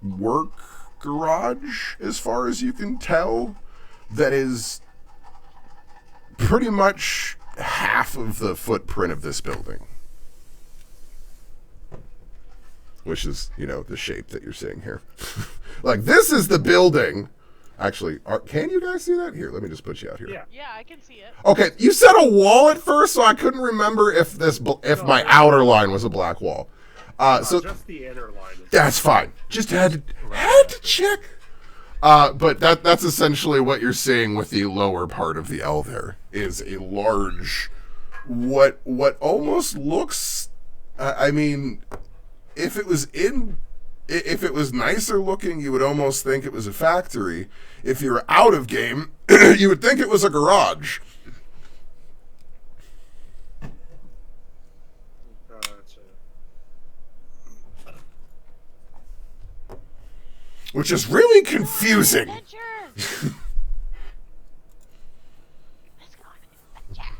S1: work garage, as far as you can tell, that is pretty much half of the footprint of this building. Which is, the shape that you're seeing here. Like, this is the building. Actually, can you guys see that? Here, let me just put you out here.
S4: Yeah.
S7: Yeah, I can see it.
S1: Okay, you said a wall at first, so I couldn't remember if my outer line was a black wall. So
S4: just the inner line.
S1: that's fine. Just had to check. But that's essentially what you're seeing with the lower part of the L. There is a large, what almost looks. I mean, if it was nicer looking, you would almost think it was a factory. If you're out of game, you would think it was a garage.
S4: Gotcha.
S1: Which is really confusing.
S7: Adventure! Let's go on an adventure.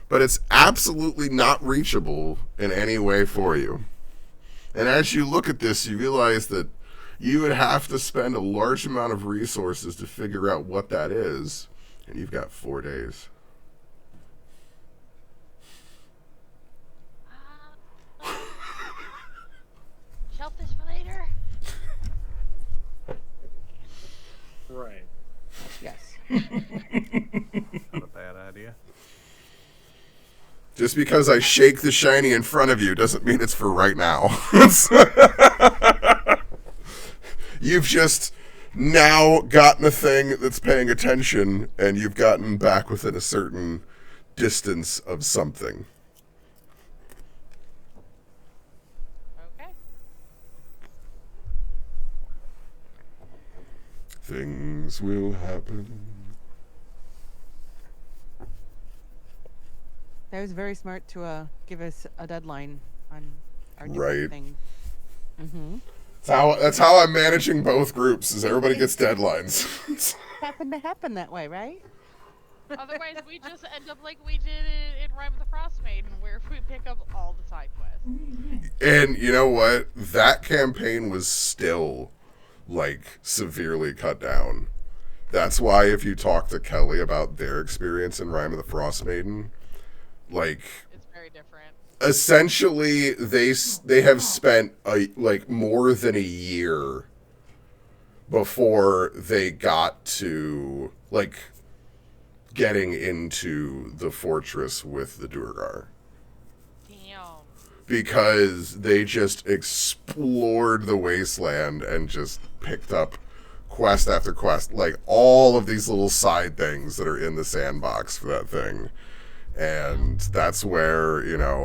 S1: But it's absolutely not reachable in any way for you. And as you look at this, you realize that you would have to spend a large amount of resources to figure out what that is. And you've got 4 days.
S7: Shelf this for later.
S4: Right.
S3: Yes.
S6: Not a bad idea.
S1: Just because I shake the shiny in front of you doesn't mean it's for right now. You've just now gotten a thing that's paying attention, and you've gotten back within a certain distance of something.
S7: Okay.
S1: Things will happen.
S3: That was very smart to give us a deadline on our
S1: Right.
S3: different things. Mm-hmm.
S1: That's how I'm managing both groups, is everybody gets deadlines.
S3: Happened to happen that way, right?
S7: Otherwise, we just end up like we did in Rime of the Frost Maiden, where we pick up all the side quests.
S1: And you know what? That campaign was still, severely cut down. That's why if you talk to Kelly about their experience in Rime of the Frost Maiden,
S7: It's very different.
S1: essentially they have spent more than a year before they got to getting into the fortress with the Durgar,
S7: Damn.
S1: because they just explored the wasteland and just picked up quest after quest, all of these little side things that are in the sandbox for that thing. And that's where,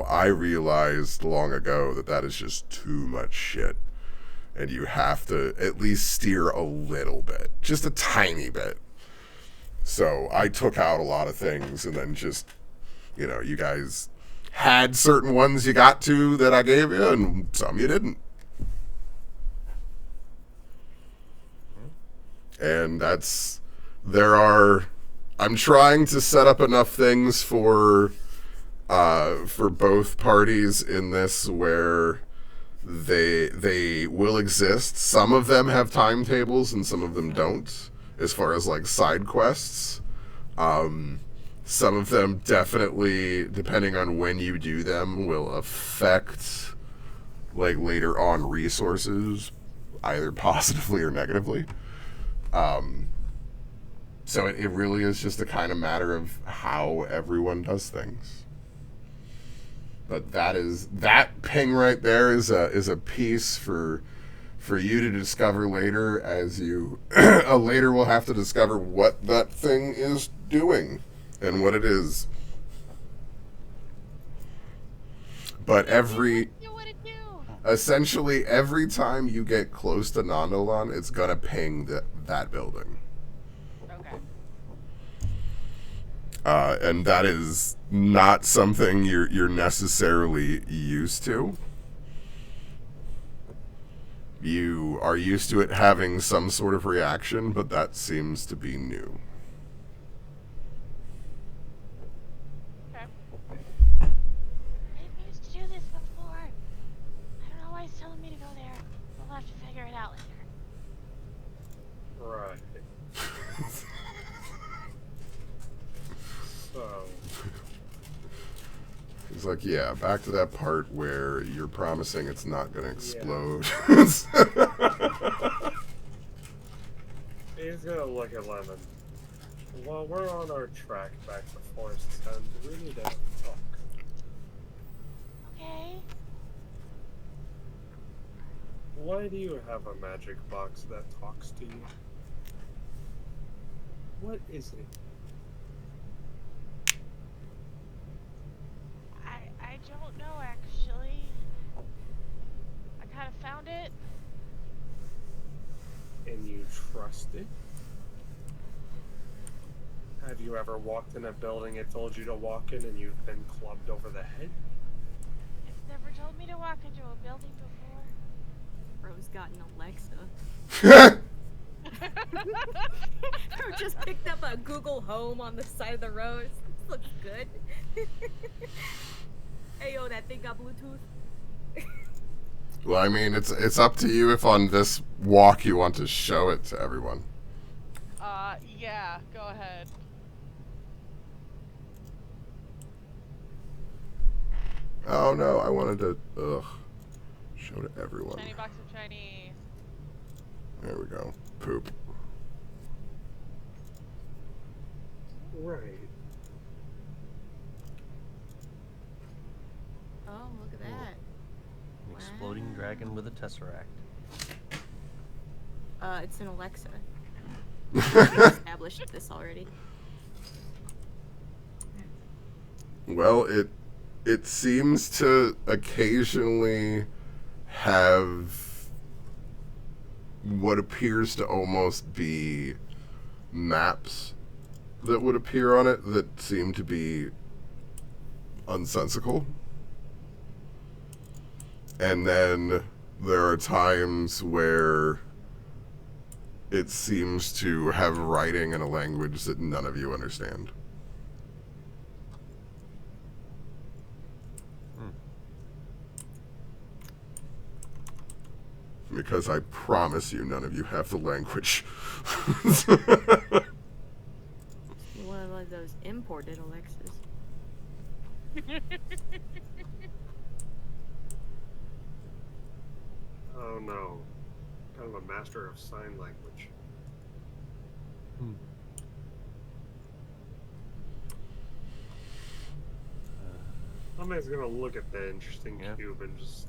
S1: I realized long ago that is just too much shit. And you have to at least steer a little bit. Just a tiny bit. So I took out a lot of things, and then just, you guys had certain ones you got to that I gave you, and some you didn't. And I'm trying to set up enough things for both parties in this where they will exist. Some of them have timetables and some of them don't, as far as side quests. Some of them definitely, depending on when you do them, will affect later on resources, either positively or negatively. So it really is just a kind of matter of how everyone does things. But that ping right there is a piece for you to discover later, as you later will have to discover what that thing is doing and what it is. But
S7: Do what it do.
S1: Essentially, every time you get close to Nondolan, it's gonna ping that building.
S7: Okay.
S1: And that is not something you're necessarily used to. You are used to it having some sort of reaction, but that seems to be new.
S7: Okay. I didn't used to do this before. I don't know why he's telling me to go there. We'll have to figure it out later.
S4: Right. So,
S1: He's like, yeah, back to that part where you're promising it's not going to explode.
S4: he's gonna look at Lemon. While we're on our track back to Forest's End, we need to talk.
S7: Okay.
S4: Why do you have a magic box that talks to you? What is it?
S7: I don't know actually. I kind of found it.
S4: And you trust it? Have you ever walked in a building it told you to walk in and you've been clubbed over the head?
S7: It's never told me to walk into a building before.
S2: Bro's got an Alexa. Bro just picked up a Google Home on the side of the road. This looks good. Hey yo, that thing got Bluetooth.
S1: Well, I mean, it's up to you if on this walk you want to show it to everyone.
S7: Yeah, go ahead.
S1: Oh no, I wanted to show to everyone.
S7: Shiny box of shiny.
S1: There we go. Poop.
S4: Right.
S2: Oh, look at that.
S6: An exploding dragon with a tesseract.
S2: It's an Alexa. We established this already.
S1: Well, it seems to occasionally have what appears to almost be maps that would appear on it that seem to be unsensical. And then there are times where it seems to have writing in a language that none of you understand. Because I promise you, none of you have the language.
S2: One of those imported Alexas.
S4: Oh no. Kind of a master of sign language. Somebody's gonna look at the interesting cube and just...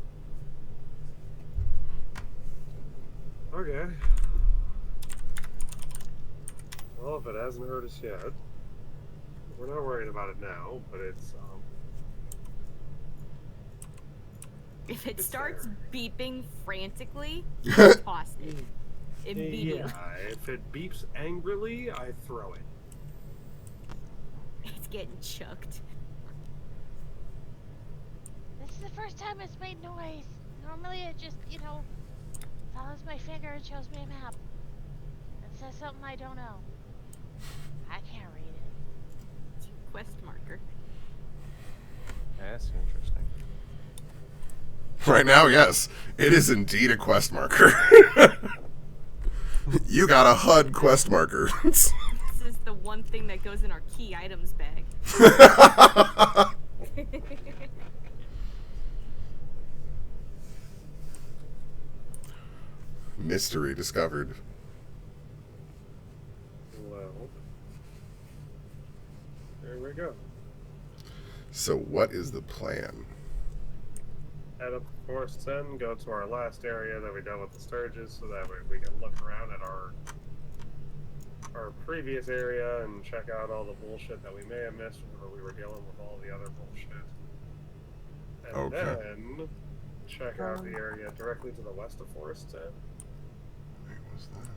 S4: Okay. Well, if it hasn't hurt us yet, we're not worried about it now, but it's,
S2: If it
S4: It's
S2: starts
S4: there.
S2: beeping frantically, toss it. Immediately.
S4: yeah, if it beeps angrily, I throw it.
S2: It's getting chucked.
S7: This is the first time it's made noise. Normally it just, follows my finger and shows me a map. It says something I don't know. I can't read it.
S2: It's your quest marker.
S6: That's interesting.
S1: Right now, yes, it is indeed a quest marker. You got a HUD quest marker.
S2: This is the one thing that goes in our key items bag.
S1: Mystery discovered.
S4: Well, there we go.
S1: So what is the plan?
S4: Head up the Forest's End, go to our last area that we dealt with the Sturges, so that way we can look around at our previous area and check out all the bullshit that we may have missed whenever we were dealing with all the other bullshit. And
S1: Okay.
S4: then check out the area directly to the west of Forest Inn.
S1: Wait, was that?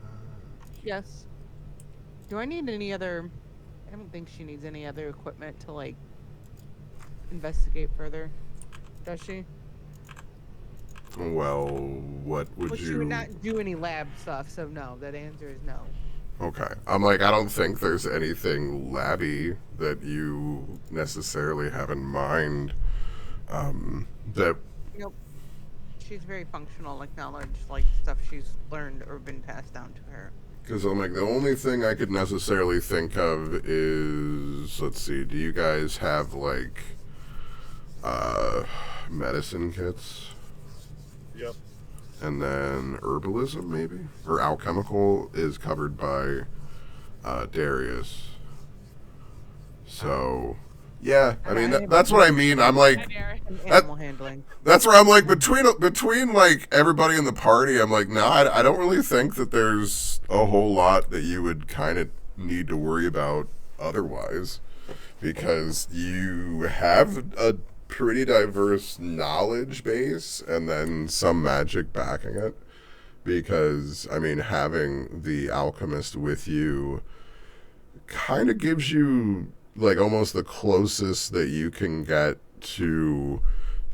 S3: Yes. Do I need any other? I don't think she needs any other equipment to like investigate further. Does she?
S1: Well, what would
S3: Well, she
S1: you?
S3: would not do any lab stuff, so no. That answer is no.
S1: Okay. I'm like, I don't think there's anything labby that you necessarily have in mind. That
S3: Nope. She's very functional, like knowledge, like stuff she's learned or been passed down to her.
S1: because I'm like, the only thing I could necessarily think of is, let's see, do you guys have like medicine kits?
S4: Yep.
S1: And then herbalism, maybe? Or alchemical is covered by Darius. So, yeah, I mean, that's what I mean. I'm like,
S3: And animal handling.
S1: that's where I'm like, between like everybody in the party, I'm like, no, I don't really think that there's a whole lot that you would kind of need to worry about otherwise. Because you have a pretty diverse knowledge base and then some magic backing it. Because, I mean, having the alchemist with you kind of gives you like almost the closest that you can get to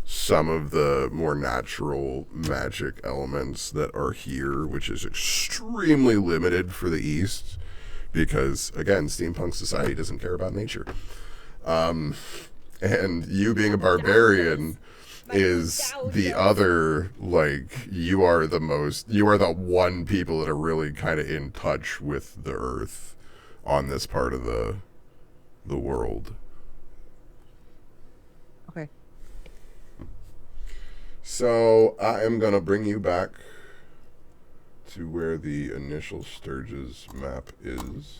S1: some of the more natural magic elements that are here, which is extremely limited for the East. Because, again, steampunk society doesn't care about nature. And you being a barbarian is the other, like, you are the one people that are really kind of in touch with the earth on this part of the world.
S3: Okay.
S1: So I am going to bring you back to where the initial Sturges map is.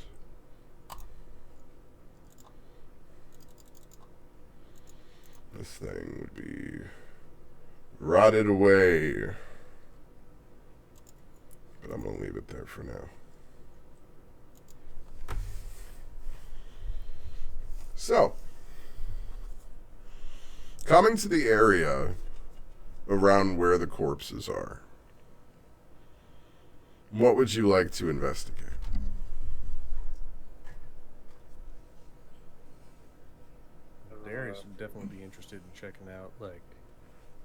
S1: This thing would be rotted away. But I'm going to leave it there for now. So, coming to the area around where the corpses are, what would you like to investigate?
S6: Darius would definitely be interested in checking out like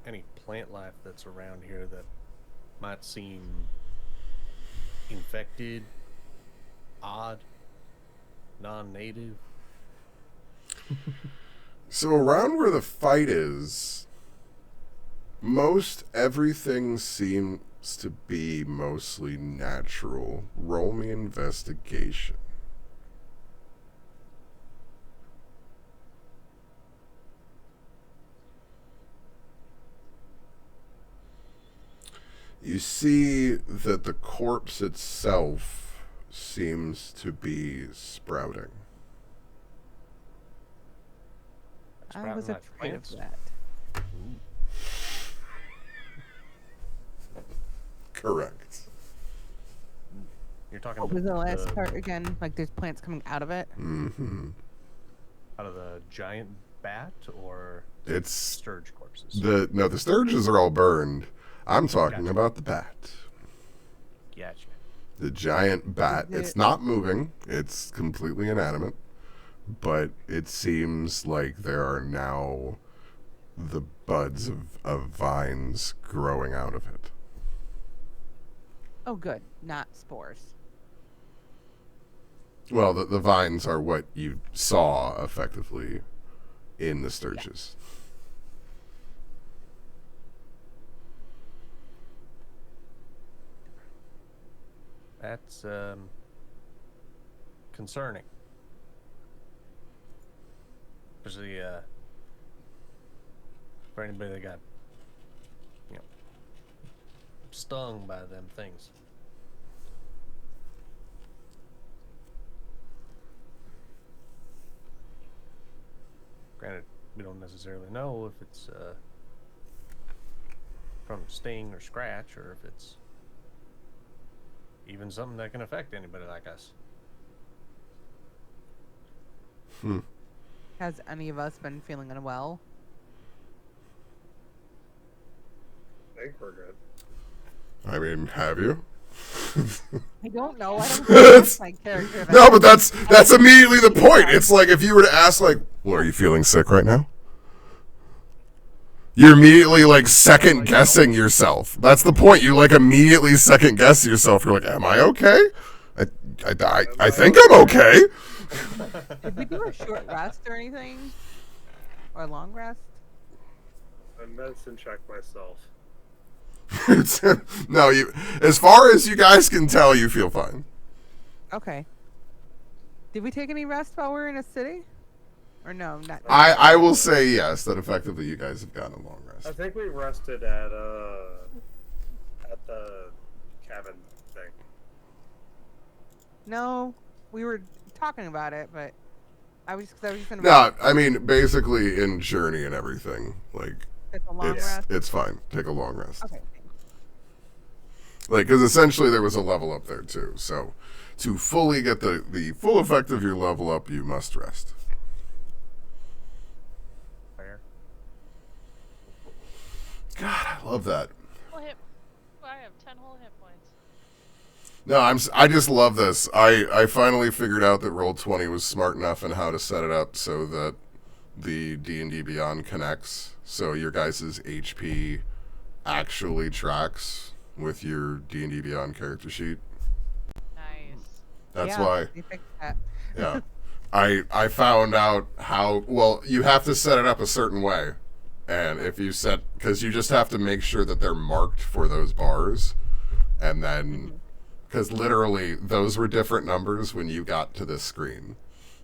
S6: any plant life that's around here that might seem infected, odd, non-native.
S1: So around where the fight is, most everything seems to be mostly natural. Roll me investigation. You see that the corpse itself seems to be sprouting.
S3: I was
S6: Sprouting like
S3: afraid of
S6: plants?
S3: that.
S1: Correct.
S6: You're talking
S3: What was the last part again? Like there's plants coming out of it?
S1: Mm-hmm.
S6: out of the giant bat or
S1: It's
S6: sturge corpses?
S1: the sturges are all burned. I'm talking
S6: Gotcha.
S1: about the bat.
S6: Gotcha.
S1: The giant bat.
S3: Is
S1: It's
S3: it-
S1: not moving. It's completely inanimate. But it seems like there are now the buds of vines growing out of it.
S3: Oh, good. Not spores.
S1: Well, the vines are what you saw effectively in the sturges.
S6: That's concerning. Especially for anybody that got, stung by them things. Granted, we don't necessarily know if it's from sting or scratch, or if it's even something that can affect anybody like us.
S3: Has any of us been feeling unwell?
S4: think we're good.
S1: I mean, have you?
S3: I don't know. I don't
S1: That's-
S3: think my character.
S1: No, but that's immediately the point. It's like if you were to ask, like, well, are you feeling sick right now? You're immediately like second guessing yourself. That's the point. You like immediately second guess yourself. You're like, am I okay? I think I'm okay.
S3: Did we do a short rest or anything? Or a long rest?
S4: I medicine check myself.
S1: No, you. As far as you guys can tell, you feel fine.
S3: Okay. Did we take any rest while we were in a city? Or no, not.
S1: I will say yes, that effectively you guys have gotten a long
S4: I
S1: rest.
S4: think we rested at the cabin thing.
S3: No, we were talking about it, but I was just gonna.
S1: No, I mean basically in journey and everything. Like
S3: Take a long rest.
S1: it's fine. Take a long rest.
S3: Okay.
S1: Like, because essentially there was a level up there too. So to fully get the full effect of your level up, you must rest.
S6: Fair.
S1: God, I love that.
S7: Whole hit. I have 10 whole hit points.
S1: No, I just love this. I finally figured out that Roll20 was smart enough in how to set it up so that the D&D Beyond connects. So your guys' HP actually tracks with your D&D Beyond character sheet.
S7: Nice.
S1: That's
S3: Yeah,
S1: why.
S3: we fixed that.
S1: Yeah. I found out how, well, you have to set it up a certain way. And if you set, because you just have to make sure that they're marked for those bars. And then, because literally those were different numbers when you got to this screen.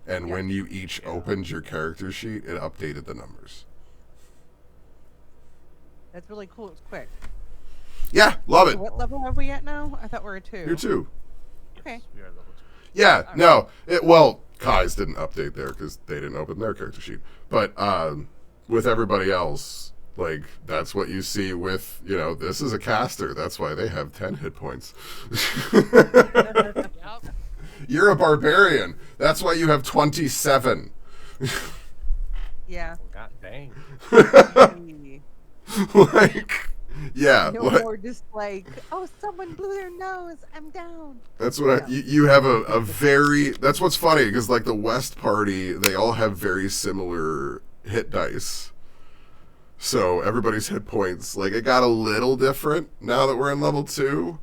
S1: And when you each opened your character sheet, it updated the numbers.
S3: That's really cool. It's quick.
S1: Yeah, love
S3: So
S1: it.
S3: what level are we at now? I thought we were 2.
S1: You're 2.
S3: Okay.
S6: We are level 2.
S1: Yeah, no. Well, Kai's didn't update there because they didn't open their character sheet. But with everybody else, like, that's what you see with, this is a caster. That's why they have 10 hit points.
S7: Yep.
S1: You're a barbarian. That's why you have 27.
S3: Yeah.
S6: God dang.
S1: Like, yeah.
S3: No
S1: like-
S3: more just like, oh, someone blew their nose. I'm down.
S1: That's what you have a very, that's what's funny because like the West party, they all have very similar hit dice. So everybody's hit points, like it got a little different now that we're in level 2,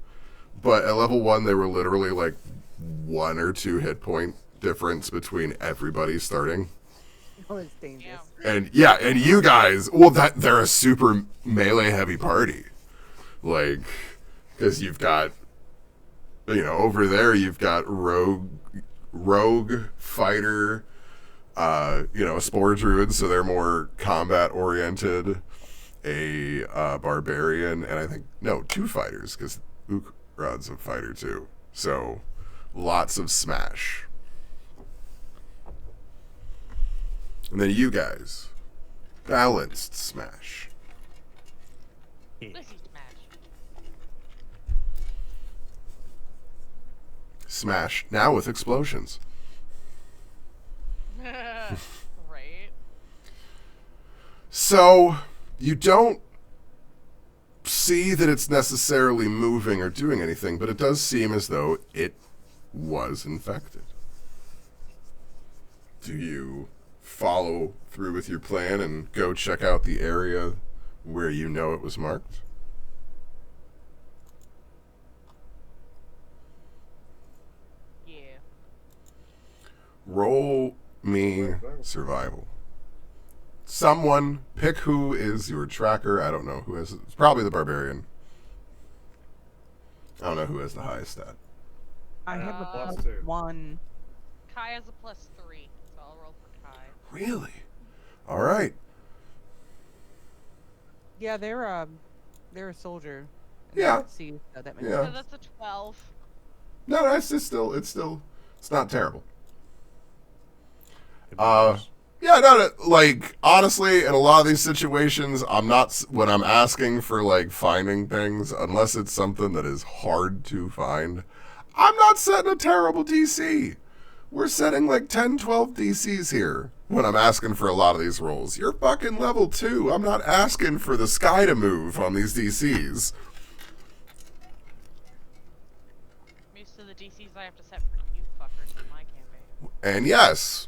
S1: but at level 1 they were literally like 1 or 2 hit point difference between everybody starting.
S3: Oh, it's dangerous.
S1: And yeah, and you guys, well, they're a super melee heavy party, like, because you've got, over there you've got rogue fighter, a spore druid, so they're more combat oriented, a barbarian, and I think 2 fighters because Ukrod's a fighter too. So lots of smash. And then you guys, balanced smash.
S7: Pussy smash.
S1: Smash now with explosions.
S7: Right.
S1: So you don't see that it's necessarily moving or doing anything, but it does seem as though it was infected. Do you follow through with your plan and go check out the area where you know it was marked?
S7: Yeah.
S1: Roll me survival. Someone pick who is your tracker. I don't know who is. It's probably the barbarian. I don't know who has the highest stat.
S3: I have a
S7: Uh,
S3: plus 1.
S7: Kai has a +3, so I'll roll for Kai.
S1: Really? All right.
S3: Yeah, they're a soldier. And
S1: Yeah.
S3: they're at sea, so that makes
S1: Yeah.
S7: So that's a 12.
S1: No, it's not terrible.
S6: Could be worse.
S1: Yeah, no, like, honestly, in a lot of these situations, when I'm asking for, like, finding things, unless it's something that is hard to find, I'm not setting a terrible DC. we're setting like 10, 12 DCs here when I'm asking for a lot of these rolls. You're fucking level 2. I'm not asking for the sky to move on these DCs.
S11: I'm used to the DCs I have to set for you fuckers in my campaign.
S1: And yes,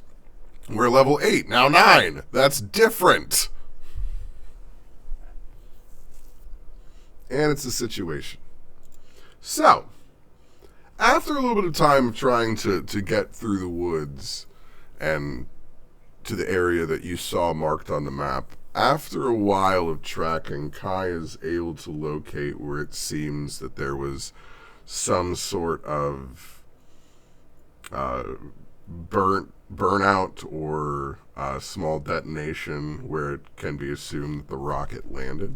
S1: we're level 8, now 9. That's different. And it's a situation. So, after a little bit of time of trying to get through the woods and to the area that you saw marked on the map, after a while of tracking, Kai is able to locate where it seems that there was some sort of burnout or small detonation where it can be assumed that the rocket landed.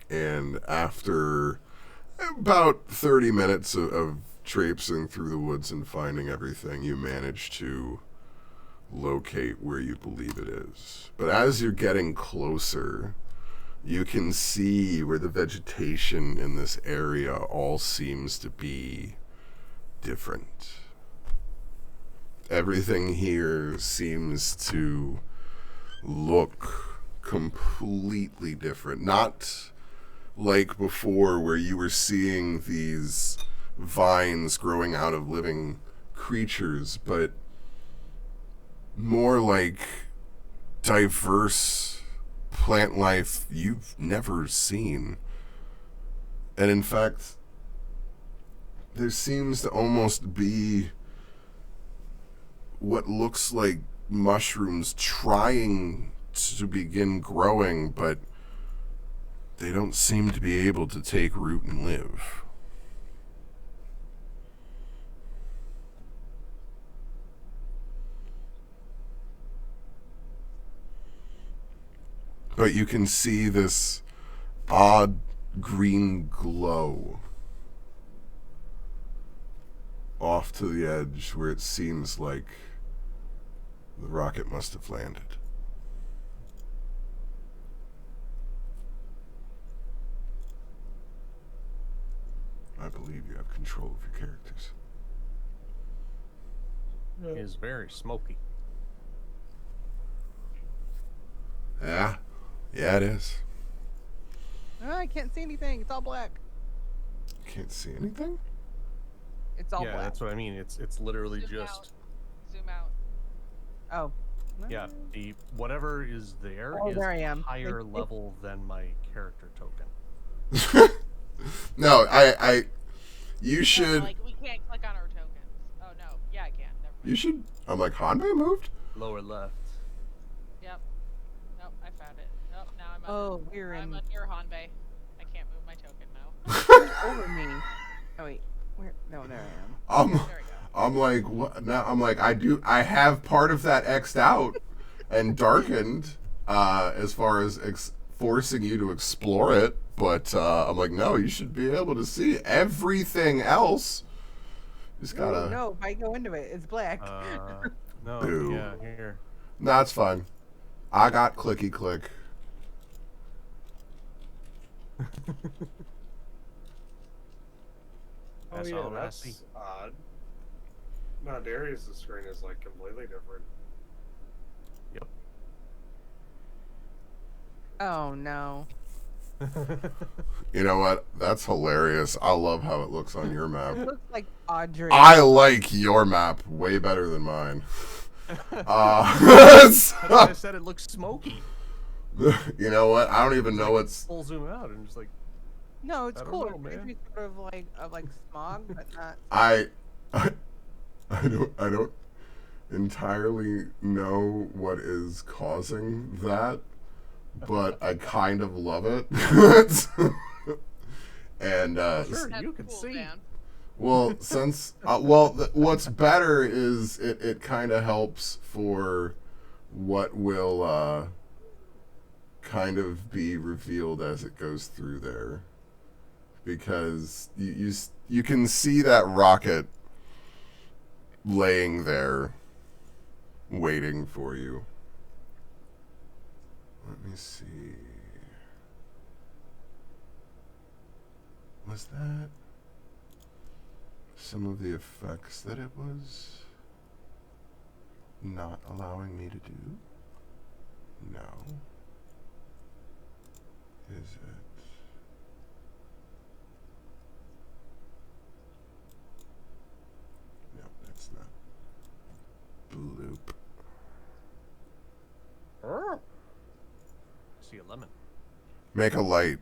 S1: And after about 30 minutes of traipsing through the woods and finding everything, you manage to locate where you believe it is. But as you're getting closer, you can see where the vegetation in this area all seems to be different. Everything here seems to look completely different. Not like before, where you were seeing these vines growing out of living creatures, but more like diverse plant life you've never seen. And in fact, there seems to almost be what looks like mushrooms trying to begin growing, but they don't seem to be able to take root and live. But you can see this odd green glow off to the edge where it seems like the rocket must have landed. I believe you have control of your characters.
S6: It is very smoky.
S1: Yeah, it is.
S3: Oh, I can't see anything. It's all black.
S1: Can't see anything?
S3: It's all
S6: Yeah,
S3: black.
S6: that's what I mean. It's literally
S11: Zoom
S6: just
S11: out. Zoom out.
S3: Oh.
S6: yeah. The whatever is there
S3: Oh,
S6: is
S3: there I am.
S6: higher level than my character token.
S1: No, you should.
S11: Like, we can't click on our tokens. Oh, no. Yeah, I can. Never mind.
S1: You should. I'm like, Hanbei moved?
S6: Lower left.
S11: Yep. Nope, I found it. Nope, now I'm
S3: Oh, we're
S11: I'm
S3: in
S11: near Hanbei. I can't move my token now.
S3: over me. Oh wait, where? No, there I am.
S1: I'm
S11: There we go.
S1: I'm like, what? Now I'm like, I have part of that X'd out and darkened, as far as forcing you to explore it. But I'm like, no, you should be able to see everything else. Just gotta.
S3: No, if I go into it, it's black.
S6: No,
S1: Boo.
S6: yeah, here.
S1: Nah, it's fine. I got clicky click.
S4: Oh
S6: That's
S4: yeah,
S6: all I see.
S4: that's odd. No, Darius' screen is like completely different.
S6: Yep.
S3: Oh no.
S1: You know what? That's hilarious. I love how it looks on your map.
S3: It looks like Audrey.
S1: I like your map way better than mine.
S6: That's why I said it looks smoky.
S1: You know what? I don't even know what's.
S6: Full zoom out and just like
S3: No, it's
S6: I don't
S3: cool.
S6: know,
S3: It's
S6: man.
S3: maybe sort of like smog, but not.
S1: I don't entirely know what is causing that, but I kind of love it. And
S6: sure
S11: That's
S6: you can
S11: cool,
S6: see.
S11: Dan.
S1: well, since what's better is it kind of helps for what will kind of be revealed as it goes through there, because you can see that rocket laying there waiting for you. Let me see. Was that? some of the effects that it was not allowing me to do? No. Is it? No, that's not. Bloop.
S6: I see a lemon.
S1: Make a light.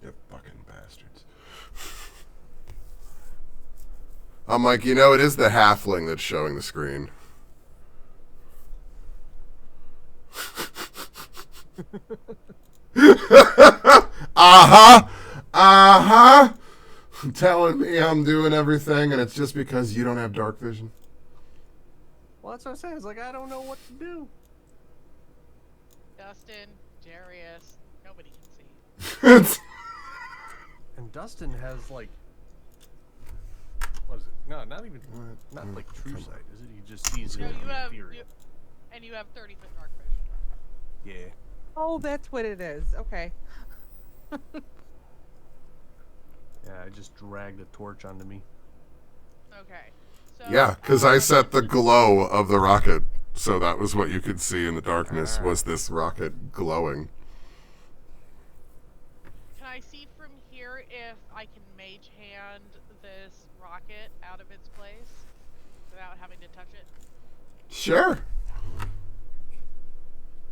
S1: You fucking bastards. I'm like, you know, it is the halfling that's showing the screen. Uh-huh. Uh-huh. Telling me I'm doing everything, and it's just because you don't have dark vision.
S6: Well, that's what I'm saying. It's like, I don't know what to do.
S11: Dustin, Jarius, nobody can see.
S6: And Dustin has, like... What is it? No, not even... Not like true sight, is it? He just sees
S11: No,
S6: it
S11: you
S6: in
S11: have,
S6: ethereal.
S11: and you have 30-foot dark vision.
S6: Yeah.
S3: Oh, that's what it is. Okay.
S6: Yeah, I just dragged a torch onto me.
S11: Okay. So,
S1: Yeah, because I set the glow of the rocket, so that was what you could see in the darkness, was this rocket glowing.
S11: Can I see from here if I can mage hand this rocket out of its place without having to touch it?
S1: Sure.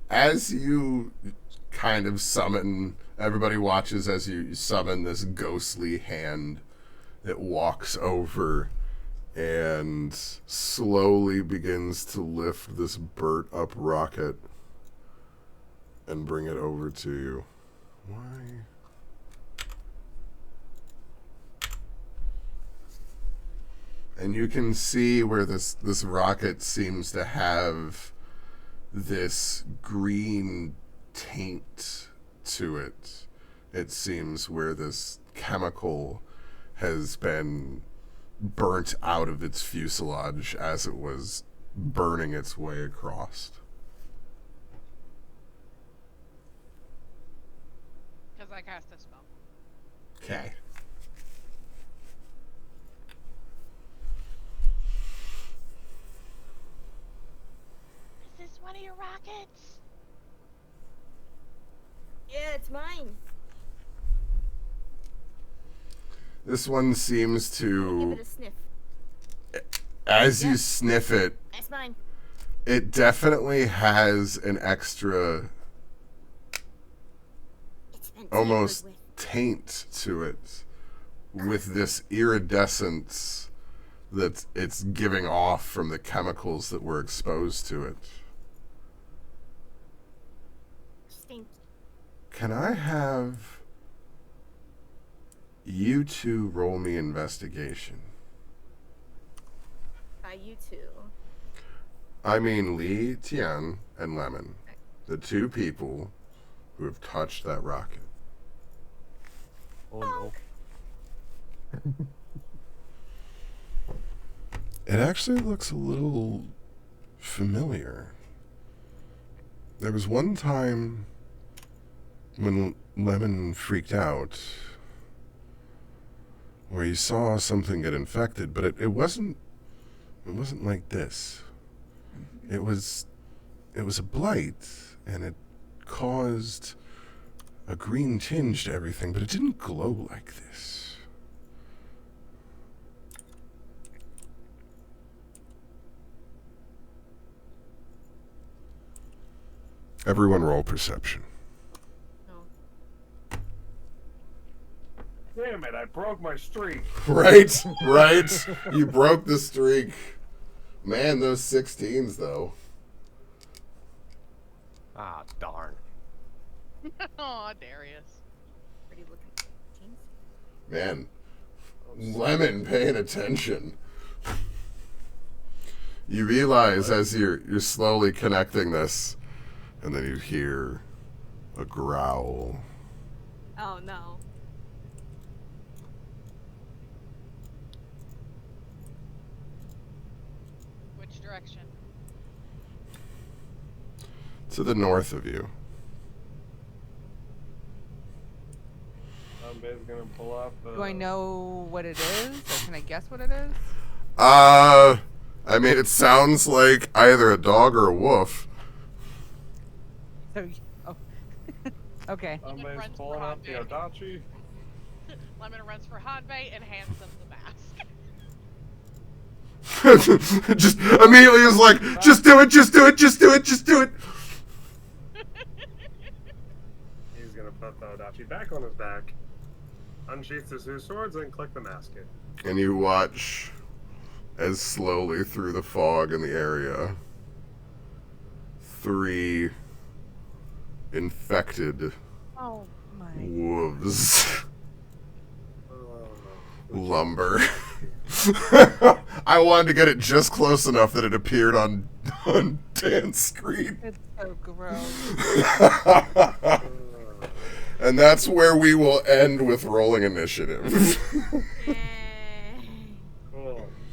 S1: As you kind of summon, everybody watches as you summon this ghostly hand that walks over and slowly begins to lift this burnt up rocket and bring it over to you. Why? And you can see where this rocket seems to have this green taint to it. It seems where this chemical has been burnt out of its fuselage as it was burning its way across.
S11: Because I cast a spell.
S1: Okay.
S7: Is this one of your rockets?
S2: Yeah, it's mine.
S1: This one seems
S2: Give
S1: to,
S2: it a sniff.
S1: as you sniff it,
S2: That's mine.
S1: it definitely has an extra,
S2: It's been
S1: almost
S2: tampered with.
S1: taint to it with this iridescence that it's giving off from the chemicals that were exposed to it.
S2: Stinky.
S1: Can I have you two roll me investigation?
S2: By you two.
S1: I mean Lee, Tian, and Lemon. The two people who have touched that rocket.
S6: Oh no.
S1: It actually looks a little familiar. There was one time when Lemon freaked out where he saw something get infected, but it wasn't like this. It was a blight, and it caused a green tinge to everything, but it didn't glow like this. Everyone roll perception.
S2: No.
S4: Damn it, I broke my streak.
S1: Right, right. You broke the streak. Man, those 16s, though.
S6: Ah, darn.
S11: Aw, Darius.
S2: Pretty looking teens.
S1: Man, Lemon paying attention. You realize as you're slowly connecting this, and then you hear a growl.
S2: Oh no.
S11: Which direction?
S1: To the north of you.
S4: Somebody's gonna pull up.
S3: Do I know what it is, or can I guess what it is?
S1: I mean, it sounds like either a dog or a wolf.
S3: So, oh, okay.
S4: Somebody's
S11: runs for
S4: pulling up the
S11: Hanbei.
S4: Adachi.
S11: Lemon runs for Hanbei and hands them the mask.
S1: Just immediately is like, just do it, just do it, just do it, just do it.
S4: He's gonna put the Adachi back on his back, unsheath his two swords, and click the mask in.
S1: And you watch as slowly through the fog in the area, 3 infected
S3: Oh my.
S1: wolves
S4: Oh,
S1: lumber. I wanted to get it just close enough that it appeared on Dan's screen.
S3: It's so gross.
S1: And that's where we will end with rolling initiative.